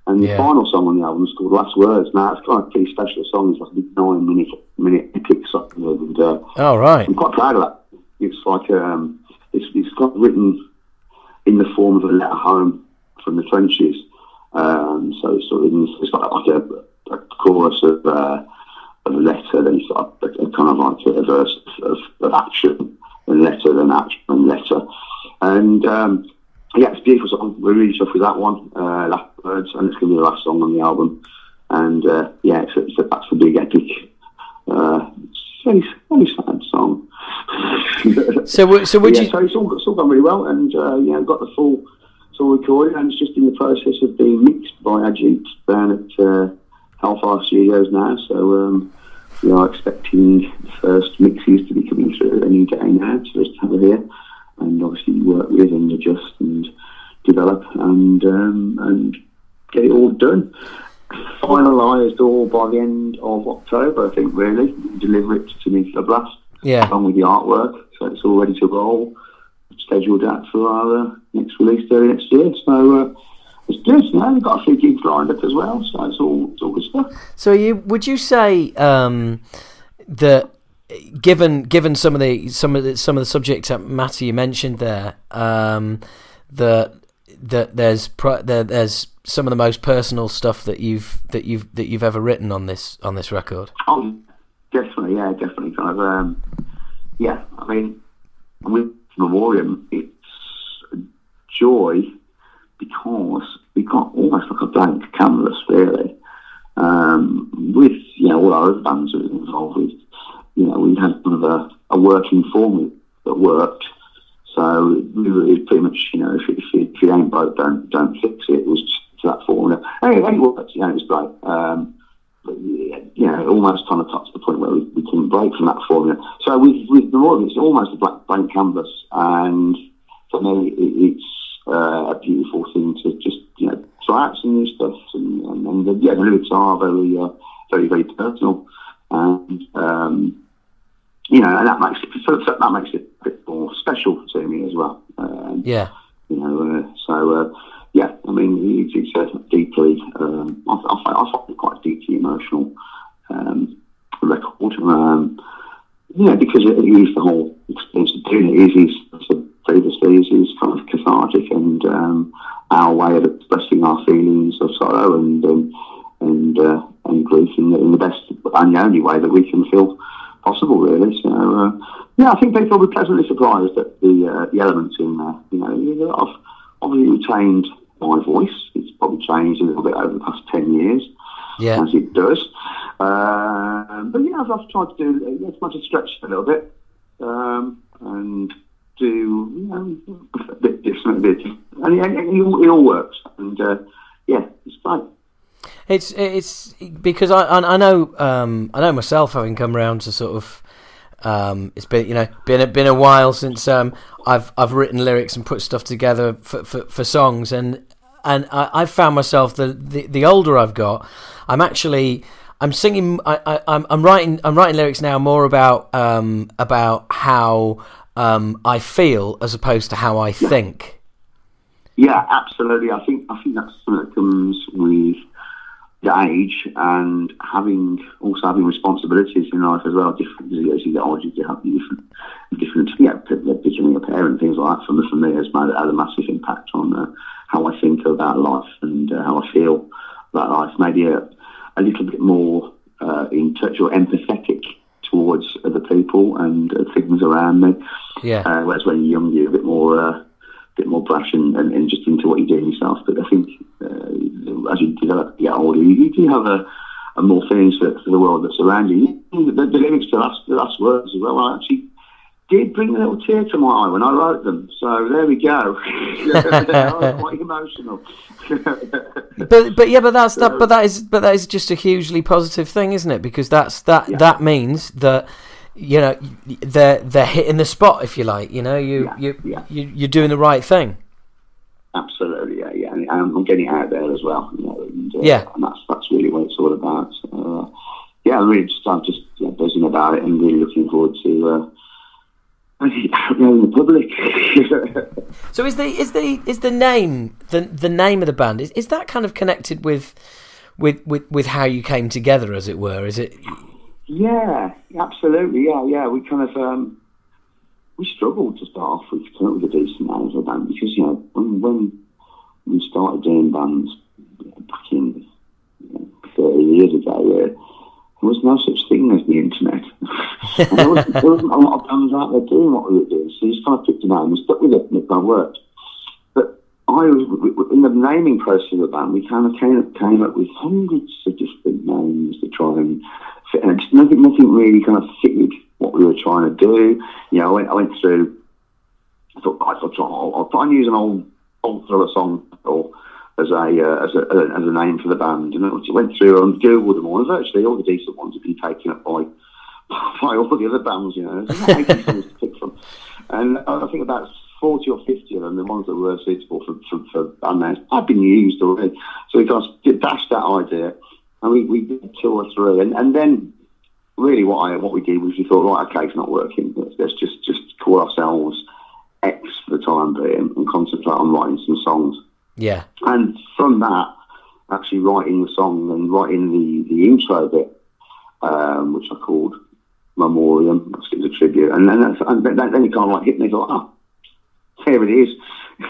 And the final song on the album is called Last Words. Now, it's kind of a pretty special song. It's like a big 9-minute epic song. And, right. I'm quite proud of that. It's like it's got written in the form of a letter home from the trenches. So it's got like a chorus of a letter, then it's got a kind of like a verse of action, and letter, then action, and letter. And it's a beautiful song. We're really chuffed with that one, Last Words, and it's going to be the last song on the album. And that's the big epic. It's a very sad song. So it's all gone really well, and we've got the full all recorded, and it's just in the process of being mixed by Ajit down at Hellfire Studios now. So we are expecting the first mixes to be coming through any day now, so just have it here, and obviously work with and adjust and develop and get it all done. Finalised all by the end of October, I think, really. Deliver it to Nuclear Blast, along with the artwork, so it's all ready to roll. Scheduled out for our next release early next year. So it's good. We've got a few gigs lined up as well, so it's all good stuff. So would you say that given some of the subject matter you mentioned there, that there's some of the most personal stuff that you've ever written on this record? Oh, definitely, kind of, I mean, with Memoriam, it's a joy because we got almost like a blank canvas, really. With all our other bands that were involved with, we had kind of a working formula that worked. So it was pretty much, if it ain't broke, don't fix it. It was just to that formula. Anyway, it worked. It was great. But, it almost kind of got to the point where we couldn't break from that formula. So with Memoriam, it's almost a blank canvas, and for me, it's a beautiful thing to just try out some new stuff, and the lyrics are very, very personal, and and that makes it a bit more special to me as well. I mean, it's a deeply, I find it quite deeply emotional record. Because it is the whole experience of doing it. Is kind of cathartic, and our way of expressing our feelings of sorrow and grief in the best and the only way that we can feel possible, really. So I think people will be pleasantly surprised at the elements in there. I've obviously retained my voice. It's probably changed a little bit over the past 10 years, as it does. But I've tried to do as much as stretch a little bit, and do a bit different, and it all works. And it's great. It's because I know myself, having come around to sort of it's been a while since I've written lyrics and put stuff together for songs, and I've found myself the older I've got, I'm singing. I'm writing lyrics now more about how I feel as opposed to how I think. Yeah, absolutely. I think that's something that comes with the age and having responsibilities in life as well. Different as you get older, you have different becoming a parent, things like that. For me, has had a massive impact on how I think about life and how I feel about life. Maybe a little bit more in touch or empathetic towards other people and things around me. Yeah. Whereas when you're young, you're a bit more brash and just into what you're doing yourself. But I think as you develop, get older, you do have a more feelings for the world that's around you. The lyrics to the last words as well, I actually did bring a little tear to my eye when I wrote them. So there we go. I was quite emotional. That is just a hugely positive thing, isn't it? Because that means that they're hitting the spot, if you like. You're doing the right thing. Absolutely, yeah. And I'm getting it out there as well. And that's really what it's all about. So, I'm just buzzing about it and really looking forward to. In the public. So is the name the name of the band is that kind of connected with how you came together, as it were? Is it? Yeah, absolutely. Yeah. We kind of we struggled to start off with coming up with a decent name for a band because when we started doing bands back in 30 years ago. There was no such thing as the internet. And there wasn't a lot of bands out there doing what we were doing, so you just kind of picked a name and stuck with it, and it kind of worked. But in the naming process of the band, we kind of came up with hundreds of different names to try and fit, and just nothing really kind of fitted what we were trying to do. I went through. I thought I'll try and use an old through a song or as a name for the band, and I went through and googled them all. And virtually all the decent ones have been taken up by all the other bands. There's 80 songs to pick from, and I think about 40 or 50 of them, the ones that were suitable for band names, had been used already. So we kind of dashed that idea, and we did 2 or 3, and then really what we did was we thought, right, okay, it's not working. Let's just call ourselves X for the time being and concentrate on writing some songs. Yeah. And from that, actually writing the song and writing the intro bit, which I called Memoriam, it's a tribute, and then you kind of like hit me, like, here it is.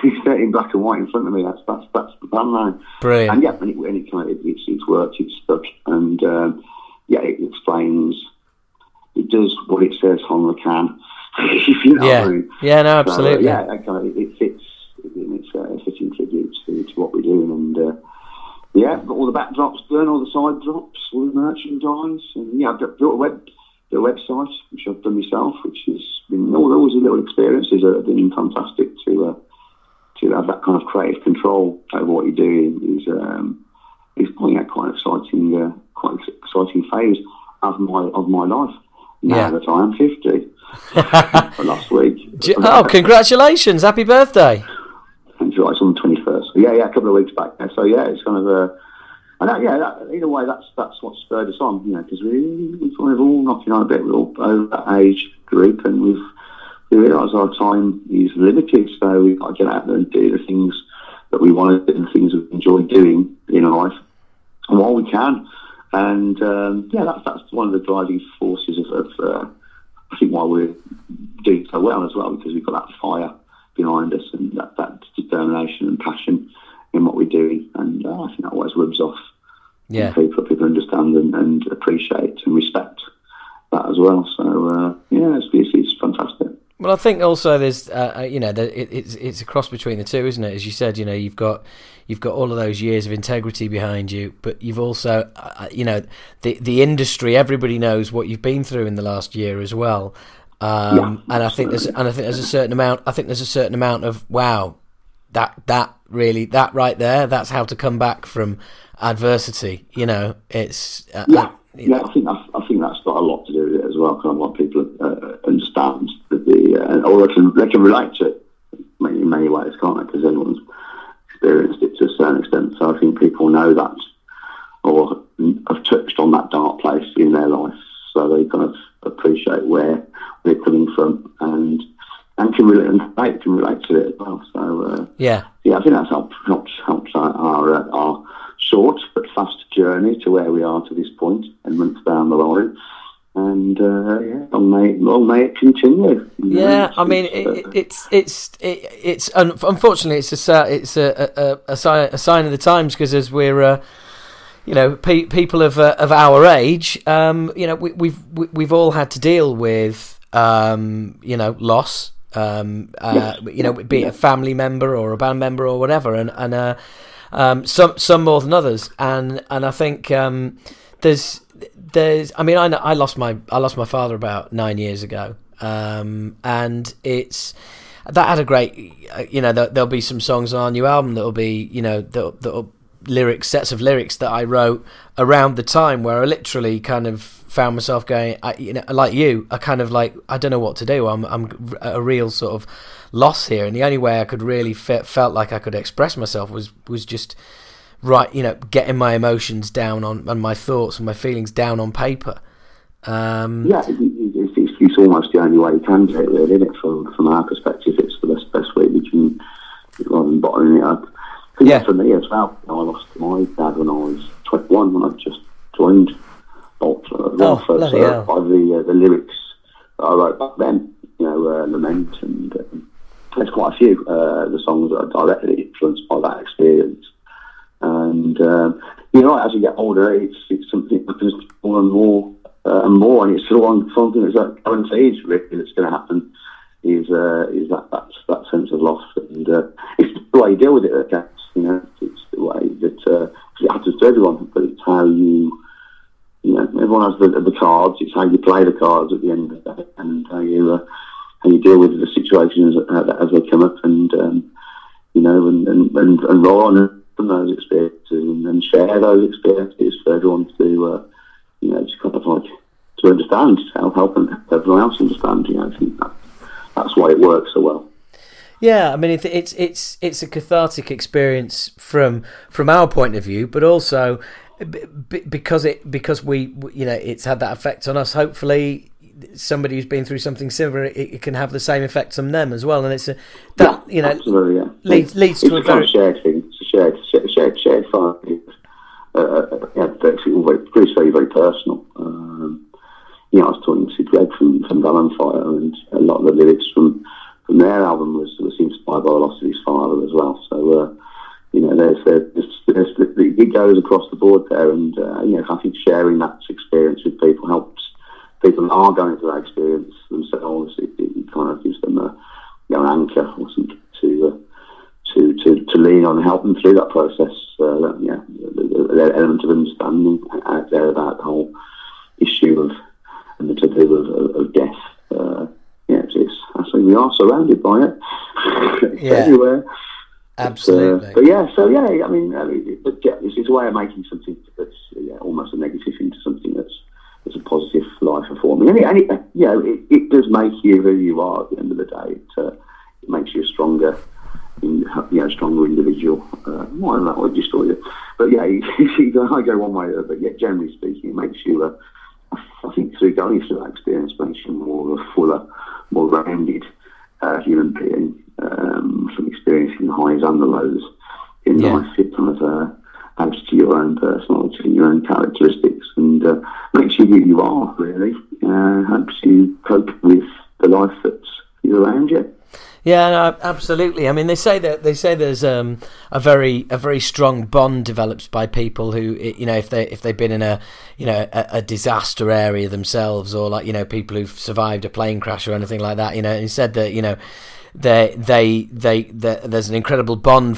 It's set in black and white in front of me. That's the band name. Brilliant. And yeah, it's worked, it's stuck, and it explains. It does what it says on the can. You know what I mean? Yeah, no, absolutely. So, it fits. It's a fitting tribute to what we're doing, and got all the backdrops done, all the side drops, all the merchandise, and I've built a website which I've done myself, which has been all those little experiences have been fantastic to have that kind of creative control over what you're doing is quite an exciting phase of my life now that I am 50. Last week. Congratulations! Happy birthday! Thank you. It's on the 21st. A couple of weeks back. So it's kind of in a way that's what spurred us on, because we're kind of all knocking on a bit. We're all over that age group, and we realise our time is limited, so we've got to get out there and do the things that we want to do, the things we enjoy doing in life, and while we can. And that's one of the driving forces of I think why we're doing so well as well, because we've got that fire behind us and that determination and passion in what we're doing, and I think that always rubs off. Yeah, people understand and appreciate and respect that as well. So it's fantastic. Well, I think also there's it's a cross between the two, isn't it? As you said, you've got all of those years of integrity behind you, but you've also the industry. Everybody knows what you've been through in the last year as well. And I think there's a certain amount. I think there's a certain amount of wow, that right there. That's how to come back from adversity. It's I think that's got a lot to do with it as well. Because I want people to understand that or they can relate to it in many ways, can't they? Because everyone's experienced it to a certain extent. So I think people know that or have touched on that dark place in their life, so they kind of appreciate where we're coming from and can relate to it as well. So I think that's helped our short but fast journey to where we are to this point and months down the line. And long may it continue. I mean, it's unfortunately it's a sign of the times, because as we're people of our age, we've all had to deal with loss, be it a family member or a band member or whatever, and some more than others, and I think there's I mean I lost my father about 9 years ago, and it's that had a great there'll be some songs on our new album that'll be that'll sets of lyrics that I wrote around the time where I literally kind of found myself going, like you, I kind of like, I don't know what to do. I'm at a real sort of loss here, and the only way I could really felt like I could express myself was just getting my emotions down and my thoughts and my feelings down on paper. It's almost the only way you can do it, really, isn't it? From our perspective, it's the best way we can, rather than bottling it up. For me as well, I lost my dad when I was 21, when I just joined Ultra. By the lyrics that I wrote back then, Lament, and there's quite a few the songs that are directly influenced by that experience. And as you get older, it's something that happens more and more, and it's something that's guaranteed really that's going to happen. Is that sense of loss, and it's the way you deal with it, I guess. It's the way that it happens to everyone, but it's how everyone has the cards. It's how you play the cards at the end of the day, and how you deal with the situations as they come up. And and roll on from those experiences and share those experiences for everyone to, just kind of like to understand, help everyone else understand. I think that's why it works so well. Yeah, I mean it's a cathartic experience from our point of view, but also because we it's had that effect on us. Hopefully, somebody who's been through something similar, it can have the same effect on them as well. And it's absolutely, yeah. leads to a very shared thing. It's a shared fun. It's very, very personal. I was talking to Greg from Valentine, and a lot of the lyrics from their album was inspired by the loss of his father as well. So it goes across the board there, and I think sharing that experience with people helps people that are going through that experience themselves. It kind of gives them an anchor or something to lean on and help them through that process. The element of understanding out there about the whole issue of and the taboo of death. We are surrounded by it. It's everywhere. Absolutely. It's a way of making something that's almost a negative into something that's a positive life affording. And it does make you who you are at the end of the day. It makes you a stronger individual. Why not? Would destroy you? But I go one way, but generally speaking, it makes you. I think through going through that experience makes you more a fuller, more rounded human being, from experiencing the highs and the lows in life. It kind of adds to your own personality and your own characteristics, and makes you who you are, really. Helps you cope with the life that's around you. Yeah, no, absolutely. I mean, they say there's a very strong bond developed by people who, if they've been in a disaster area themselves, or people who've survived a plane crash or anything like that. And he said that there's an incredible bond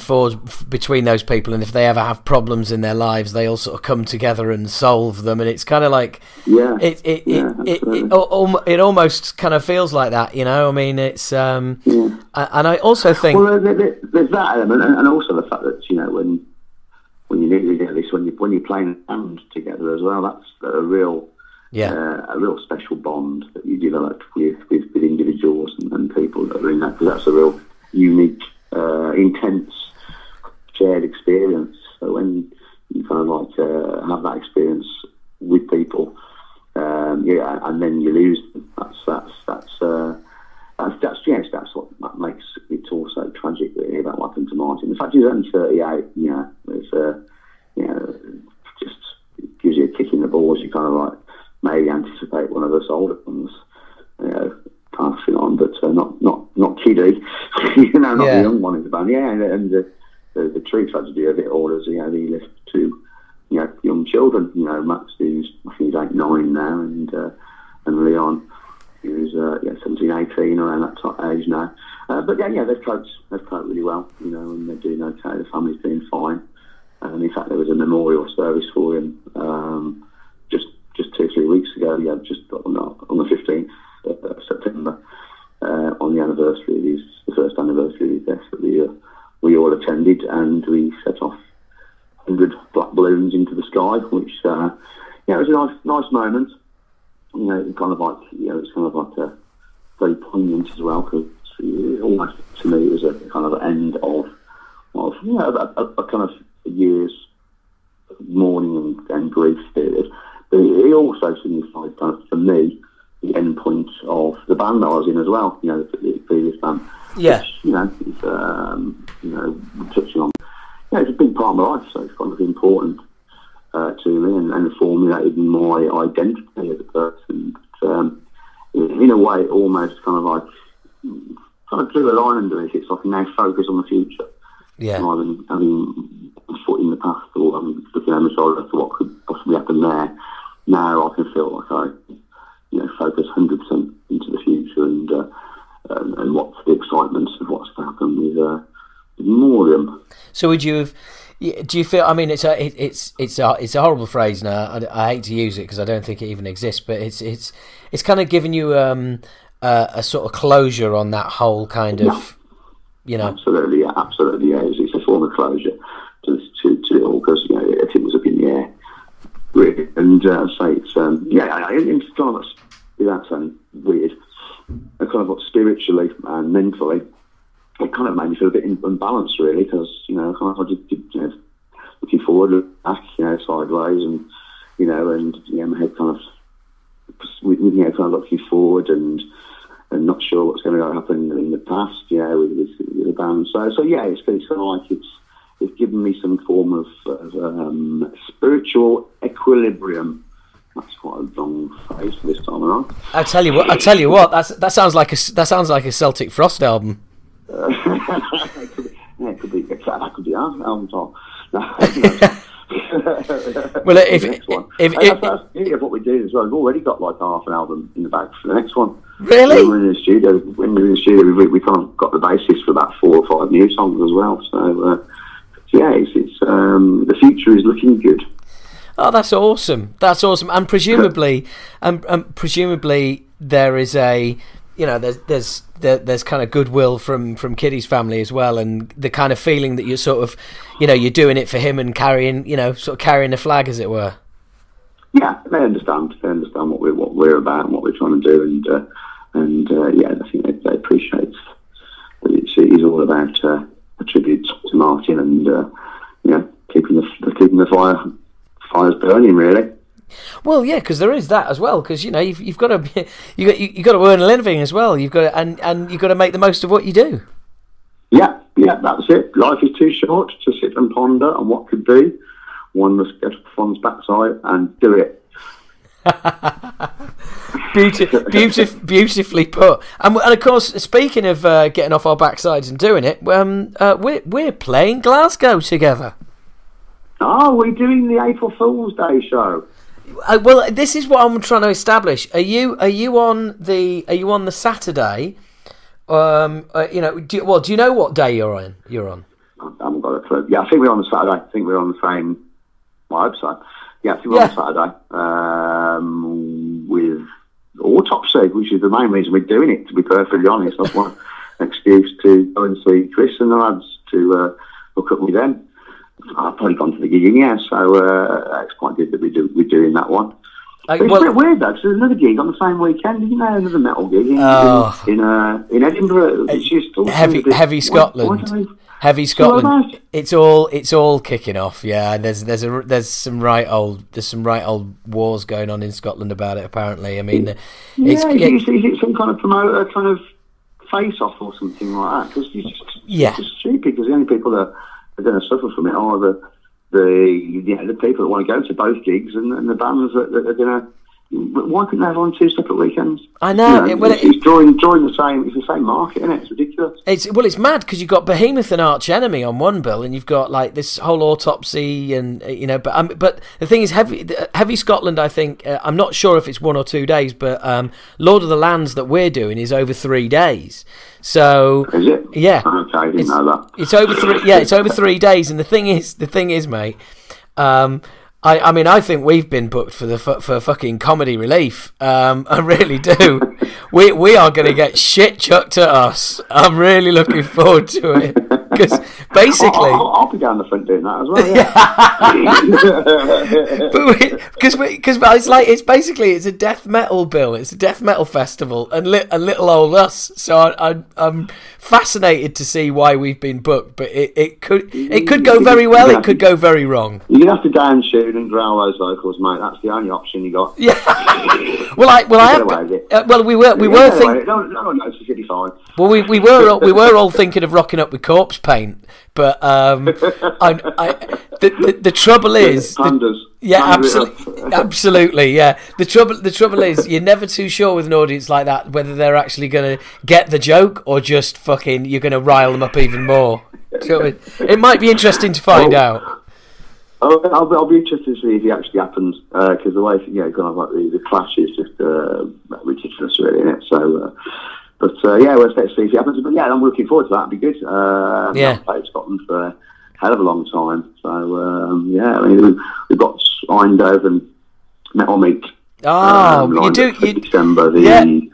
between those people, and if they ever have problems in their lives, they all sort of come together and solve them, and it's kind of like it almost kind of feels like that, I mean, it's and I also think there's that element, and also the fact that when you need to get this, when you're playing a band together as well, that's a real special bond that you develop with individuals and people that are in that, because that's a real unique, intense, shared experience. So when you kind of have that experience with people, and then you lose them, that's what makes it all so tragic, really, about what happened to Martin. The fact he's only 38, just gives you a kick in the balls. You kind of maybe anticipate one of us older ones, passing on, but not Kiddie, not the young one in the band. Yeah, and the true tragedy of it all is, he left two, young children. Max, who's I think he's 8, 9 now, and Leon, who's 17, 18, around that age now. But they've coped really well, and they're doing okay. The family's doing fine. And in fact, there was a memorial service for him just 2-3 weeks ago. Just on the 15th of September, on the anniversary, the first anniversary of his death, that we all attended, and we set off 100 black balloons into the sky, which it was a nice moment. It's kind of like very poignant as well, because almost to me it was a kind of end of a kind of a year's mourning and grief period. But it also signified, kind of, for me, the end point of the band I was in as well. The previous band. Yeah. Which, touching on. It's a big part of my life, so it's kind of important to me, and formulated my identity as a person. In a way, almost kind of drew a line under it. It's like now focus on the future. Yeah. Rather than having a foot in the past, or looking over my shoulder to what could possibly happen there. Now I can feel like I, focus 100% into the future, and what's the excitement of what's to happen with Memoriam. So would you have? Do you feel? I mean, it's a horrible phrase now. I hate to use it because I don't think it even exists. But it's kind of giving you a sort of closure on that whole kind of you know. Absolutely, yeah. It's a form of closure to it all, because everything was up in the air, really. And say it's it's kind of, without sounding weird, kind of spiritually and mentally, it kind of made me feel a bit unbalanced, really, because kind of I just looking forward, looking back, sideways, and my head kind of kind of looking forward and not sure what's going to happen in the past, with the band. So yeah, it's kind of like it's given me some form of spiritual equilibrium. That's quite a long phrase for this time around. I tell you what. That sounds like a Celtic Frost album. It could be. That could be our album title. Well, if what we do as well, we've already got like half an album in the bag for the next one. Really? When we're in the studio, we kind of got the basis for about 4 or 5 new songs as well. So it's the future is looking good. Oh, that's awesome! And presumably, there is a there's kind of goodwill from Kiddie's family as well, and the kind of feeling that you're sort of, you're doing it for him and carrying the flag, as it were. Yeah, they understand what we're about and what we're trying to do, and I think they appreciate that it's all about a tribute to Martin and keeping the fires burning, really. Well, yeah, because there is that as well. Because you've got to earn a living as well. You've got to, and you've got to make the most of what you do. Yeah, that's it. Life is too short to sit and ponder on what could be. One must get off one's backside and do it. Beautifully put. And of course, speaking of getting off our backsides and doing it, we're playing Glasgow together. Oh, we're doing the April Fool's Day show. Well, this is what I'm trying to establish. Are you on the Saturday? Do you know what day you're on? I haven't got a clue. Yeah, I think we're on the Saturday. I think we're on the same. Well, I hope so. Yeah, I think we're on Saturday with Autopsy, which is the main reason we're doing it. To be perfectly honest, I want an excuse to go and see Chris and the lads to hook up with them. I've probably gone to the gig anyhow, so it's quite good that we're doing that one. It's a bit weird though, because there's another gig on the same weekend, another metal gig in Edinburgh. It's just heavy Scotland. Heavy Scotland. It's all kicking off. Yeah, there's some right old wars going on in Scotland about it. Apparently, I mean, is it some kind of promoter kind of face off or something like that? Because it's just stupid. Because the only people that are going to suffer from it are the people that want to go to both gigs and the bands that are going to. Why couldn't they have on 2 separate weekends? I know. It's drawing the same. It's the same market, isn't it? It's ridiculous. It's mad because you've got Behemoth and Arch Enemy on one bill, and you've got like this whole Autopsy, and But the thing is, heavy Scotland. I think I'm not sure if it's 1 or 2 days, but Lord of the Lands that we're doing is over 3 days. So is it? Yeah. Okay, I didn't know that. It's over 3. Yeah, it's over 3 days, and the thing is, mate. I mean, I think we've been booked for fucking comedy relief. I really do. We are going to get shit chucked at us. I'm really looking forward to it because basically, I'll be down the front doing that as well. Yeah. Because it's a death metal bill. It's a death metal festival, and little old us. So I'm fascinated to see why we've been booked. But it could go very well. It could go very wrong. You're gonna have to downshoot and growl those vocals, mate. That's the only option you got. Yeah. We were thinking. No, it's 55. Well, we were all thinking of rocking up with corpse paint, but the trouble is, absolutely, yeah. The trouble is, you're never too sure with an audience like that whether they're actually going to get the joke or just fucking you're going to rile them up even more. So it might be interesting to find out. I'll be interested to see if it actually happens because the way kind of like the clash is just ridiculous, really, isn't it? So, let's see if it happens. But yeah, I'm looking forward to that. It'd be good. I've played Scotland for a hell of a long time. So I mean, we've got Eindhoven Metal Meet. You do December the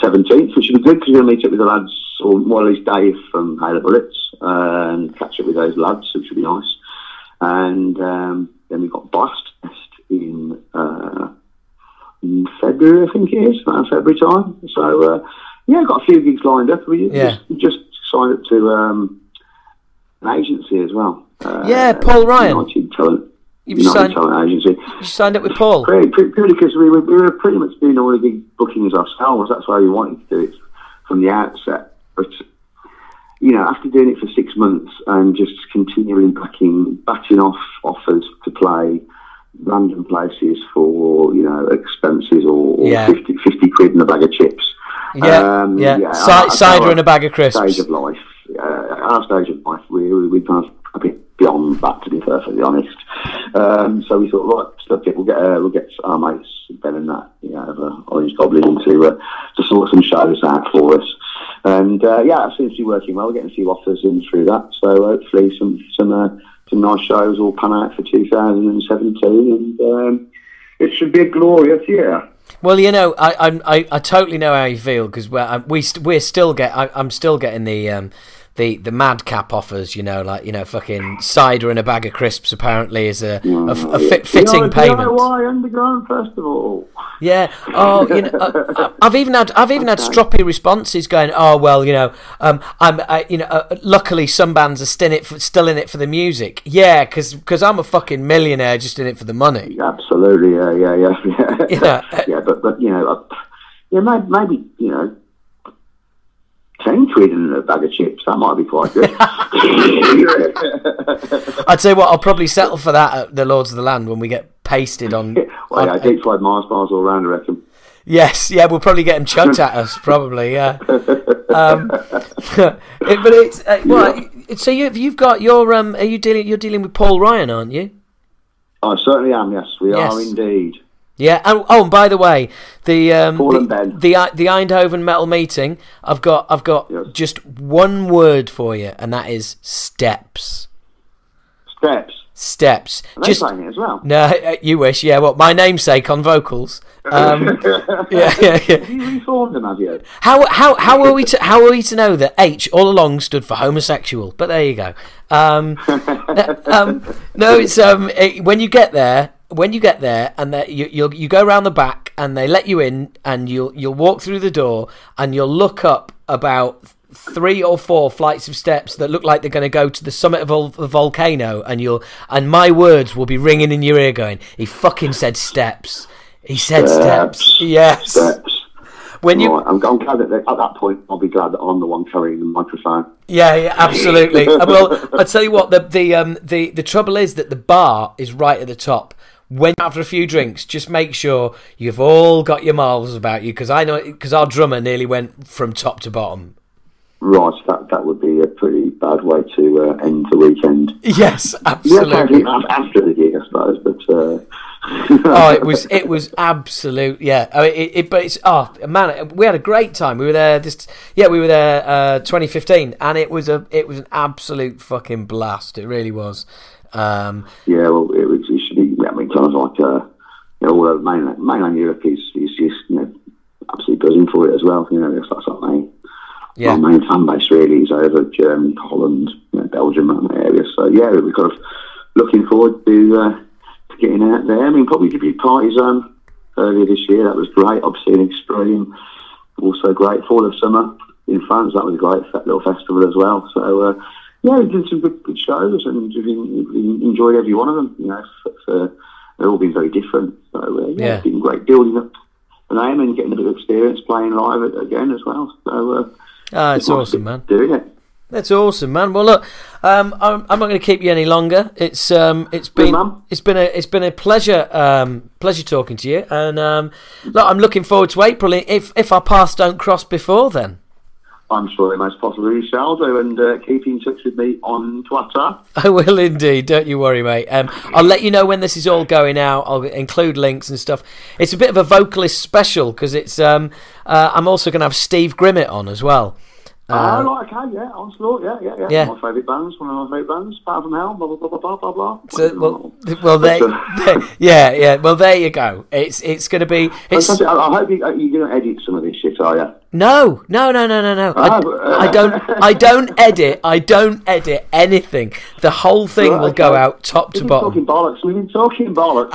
17th, which should be good because we're going to meet up with the lads well, it's Dave from Willetts, and catch up with those lads, which would be nice. And then we've got Blast Fest in February, I think it is, around February time. So, got a few gigs lined up. We just signed up to an agency as well. Paul Ryan. United Talent Agency. You signed up with Paul? Purely because we were pretty much doing all the gig bookings ourselves. That's why we wanted to do it from the outset. But, after doing it for 6 months and just continually batting off offers to play random places for, expenses or 50 quid and a bag of chips. Cider and a bag of crisps. Stage of life. Our stage of life, we kind of a bit beyond that, to be perfectly honest. So we thought, right, stuff it. We'll get our mates Ben and that, Orange Goblin to sort some shows out for us. And it seems to be working well. We're getting a few offers in through that. So hopefully some nice shows will pan out for 2017, and it should be a glorious year. Well, I totally know how you feel, because I'm still getting the madcap offers, fucking cider and a bag of crisps apparently is a fitting payment. DIY Underground Festival. Yeah. Oh, I've even had stroppy responses going, oh well, luckily some bands are still in it for the music. Yeah, because I'm a fucking millionaire just in it for the money. Absolutely. Yeah. But maybe 10 quid and a bag of chips, that might be quite good. I'd say I'll probably settle for that at the Lords of the Land when we get pasted on. Deep fried Mars bars all round, I reckon. Yes, we'll probably get them chucked at us, probably, yeah. But it's so you've got your you're dealing with Paul Ryan, aren't you? I certainly am. Yes, we are indeed. Yeah. And by the way, the Eindhoven Metal Meeting, I've got just one word for you, and that is steps. Steps. Are they playing it as well? No, you wish. Yeah. My namesake on vocals. Yeah. Have you reformed them? Have you? How are we to know that H all along stood for homosexual? But there you go. No, it's when you get there, and you go around the back, and they let you in, and you'll walk through the door, and you'll look up about 3 or 4 flights of steps that look like they're going to go to the summit of a volcano, and my words will be ringing in your ear, going, "He fucking said steps. He said steps. Yes." Steps. When you, I'm glad that at that point I'll be glad that I'm the one carrying the microphone. Yeah, absolutely. Well, I tell you what, the trouble is that the bar is right at the top. When after a few drinks, just make sure you've all got your marbles about you, because our drummer nearly went from top to bottom. Right, that would be a pretty bad way to end the weekend. Yes, absolutely. Yeah, after the gig, I suppose, but. It was absolute. Yeah, I mean, but it's man, we had a great time. We were there 2015, and it was an absolute fucking blast. It really was. Well, it should be. I mean, times like all over mainland Europe is just absolutely buzzing for it as well. That's our main fan base really is over Germany, Holland, Belgium, and that area. So we're kind of looking forward to getting out there. I mean, probably did a party zone earlier this year. That was great. Obviously, an Extreme, also great. Fall of Summer in France. That was a great little festival as well. So we did some good shows, and we enjoyed every one of them. They've all been very different. So it's been great building up the name and getting a bit of experience playing live again as well. So it's awesome, man. Doing it. That's awesome, man. Well, look, I'm not going to keep you any longer. It's been a pleasure talking to you, and look, I'm looking forward to April. If our paths don't cross before then, I'm sure they most possibly shall do, and keep in touch with me on Twitter. I will indeed. Don't you worry, mate. I'll let you know when this is all going out. I'll include links and stuff. It's a bit of a vocalist special because it's. I'm also going to have Steve Grimmett on as well. Right, okay, yeah, Onslaught, yeah. Yeah. My favourite bands, one of my favourite bands, Power from Hell, blah, blah, blah, blah, blah, blah. So, well, yeah. Well, there you go. It's going to be. I hope you're going to edit some of this shit, are you? No. I don't edit. I don't edit anything. The whole thing will go out top to bottom. We've been talking bollocks.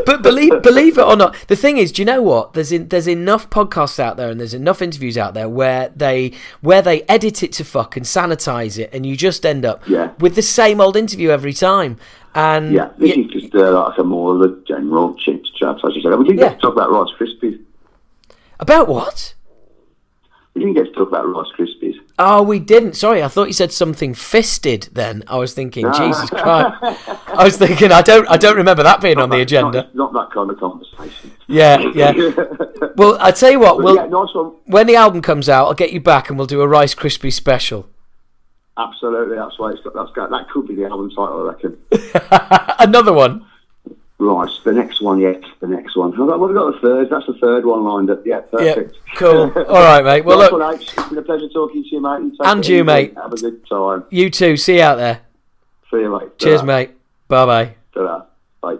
But believe it or not, the thing is, do you know what? There's enough podcasts out there, and there's enough interviews out there where they edit it to fuck and sanitize it, and you just end up with the same old interview every time. And this is just like a more of a general chit chat, as you said. We didn't get to talk about Rice Krispies. About what? We didn't get to talk about Rice Krispies. Oh, we didn't. Sorry, I thought you said something fisted. Then I was thinking, Jesus Christ. I was thinking, I don't remember that being on the agenda. Not that kind of conversation. Yeah. Well, I tell you what. Nice one. When the album comes out, I'll get you back, and we'll do a Rice Krispie special. Absolutely, that's why that could be the album title, I reckon. Another one. Right, the next one. We've got the third. That's the third one lined up. Yeah, perfect. Yeah, cool. All right, mate. Well, look, it's been a pleasure talking to you, mate. And you, mate. Have a good time. You too. See you out there. See you, mate. Cheers, mate. Bye-bye. Ta-ra. Bye.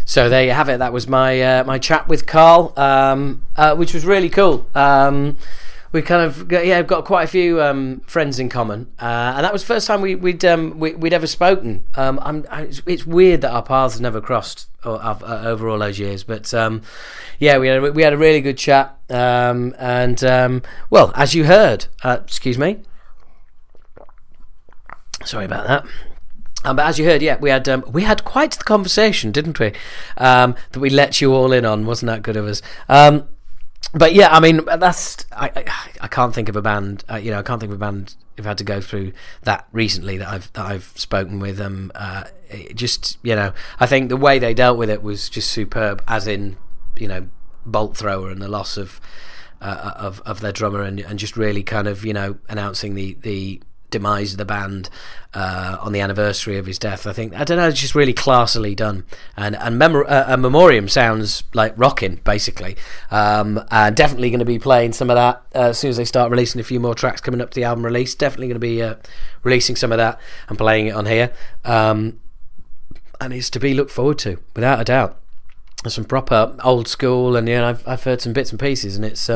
So there you have it. That was my chat with Karl, which was really cool. We kind of got quite a few friends in common, and that was the first time we'd ever spoken. It's weird that our paths never crossed over all those years, but we had a really good chat, and well, as you heard, excuse me, sorry about that. But as you heard, we had quite the conversation, didn't we? That we let you all in on. Wasn't that good of us? But yeah, I mean, I can't think of a band. I can't think of a band who've had to go through that recently that I've spoken with them. I think the way they dealt with it was just superb. As in, bolt thrower and the loss of their drummer, and just really kind of announcing the demise of the band on the anniversary of his death. I don't know, it's just really classily done, and Memoriam sounds like rocking, basically. Definitely going to be playing some of that as soon as they start releasing a few more tracks coming up to the album release. Definitely going to be releasing some of that and playing it on here, and it's to be looked forward to, without a doubt. Some proper old school, and I've heard some bits and pieces, and it's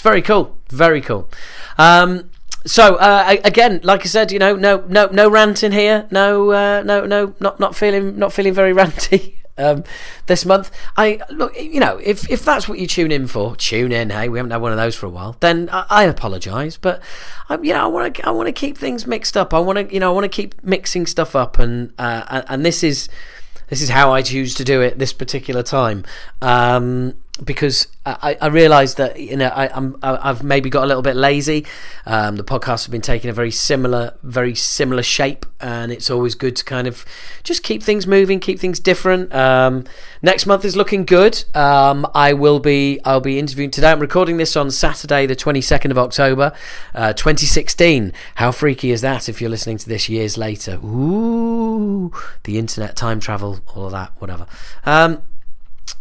very cool, very cool. So again, like I said, no ranting here, not feeling very ranty this month. If that's what you tune in for, tune in. Hey, we haven't had one of those for a while. Then I apologise, but I want to keep things mixed up. I want to keep mixing stuff up, and this is how I choose to do it this particular time. Because I realised that I've maybe got a little bit lazy. The podcasts have been taking a very similar shape, and it's always good to kind of just keep things moving, keep things different. Next month is looking good. I'll be interviewing today. I'm recording this on Saturday, the 22nd of October, 2016. How freaky is that? If you're listening to this years later, ooh, the internet, time travel, all of that, whatever.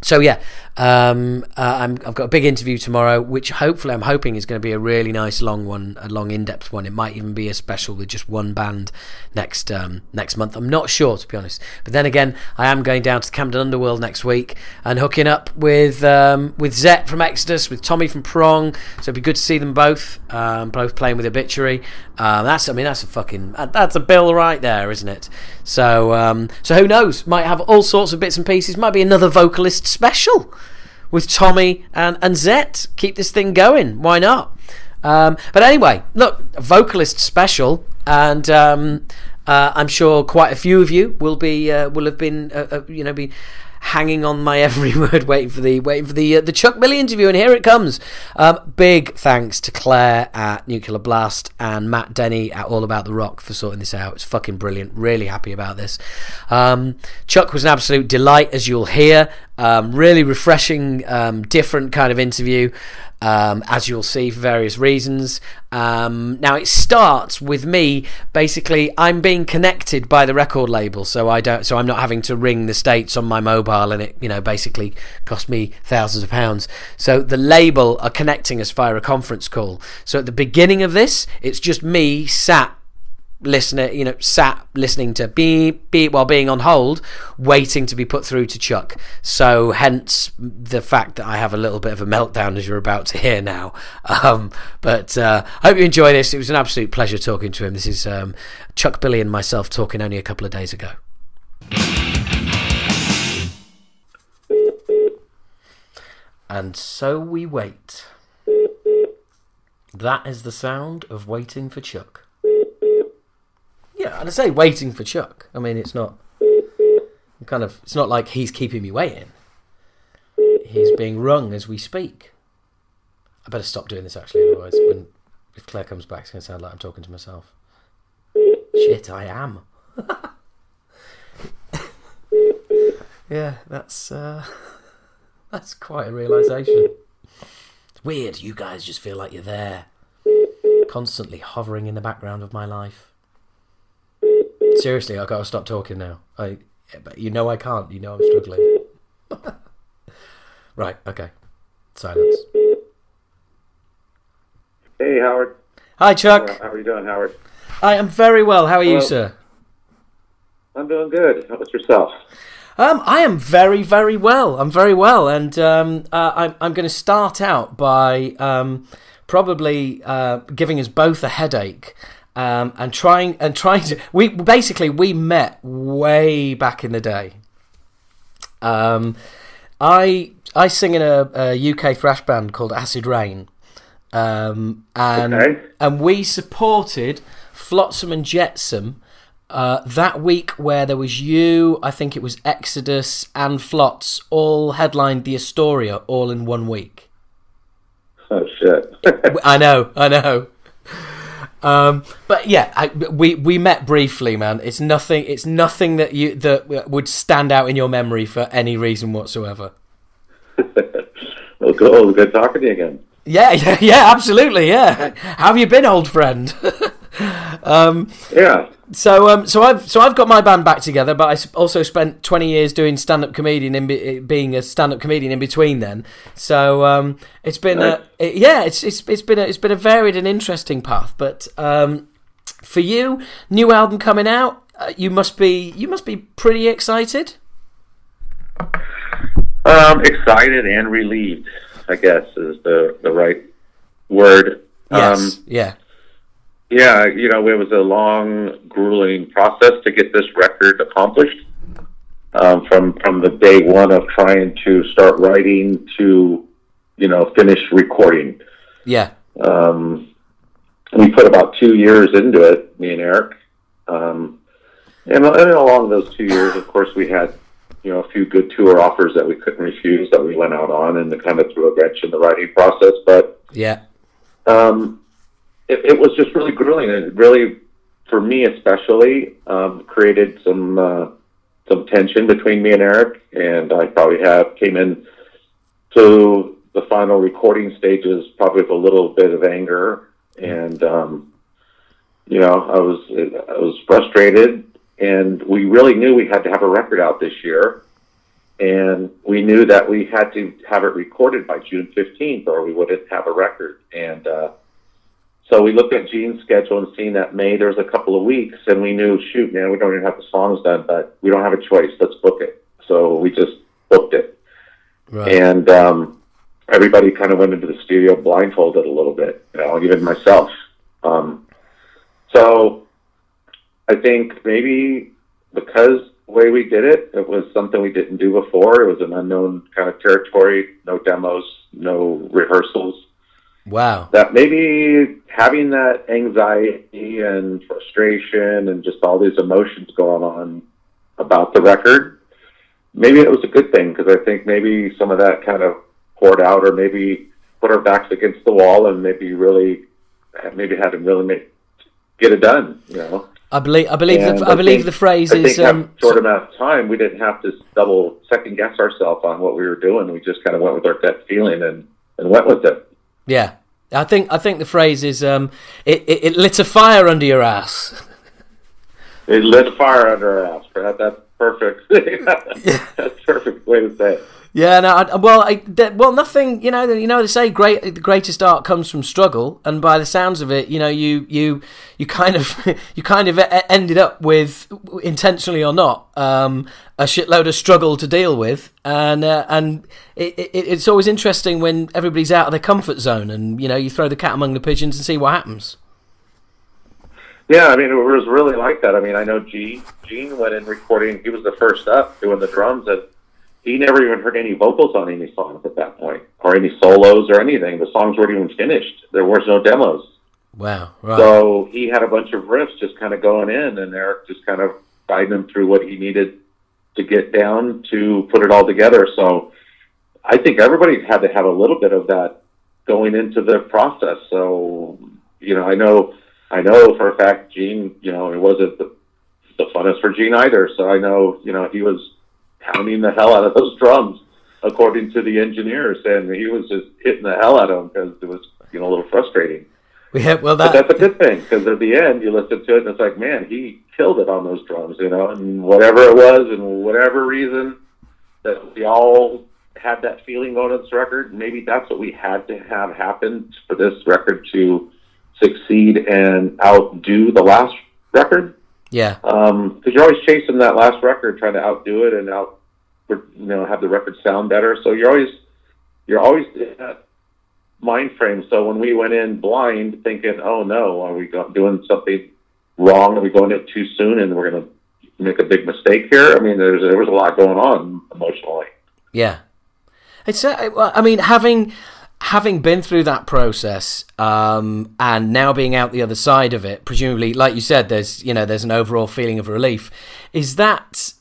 So yeah, I've got a big interview tomorrow, which hopefully I'm hoping is going to be a really nice long one, a long in-depth one. It might even be a special with just one band next month. I'm not sure, to be honest. But then again, I am going down to the Camden Underworld next week and hooking up with Zet from Exodus, with Tommy from Prong. So it'd be good to see them both playing with Obituary. That's a bill right there, isn't it? So who knows? Might have all sorts of bits and pieces. Might be another Vocalist special with Tommy and Zet. Keep this thing going. Why not? But anyway, look, Vocalist special, and I'm sure quite a few of you will have been hanging on my every word, waiting for the Chuck Billy interview, and here it comes. Big thanks to Claire at Nuclear Blast and Matt Denny at All About the Rock for sorting this out. It's fucking brilliant. Really happy about this. Chuck was an absolute delight, as you'll hear. Really refreshing, different kind of interview, as you'll see, for various reasons. Now it starts with me. Basically, I'm being connected by the record label, so I'm not having to ring the States on my mobile mobile, and it, basically cost me thousands of pounds. So the label are connecting us via a conference call. So at the beginning of this, it's just me sat listening to beep beep while being on hold, waiting to be put through to Chuck. So hence the fact that I have a little bit of a meltdown, as you're about to hear now. But I hope you enjoy this. It was an absolute pleasure talking to him. This is Chuck, Billy and myself talking only a couple of days ago. And so we wait. That is the sound of waiting for Chuck. Yeah, and I say waiting for Chuck. I mean, it's not like he's keeping me waiting. He's being rung as we speak. I better stop doing this, actually, otherwise if Claire comes back, it's going to sound like I'm talking to myself. Shit, I am. Yeah, that's quite a realisation. It's weird, you guys just feel like you're there, constantly hovering in the background of my life. Seriously, I've got to stop talking now. But I can't. I'm struggling. Right, okay. Silence. Hey, Howard. Hi, Chuck. How are you doing, Howard? I am very well. How are you, sir? I'm doing good. How about yourself? I am very, very well. I'm very well, and I'm going to start out by probably giving us both a headache. And trying to we met way back in the day. I sing in a UK thrash band called Acid Rain, and we supported Flotsam and Jetsam that week where there was you, I think it was Exodus and Flots all headlined the Astoria all in 1 week. Oh shit! I know. But yeah, we met briefly, man. It's nothing that would stand out in your memory for any reason whatsoever. Well, cool. Good talking to you again. Yeah, absolutely. Yeah. How have you been, old friend? Yeah. So I've got my band back together, but I also spent 20 years doing stand-up comedian, being a stand-up comedian in between then. So it's been it's been a varied and interesting path. But for you, new album coming out, you must be pretty excited. Excited and relieved, I guess, is the right word. Yes. Yeah. Yeah, it was a long, grueling process to get this record accomplished. From the day one of trying to start writing to, finish recording. Yeah. We put about 2 years into it, me and Eric. And along those 2 years, of course, we had, a few good tour offers that we couldn't refuse that we went out on, and it kind of threw a wrench in the writing process. But yeah. It was just really grueling, and it really, for me especially, created some tension between me and Eric, and I probably came in to the final recording stages probably with a little bit of anger, and I was frustrated, and we really knew we had to have a record out this year, and we knew that we had to have it recorded by June 15th, or we wouldn't have a record, and so we looked at Gene's schedule and seen that May there was a couple of weeks, and we knew, shoot, man, we don't even have the songs done, but we don't have a choice. Let's book it. So we just booked it. Right. And everybody kind of went into the studio blindfolded a little bit, even myself. So I think maybe because the way we did it, it was something we didn't do before. It was an unknown kind of territory, no demos, no rehearsals. Wow. That maybe having that anxiety and frustration and just all these emotions going on about the record, maybe it was a good thing, because I think maybe some of that kind of poured out, or maybe put our backs against the wall and maybe had to really get it done, I believe the phrase is. I think that short amount of time, we didn't have to double second guess ourselves on what we were doing. We just kind of went with our gut feeling and went with it. Yeah, I think the phrase is it lit a fire under your ass. It lit a fire under our ass. That's perfect. That's perfect. way to say it. Yeah, no. Nothing. They say the greatest art comes from struggle, and by the sounds of it, you kind of ended up with, intentionally or not, a shitload of struggle to deal with, and it's always interesting when everybody's out of their comfort zone, and you throw the cat among the pigeons and see what happens. Yeah, I mean, it was really like that. I mean, I know Gene went in recording. He was the first up doing the drums, and he never even heard any vocals on any songs at that point, or any solos or anything. The songs weren't even finished. There was no demos. Wow, right. So he had a bunch of riffs just kind of going in, and Eric just kind of guided him through what he needed to get down to put it all together. So I think everybody had to have a little bit of that going into the process. So, I know for a fact Gene, it wasn't the funnest for Gene either. So I know, he was pounding the hell out of those drums, according to the engineers, and he was just hitting the hell out of them because it was, a little frustrating. But that's a good thing, because at the end you listen to it and it's like, man, he killed it on those drums, and whatever it was, and whatever reason that we all had that feeling going on this record, maybe that's what we had to have happen for this record to succeed and outdo the last record. Yeah. Because you're always chasing that last record, trying to outdo it and have the record sound better. So you're always in that mind frame. So when we went in blind, thinking, "Oh no, are we doing something wrong? Are we going in too soon, and we're going to make a big mistake here?" I mean, there was a lot going on emotionally. Yeah, it's. I mean, having been through that process, and now being out the other side of it, presumably, like you said, there's an overall feeling of relief. Is that,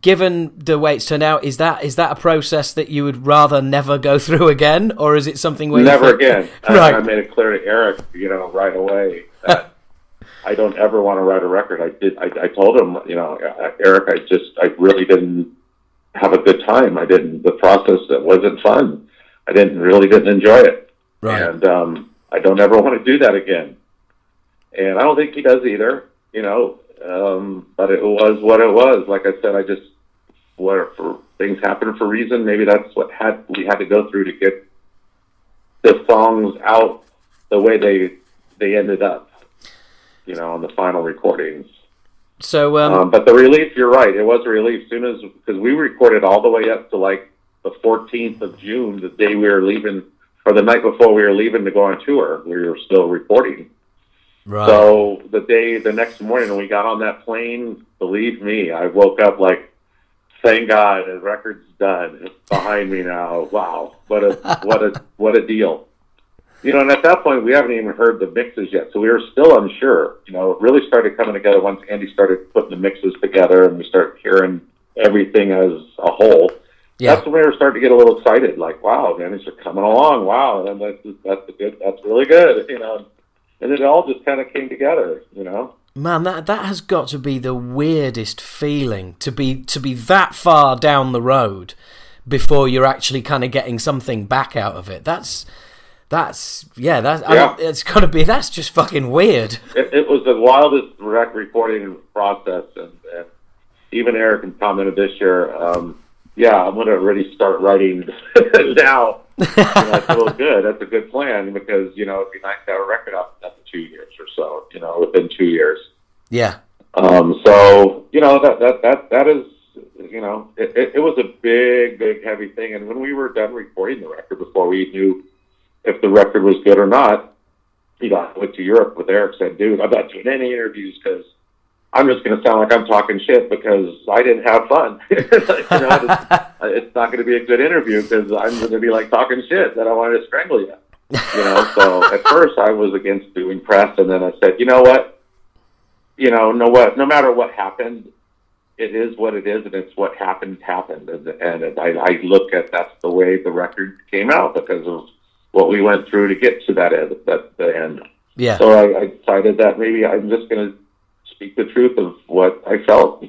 given the way it's turned out, is that a process that you would rather never go through again, or is it something where never again? Right. I made it clear to Eric, right away that I don't ever want to write a record. I told him, Eric, I really didn't have a good time. The process, that wasn't fun. I didn't enjoy it. Right. And I don't ever want to do that again. And I don't think he does either, but it was what it was. Like I said, things happen for a reason. Maybe that's what we had to go through to get the songs out the way they ended up, on the final recordings. So, but the relief, you're right, it was a relief because we recorded all the way up to like the 14th of June, the day we were leaving, or the night before we were leaving to go on tour. We were still recording. Right. So the next morning when we got on that plane, believe me, I woke up like, thank God, the record's done. It's behind me now. Wow, what a deal. And at that point we haven't even heard the mixes yet, so we were still unsure. It really started coming together once Andy started putting the mixes together and we started hearing everything as a whole. Yeah. That's when we were starting to get a little excited, like, wow, man, these are coming along, wow, and that's really good, and it all just kind of came together, Man, that has got to be the weirdest feeling, to be that far down the road before you're actually kind of getting something back out of it. That's it's got to be. That's just fucking weird. It was the wildest recording process, and even Eric commented this year. I'm going to already start writing now. That's a little good. That's a good plan because, it'd be nice to have a record out after 2 years or so, within 2 years. Yeah. So, that is, it was a big, big, heavy thing. And when we were done recording the record, before we knew if the record was good or not, I went to Europe with Eric, said, dude, I'm not doing any interviews because I'm just going to sound like I'm talking shit because I didn't have fun. It's not going to be a good interview because I'm going to be like talking shit that I wanted to strangle you. So at first I was against doing press, and then I said, no matter what happened, it is what it is, and it's what happened. And I look at that's the way the record came out because of what we went through to get to the end. Yeah. So I decided that maybe I'm just going to speak the truth of what I felt,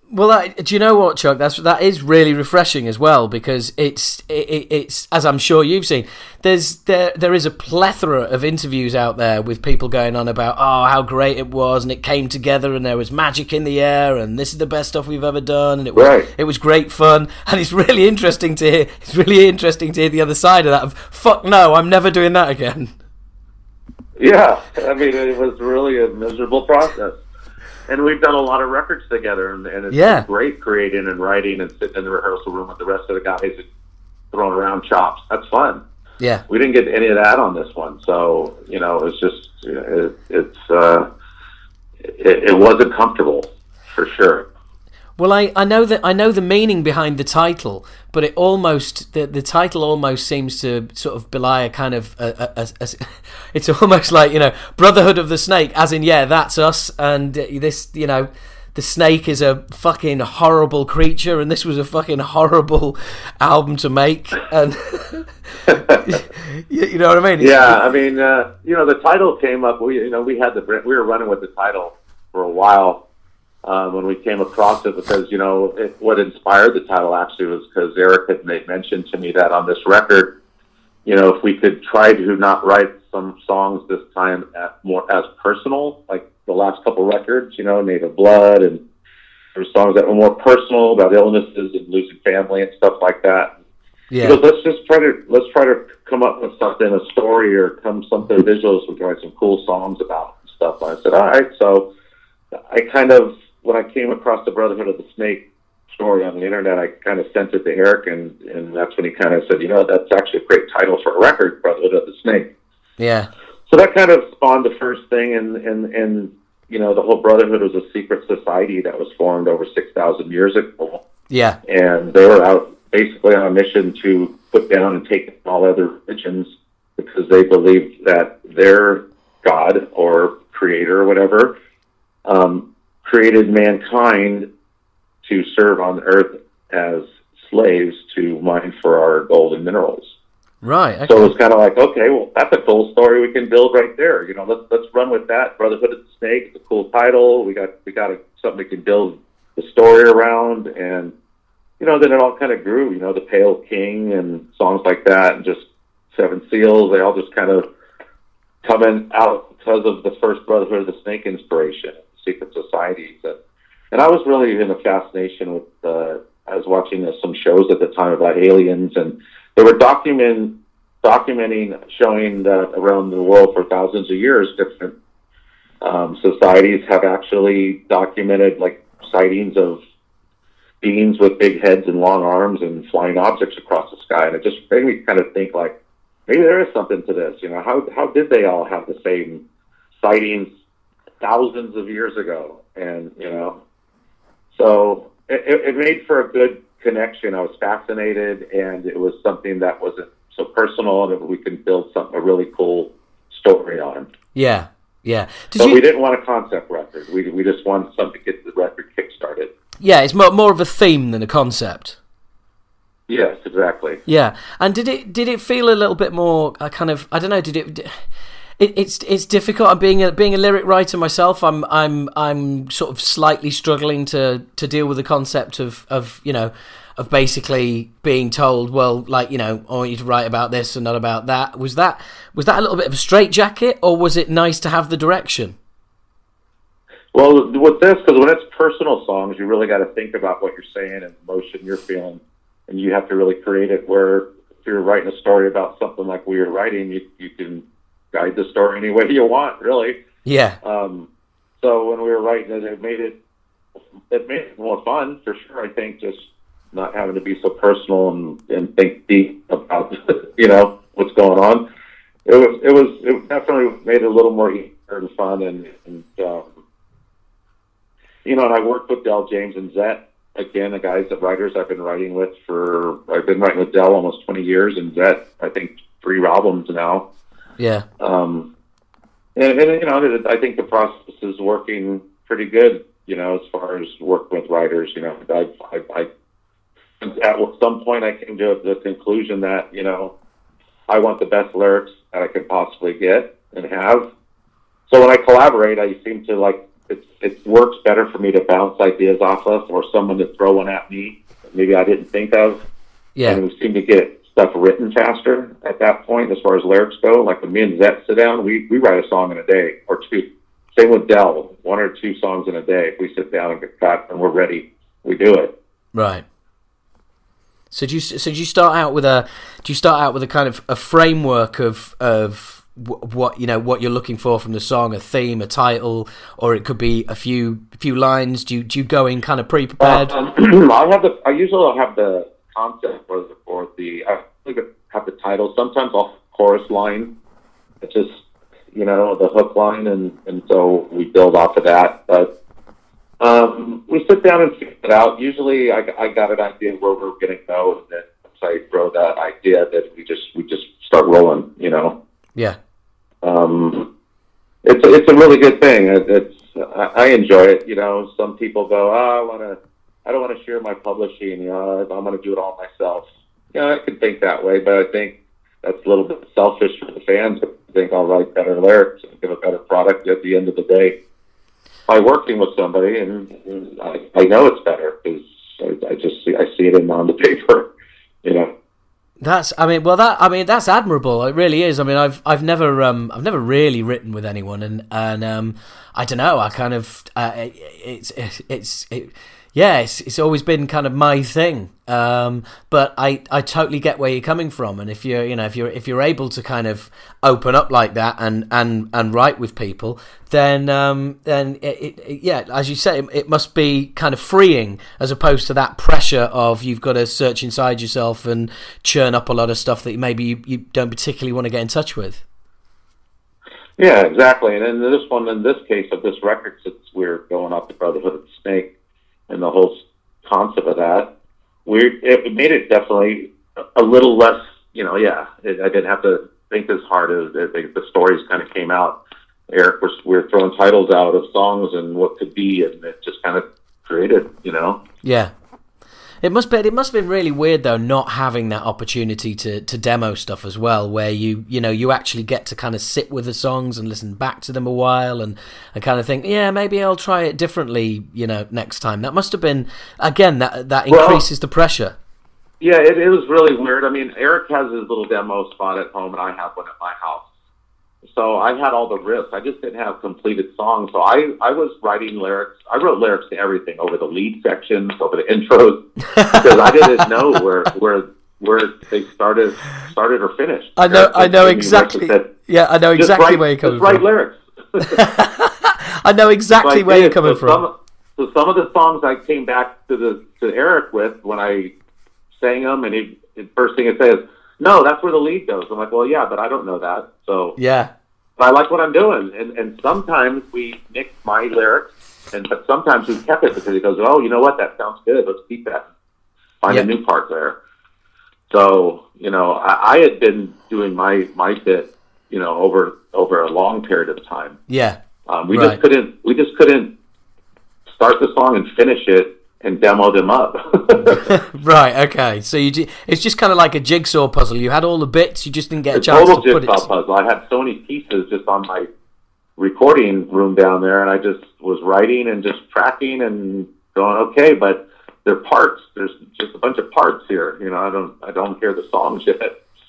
Well, do you know what, Chuck? That is really refreshing as well, because it's as I'm sure you've seen. There is a plethora of interviews out there with people going on about how great it was, and it came together, and there was magic in the air, and this is the best stuff we've ever done, and it was great fun, and it's really interesting to hear. It's really interesting to hear the other side of that. Of fuck no, I'm never doing that again. Yeah, I mean, it was really a miserable process. And we've done a lot of records together, and it's been great creating and writing and sitting in the rehearsal room with the rest of the guys and throwing around chops. That's fun. Yeah. We didn't get any of that on this one, so, you know, it's just, it wasn't comfortable, for sure. Well, I know the meaning behind the title, but it almost the title almost seems to sort of belie a kind of it's almost like, you know, Brotherhood of the Snake, as in, yeah, that's us, and this, you know, the snake is a fucking horrible creature, and this was a fucking horrible album to make, and you know what I mean? Yeah, I mean, you know, the title came up. We were running with the title for a while. When we came across it, because, you know, what inspired the title actually was because Eric had made mention to me that on this record, you know, if we could try to not write some songs this time more as personal, like the last couple records, you know, Native Blood, and there were songs that were more personal about illnesses and losing family and stuff like that. Yeah. Because let's try to come up with something, a story or something visuals we can write some cool songs about and stuff. And I said, all right, so I kind of, when I came across the Brotherhood of the Snake story on the internet, I kind of sent it to Eric, and that's when he kind of said, you know, that's actually a great title for a record, Brotherhood of the Snake. Yeah. So that kind of spawned the first thing, and you know, the whole Brotherhood was a secret society that was formed over 6,000 years ago. Yeah. And they were out basically on a mission to put down and take all other religions, because they believed that their God or creator or whatever created mankind to serve on earth as slaves to mine for our gold and minerals. Right. Okay. So it's kind of like, okay, well, that's a cool story we can build right there. You know, let's run with that. Brotherhood of the Snake. It's a cool title. We got something we can build the story around, and you know, then it all kind of grew. You know, the Pale King and songs like that, and just Seven Seals. They all just kind of coming out because of the first Brotherhood of the Snake inspiration. Secret societies, and I was really in a fascination with. I was watching some shows at the time about aliens, and they were documenting, showing that around the world for thousands of years, different societies have actually documented like sightings of beings with big heads and long arms and flying objects across the sky, and it just made me kind of think like maybe there is something to this. You know, how did they all have the same sightings thousands of years ago? And you know, so it made for a good connection. I was fascinated, and it was something that wasn't so personal, and we could build a really cool story on. Yeah. We didn't want a concept record. We just wanted something to get the record kick-started. Yeah, it's more of a theme than a concept. Yes, exactly. Yeah, and did it feel a little bit more kind of, I don't know, It's difficult. I'm being a lyric writer myself. I'm sort of slightly struggling to deal with the concept of you know, of basically being told, well, like, you know, I want you to write about this and not about that. Was that a little bit of a straitjacket, or was it nice to have the direction? Well, with this, because when it's personal songs, you really got to think about what you're saying and the emotion you're feeling, and you have to really create it. Where if you're writing a story about something like we were writing, you can guide the story any way you want, really. Yeah. So when we were writing it, it made it more fun, for sure. I think just not having to be so personal and think deep about you know, what's going on. It definitely made it a little more easier and fun, and you know, and I worked with Del James and Zet, again, the writers I've been writing with Del almost 20 years, and Zet, I think 3 albums now. Yeah. And you know, I think the process is working pretty good, you know, as far as working with writers. You know, I at some point I came to the conclusion that, you know, I want the best lyrics that I could possibly get and have. So when I collaborate, I seem to like it works better for me to bounce ideas off of, or someone to throw one at me that maybe I didn't think of. Yeah. And we seem to get stuff written faster at that point as far as lyrics go. Like when me and Zet sit down, we write a song in a day or two. Same with Dell, 1 or 2 songs in a day. If we sit down and get cut and we're ready, we do it. Right. So do you start out with a kind of a framework of what you're looking for from the song, a theme, a title, or it could be a few lines? Do you go in kind of pre-prepared? I usually have the concept I have the title. Sometimes I'll chorus line. It's just the hook line, and so we build off of that. But we sit down and figure it out. Usually, I got an idea where we're going to go, and then once I throw that idea, that we just start rolling. Yeah. It's a really good thing. I enjoy it. Some people go, I don't want to share my publishing. I'm going to do it all myself. I could think that way, but I think that's a little bit selfish for the fans. I think I'll write better lyrics and give a better product at the end of the day by working with somebody, and I know it's better because I see it on the paper. That's admirable. It really is. I mean, I've never really written with anyone, and I don't know. I kind of it's always been kind of my thing. But I totally get where you're coming from, and if you're able to kind of open up like that and write with people, then as you say, it must be kind of freeing, as opposed to that pressure of you've got to search inside yourself and churn up a lot of stuff that maybe you don't particularly want to get in touch with. Yeah, exactly. And in this case of this record, since we're going off the Brotherhood of the Snake and the whole concept of that, it made it definitely a little less, I didn't have to think as hard as the stories kind of came out. Eric, we're throwing titles out of songs and what could be, and it just kind of created, Yeah. It must have been really weird though, not having that opportunity to demo stuff as well, where you actually get to kind of sit with the songs and listen back to them a while and kind of think, yeah, maybe I'll try it differently, next time. That must have been, again, that increases the pressure. Yeah, it was really weird. I mean, Eric has his little demo spot at home, and I have one at my house. So I had all the riffs. I just didn't have completed songs. So I was writing lyrics. I wrote lyrics to everything, over the lead sections, over the intros, because I didn't know where they started or finished. I know exactly. I know exactly where you're coming from. Just write lyrics. I know exactly where you're coming from. So some of the songs I came back to Eric with when I sang them, and the first thing it says, no, that's where the lead goes. I'm like, well, yeah, but I don't know that. So yeah, but I like what I'm doing, and sometimes we mix my lyrics, but sometimes we kept it because he goes, oh, you know what, that sounds good. Let's keep that. Find a new part there. So I had been doing my bit, over a long period of time. Yeah, we just couldn't start the song and finish it and demo them up. Right, okay. So it's just kind of like a jigsaw puzzle. You had all the bits, you just didn't get a chance to put it. Total jigsaw puzzle. I had so many pieces just on my recording room down there, and I just was writing and just tracking and going, okay, but they're parts. There's just a bunch of parts here. I don't hear the songs yet.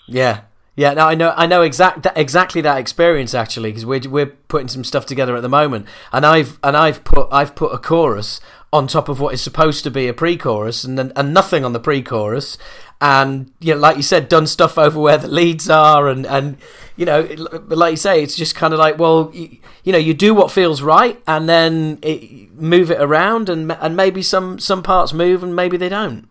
Yeah. Yeah, no, I know exactly that experience, actually, because we're putting some stuff together at the moment, and I've put a chorus on top of what is supposed to be a pre-chorus, and nothing on the pre-chorus, and like you said, done stuff over where the leads are, and like you say, it's just kind of like, well, you do what feels right, and then move it around, and maybe some parts move, and maybe they don't.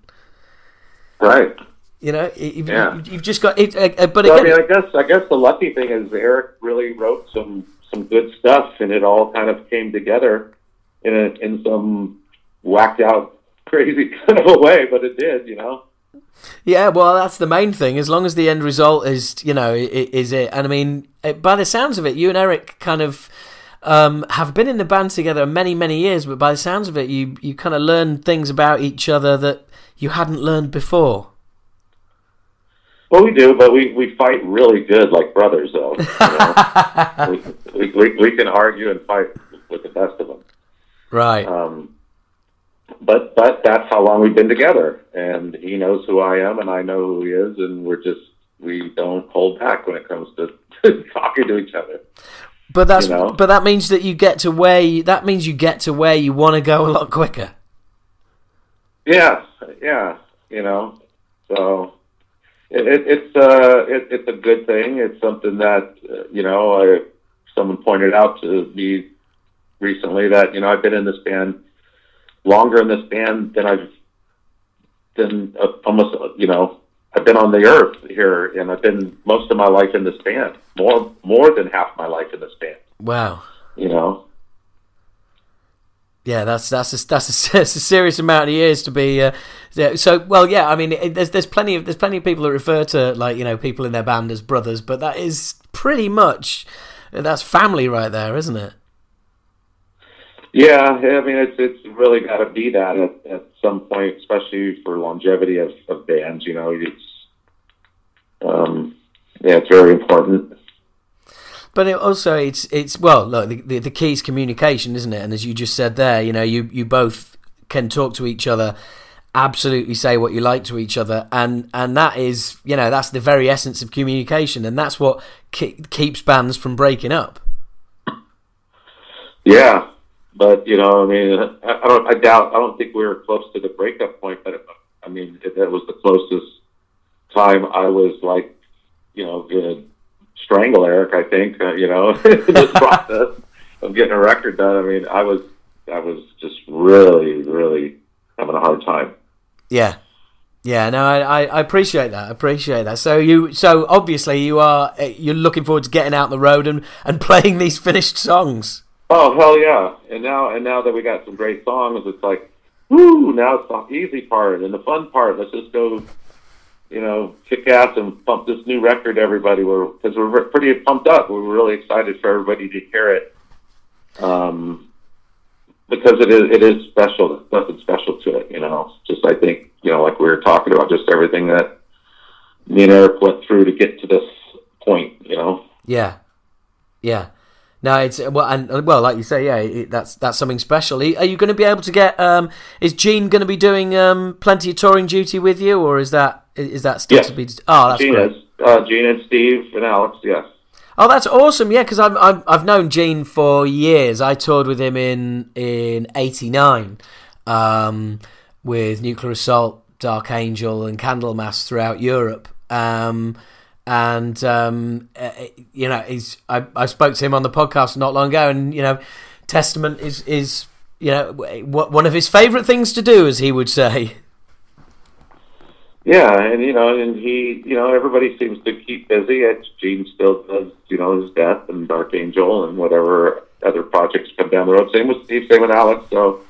Right. You've just got it. But well, again, I guess the lucky thing is Eric really wrote some good stuff, and it all kind of came together in some whacked out, crazy kind of a way. But it did, Yeah, well, that's the main thing. As long as the end result is, is it. And I mean, by the sounds of it, you and Eric kind of have been in the band together many, many years. But by the sounds of it, you kind of learned things about each other that you hadn't learned before. Well, we do, but we fight really good like brothers, though. We can argue and fight with the best of them. Right. But that's how long we've been together, and he knows who I am, and I know who he is, and we don't hold back when it comes to talking to each other. But that means that you get to where you want to go a lot quicker. Yeah. So it's a good thing. It's something that someone pointed out to me recently that I've been in this band longer in this band than I've been almost I've been on the earth here, and I've been most of my life in this band, more than half my life in this band. Wow. Yeah, that's a serious amount of years to be. So, well, yeah. I mean, there's plenty of people that refer to people in their band as brothers, but that is pretty much that's family right there, isn't it? Yeah, I mean, it's really got to be that at some point, especially for longevity of bands. It's very important. But it's well, look, the key is communication, isn't it? And as you just said there, you both can talk to each other, absolutely say what you like to each other, and that is, that's the very essence of communication, and that's what keeps bands from breaking up. Yeah, but I don't think we were close to the breakup point, but I mean, that was the closest time I was gonna strangle Eric, I think, in this process of getting a record done. I mean, I was just really, really having a hard time. Yeah. No, I appreciate that. So obviously you're looking forward to getting out on the road and playing these finished songs. Oh, hell yeah! And now that we got some great songs, it's like, woo! Now it's the easy part and the fun part. Let's just go, kick ass and pump this new record, everybody. Because we're pretty pumped up. We're really excited for everybody to hear it. Because it is special. There's nothing special to it, Just I think, like we were talking about, just everything that me and Eric went through to get to this point, Yeah. No, it's like you say, yeah, that's something special. Are you going to be able to get? Is Gene going to be doing plenty of touring duty with you, or is that still to be? Oh, that's Gene great. Is. Gene and Steve and Alex, yes. Oh, that's awesome! Yeah, because I've known Gene for years. I toured with him in '89 with Nuclear Assault, Dark Angel, and Candlemass throughout Europe. I spoke to him on the podcast not long ago, and Testamant is one of his favourite things to do, as he would say. Yeah, and he, everybody seems to keep busy. Gene still does, his Death and Dark Angel and whatever other projects come down the road. Same with Steve, same with Alex. So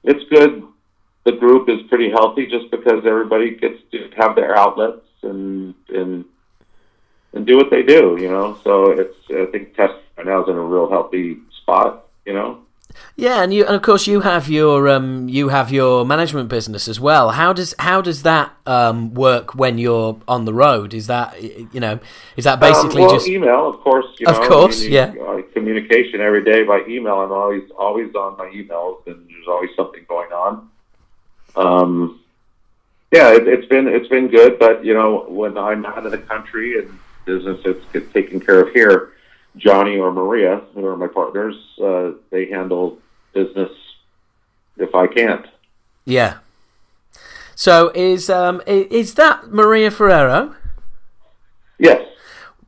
it's good. The group is pretty healthy, just because everybody gets to have their outlets and do what they do, So I think Testamant now is in a real healthy spot, Yeah, and of course you have your management business as well. How does that work when you're on the road? Is that basically just email? Of course, yeah. Communication every day by email. I'm always on my emails, and there's always something going on. Yeah, it's been good, but when I'm out of the country and business gets taken care of here, Johnny or Maria, who are my partners, they handle business if I can't. Yeah. So is that Maria Ferrero? Yes.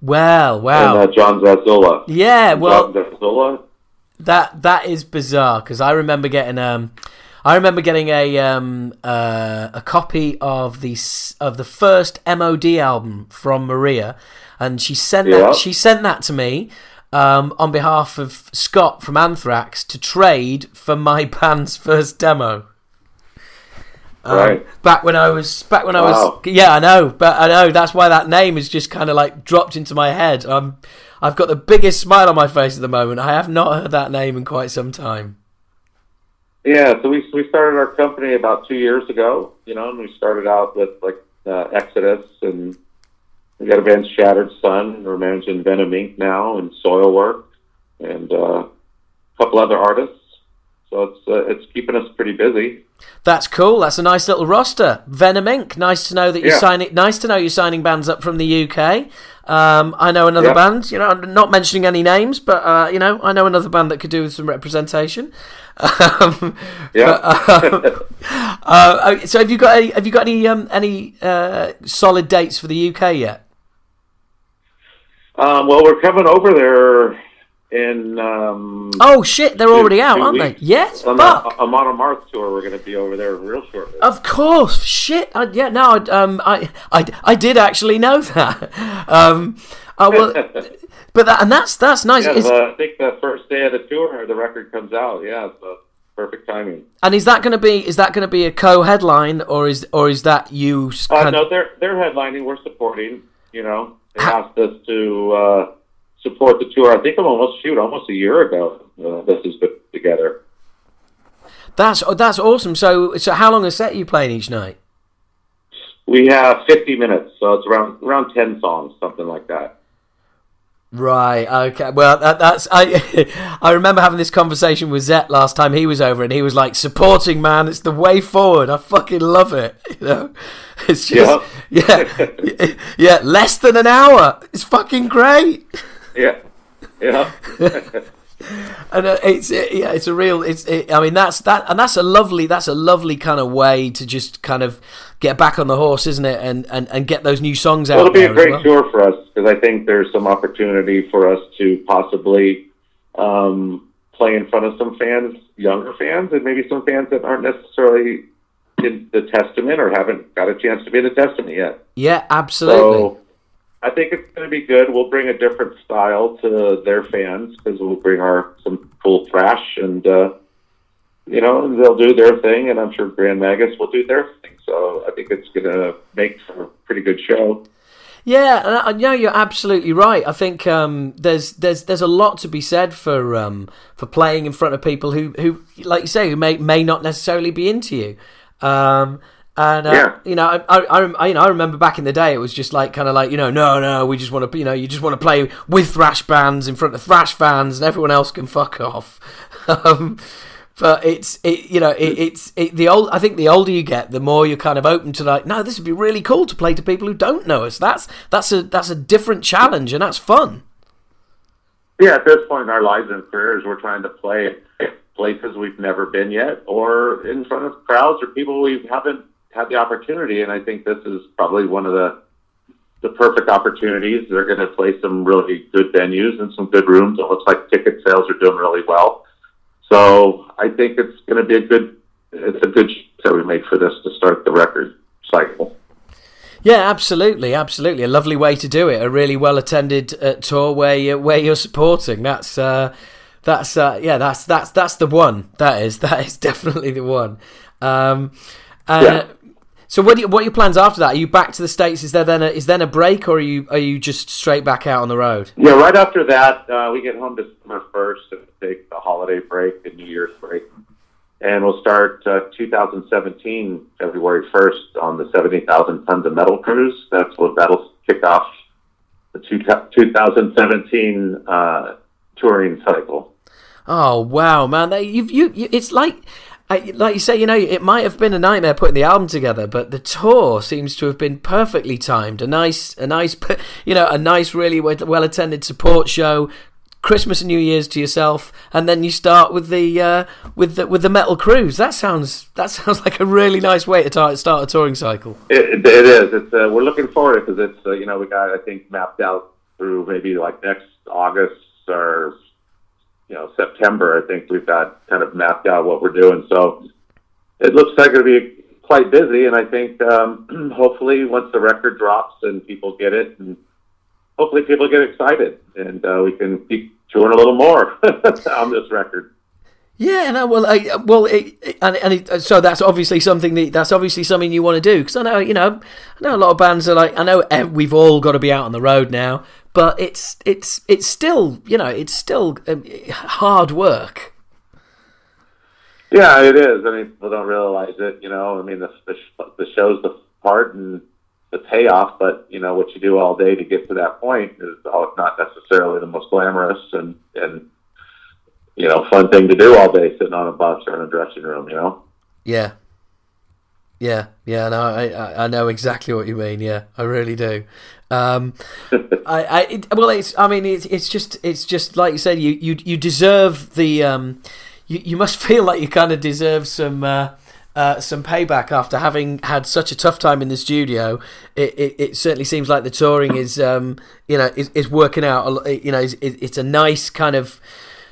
Well, wow. And John Zazula. Yeah, well, John Zazula. That is bizarre, because I remember getting a copy of the first MOD album from Maria, and she sent that to me on behalf of Scott from Anthrax to trade for my band's first demo. Right. Back when I was, Wow. yeah, I know that's why that name has just kind of dropped into my head. I've got the biggest smile on my face at the moment. I have not heard that name in quite some time. Yeah, so we started our company about 2 years ago, and we started out with Exodus, and we got a band Shattered Sun, and we're managing Venom Inc. now, and Soilwork, and a couple other artists. So it's keeping us pretty busy. That's cool. That's a nice little roster. Venom Inc. Nice to know that you're signing. Nice to know you're signing bands up from the UK. I know another band. You know, I'm not mentioning any names, but you know, I know another band that could do with some representation. So have you got any solid dates for the UK yet? Well, we're coming over there in. Oh shit! They're already out, aren't weeks. they? Yes. On Fuck. a Monomarth tour, we're going to be over there real shortly. Of course. Shit. I did actually know that. But that's nice. Yeah, I think the first day of the tour, the record comes out. Yeah, so perfect timing. And is that going to be a co-headline, or is that you? No, they're headlining. We're supporting. You know, they asked us to support the tour. I think almost a year ago. This has been together. That's awesome. So how long a set are you playing each night? We have 50 minutes, so it's around 10 songs, something like that. Right. Okay. Well, that's I remember having this conversation with Zet last time he was over, and he was like, "Supporting, man, it's the way forward. I fucking love it." You know, it's just yeah. Less than an hour. It's fucking great. Yeah. And it's a real. I mean, that's a lovely kind of way to just kind of get back on the horse, isn't it? And get those new songs out. Well, it'll be a great tour for us, because I think there's some opportunity for us to possibly play in front of some fans, younger fans, and maybe some fans that aren't necessarily in the Testament or haven't got a chance to be in the Testament yet. Yeah, absolutely. So I think it's going to be good. We'll bring a different style to their fans, because we'll bring some cool thrash, and you know, they'll do their thing, and I'm sure Grand Magus will do their thing. So I think it's going to make for a pretty good show. Yeah, and you're absolutely right. I think there's a lot to be said for playing in front of people who like you say, who may not necessarily be into you. You know, I remember back in the day, it was just like kind of like, you know, no, we just want to, you know, you just want to play with thrash bands in front of thrash fans, and everyone else can fuck off. But I think the older you get, the more you're kind of open to like, no, this would be really cool to play to people who don't know us. That's a different challenge, and that's fun. Yeah, at this point in our lives and careers, we're trying to play places we've never been yet, or in front of crowds or people we haven't had the opportunity. And I think this is probably one of the perfect opportunities. They're going to play some really good venues and some good rooms. It looks like ticket sales are doing really well. So I think it's going to be a good show we made for this to start the record cycle. Yeah, absolutely. A lovely way to do it. A really well attended tour where you're supporting. That's the one. That is definitely the one. So what are your plans after that? Are you back to the States? Is there then a break, or are you just straight back out on the road? Yeah, right after that, we get home December 1st and take a holiday break, a New Year's break. And we'll start 2017, February 1st, on the 70,000 Tons of Metal cruise. That'll kick off the 2017 touring cycle. Oh, wow, man. It's like you say, you know, it might have been a nightmare putting the album together, but the tour seems to have been perfectly timed. A nice, really well attended support show, Christmas and New Year's to yourself, and then you start with the metal cruise. That sounds like a really nice way to start a touring cycle. It is. It's we're looking forward to it, because it's we got, I think, mapped out through maybe like next August or September. I think we've got kind of mapped out what we're doing. So it looks like it'll be quite busy, and I think hopefully once the record drops and people get it, and hopefully people get excited, and we can keep touring a little more on this record. Yeah, no, so that's obviously something you want to do, because I know a lot of bands are like, I know we've all got to be out on the road now, but it's still hard work. Yeah, it is. I mean, people don't realize it. I mean, the show's the part and the payoff, but what you do all day to get to that point is not necessarily the most glamorous, and fun thing to do all day, sitting on a bus or in a dressing room, Yeah. No, I know exactly what you mean. Yeah, I really do. It's just like you said. You deserve the. You must feel like you kind of deserve some payback after having had such a tough time in the studio. It certainly seems like the touring is is working out. It's a nice kind of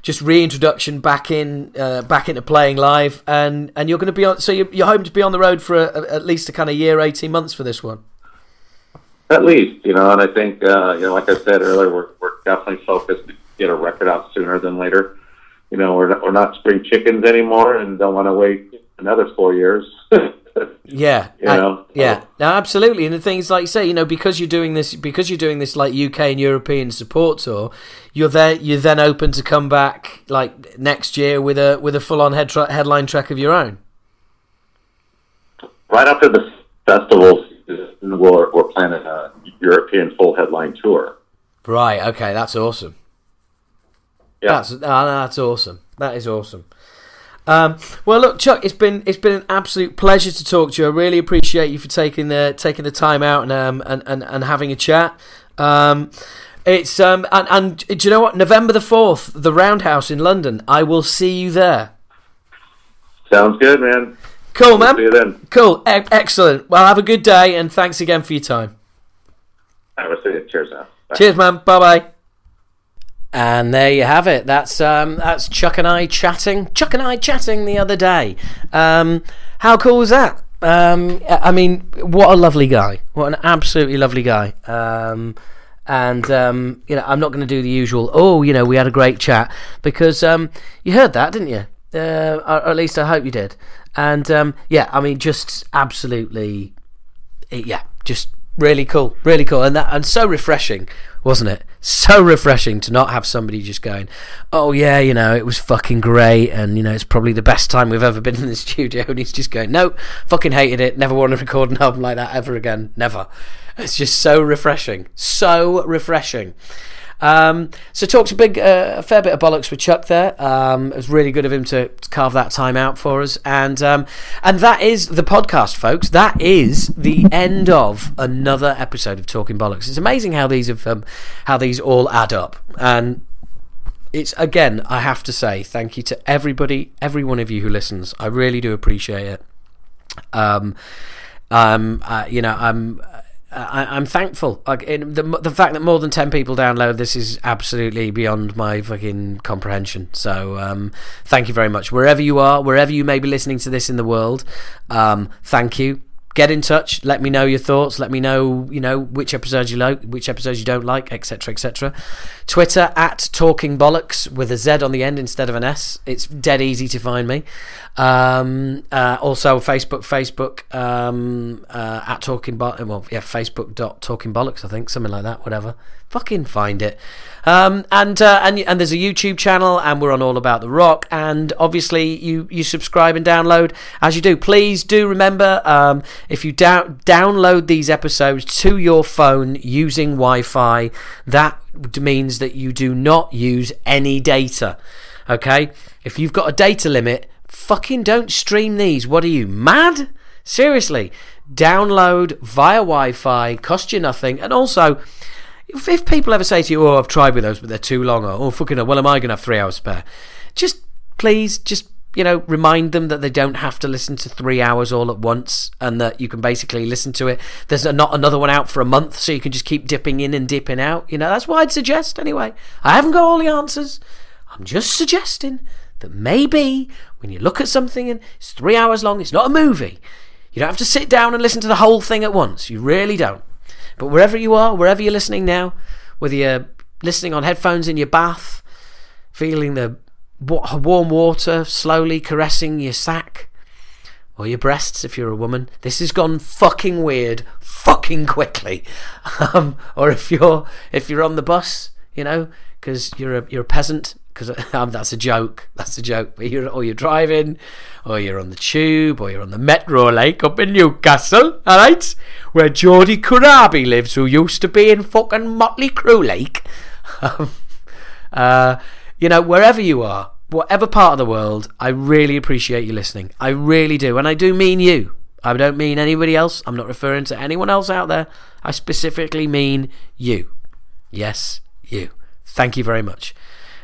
just reintroduction back into playing live, and you're going to be on. So you're hoping to be on the road for at least a kind of year, 18 months for this one. At least, and I think like I said earlier, we're definitely focused to get a record out sooner than later. We're not spring chickens anymore, and don't want to wait another 4 years. Yeah. No, absolutely. And the thing is, like you say, because you're doing this like UK and European support tour, you're then open to come back like next year with a full on headline track of your own. Right after the festivals, we're planning a European full headline tour. Right. Okay. That's awesome. Yeah. That's awesome. That is awesome. Well, look, Chuck, it's been an absolute pleasure to talk to you. I really appreciate you for taking the time out and having a chat. It's and do you know what? November the 4th, the Roundhouse in London. I will see you there. Sounds good, man. Cool, man. See you then. Cool, excellent. Well, have a good day, and thanks again for your time. I will see you. Cheers, now. Bye. Cheers, man. Bye bye. And there you have it. That's Chuck and I chatting. Chuck and I chatting the other day. How cool was that? I mean, what a lovely guy. What an absolutely lovely guy. I'm not going to do the usual. Oh, we had a great chat, because you heard that, didn't you? Or at least I hope you did. And just absolutely, just really cool, and so refreshing, wasn't it? So refreshing to not have somebody just going, oh yeah, it was fucking great, and it's probably the best time we've ever been in the studio, and he's just going, no, fucking hated it, never want to record an album like that ever again, never. It's just so refreshing. So talked a fair bit of bollocks with Chuck there. It was really good of him to carve that time out for us, and that is the podcast, folks. That is the end of another episode of Talking Bollocks. It's amazing how these all add up, and it's, again, I have to say thank you to everybody, every one of you who listens. I really do appreciate it. I'm thankful. The fact that more than 10 people download this is absolutely beyond my fucking comprehension. So thank you very much. Wherever you are, wherever you may be listening to this in the world, thank you. Get in touch. Let me know your thoughts. Let me know, which episodes you like, which episodes you don't like, etc., etc. Twitter @TalkingBollocks with a Z on the end instead of an S. It's dead easy to find me. Also Facebook at Facebook.talkingbollocks, I think, something like that. Whatever. Fucking find it. And there's a YouTube channel, and we're on All About the Rock, and obviously you subscribe and download as you do. Please do remember, if you download these episodes to your phone using Wi-Fi, that means that you do not use any data. Okay? If you've got a data limit, fucking don't stream these. What are you, mad? Seriously. Download via Wi-Fi, cost you nothing, and also, if people ever say to you, oh, I've tried with those, but they're too long, or, oh, fucking hell, well, am I going to have 3 hours spare? Please, remind them that they don't have to listen to 3 hours all at once, and that you can basically listen to it. There's not another one out for a month, so you can just keep dipping in and dipping out. That's what I'd suggest anyway. I haven't got all the answers. I'm just suggesting that maybe when you look at something and it's 3 hours long, it's not a movie. You don't have to sit down and listen to the whole thing at once. You really don't. But wherever you are, wherever you're listening now, whether you're listening on headphones in your bath, feeling the warm water slowly caressing your sack, or your breasts if you're a woman, this has gone fucking weird fucking quickly. Or if you're on the bus, because you're a peasant, because that's a joke. But you're driving, or you're on the tube, or you're on the metro like up in Newcastle, alright, where Geordie Kurabi lives, who used to be in fucking Motley Crue Lake. Wherever you are, whatever part of the world, I really appreciate you listening. I really do. And I do mean you. I don't mean anybody else. I'm not referring to anyone else out there. I specifically mean you. Yes, you. Thank you very much.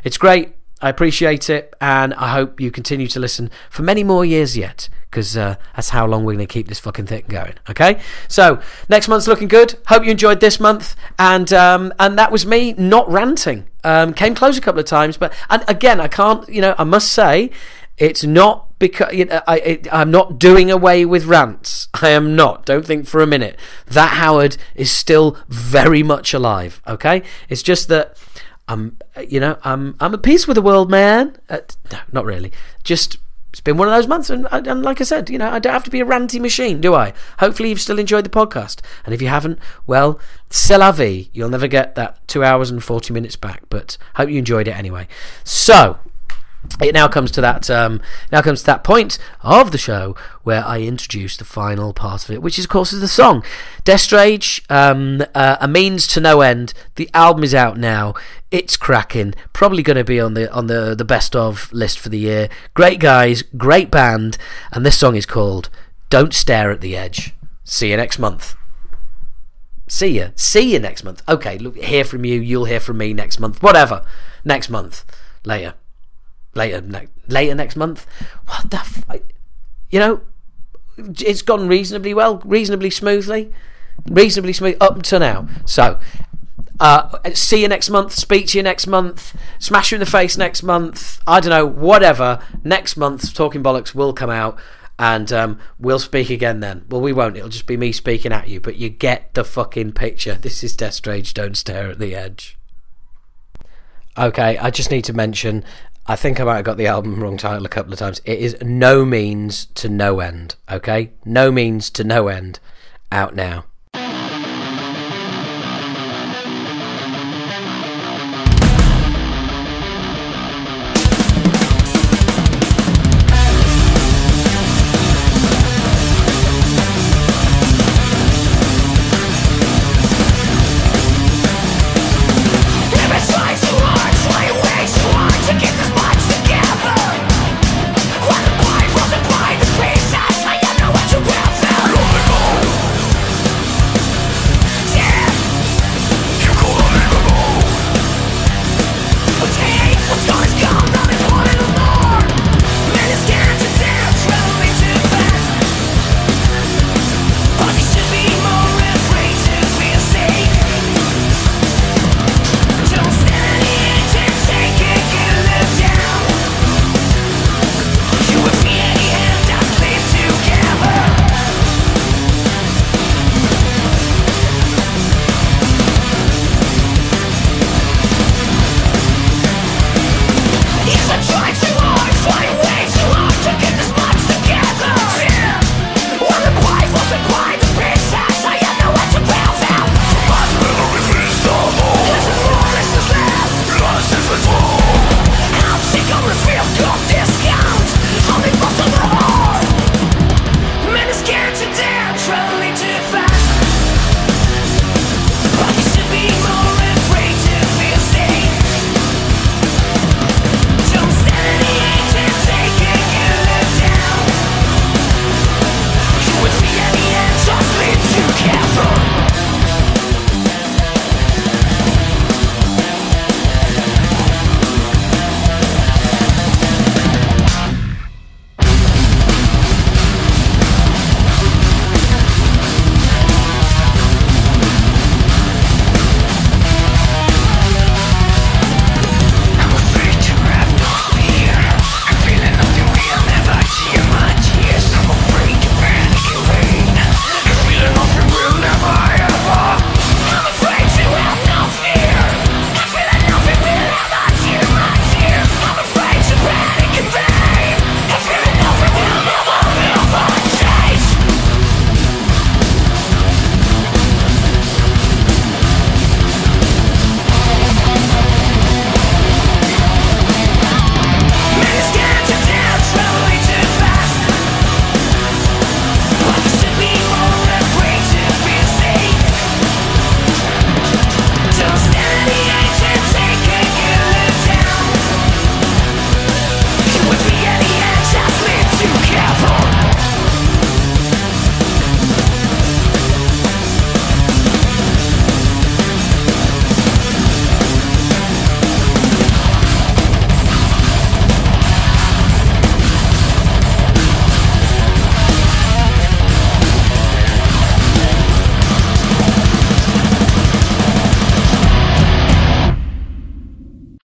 It's great. I appreciate it, and I hope you continue to listen for many more years yet, because that's how long we're going to keep this fucking thing going. Okay, so next month's looking good. Hope you enjoyed this month, and that was me not ranting. Came close a couple of times, but and again, I can't. I must say, it's not because I'm not doing away with rants. I am not. Don't think for a minute that Howard is still very much alive. Okay, it's just that. I'm at peace with the world, man. No, not really. Just it's been one of those months, and like I said, I don't have to be a ranty machine, do I? Hopefully, you've still enjoyed the podcast, and if you haven't, well, c'est la vie. You'll never get that 2 hours and 40 minutes back, but hope you enjoyed it anyway. So. It now comes to that point of the show where I introduce the final part of it, which is, of course, is the song Death Rage, a means to no end. The album is out now. It's cracking. Probably going to be on the best of list for the year. Great guys, great band, and this song is called "Don't Stare at the Edge." See you next month. See you next month. Okay, look, hear from you. You'll hear from me next month. Whatever. Next month. Later next month. What the it's gone reasonably well, reasonably smooth up until now. So see you next month, speak to you next month, smash you in the face next month, I don't know, whatever. Next month Talking Bollocks will come out, and we'll speak again then. Well, we won't, it'll just be me speaking at you, but you get the fucking picture. This is Death Rage, Don't Stare at the Edge. Okay, I just need to mention, I think I might have got the album wrong title a couple of times. It is No Means to No End, okay? No Means to No End, out now.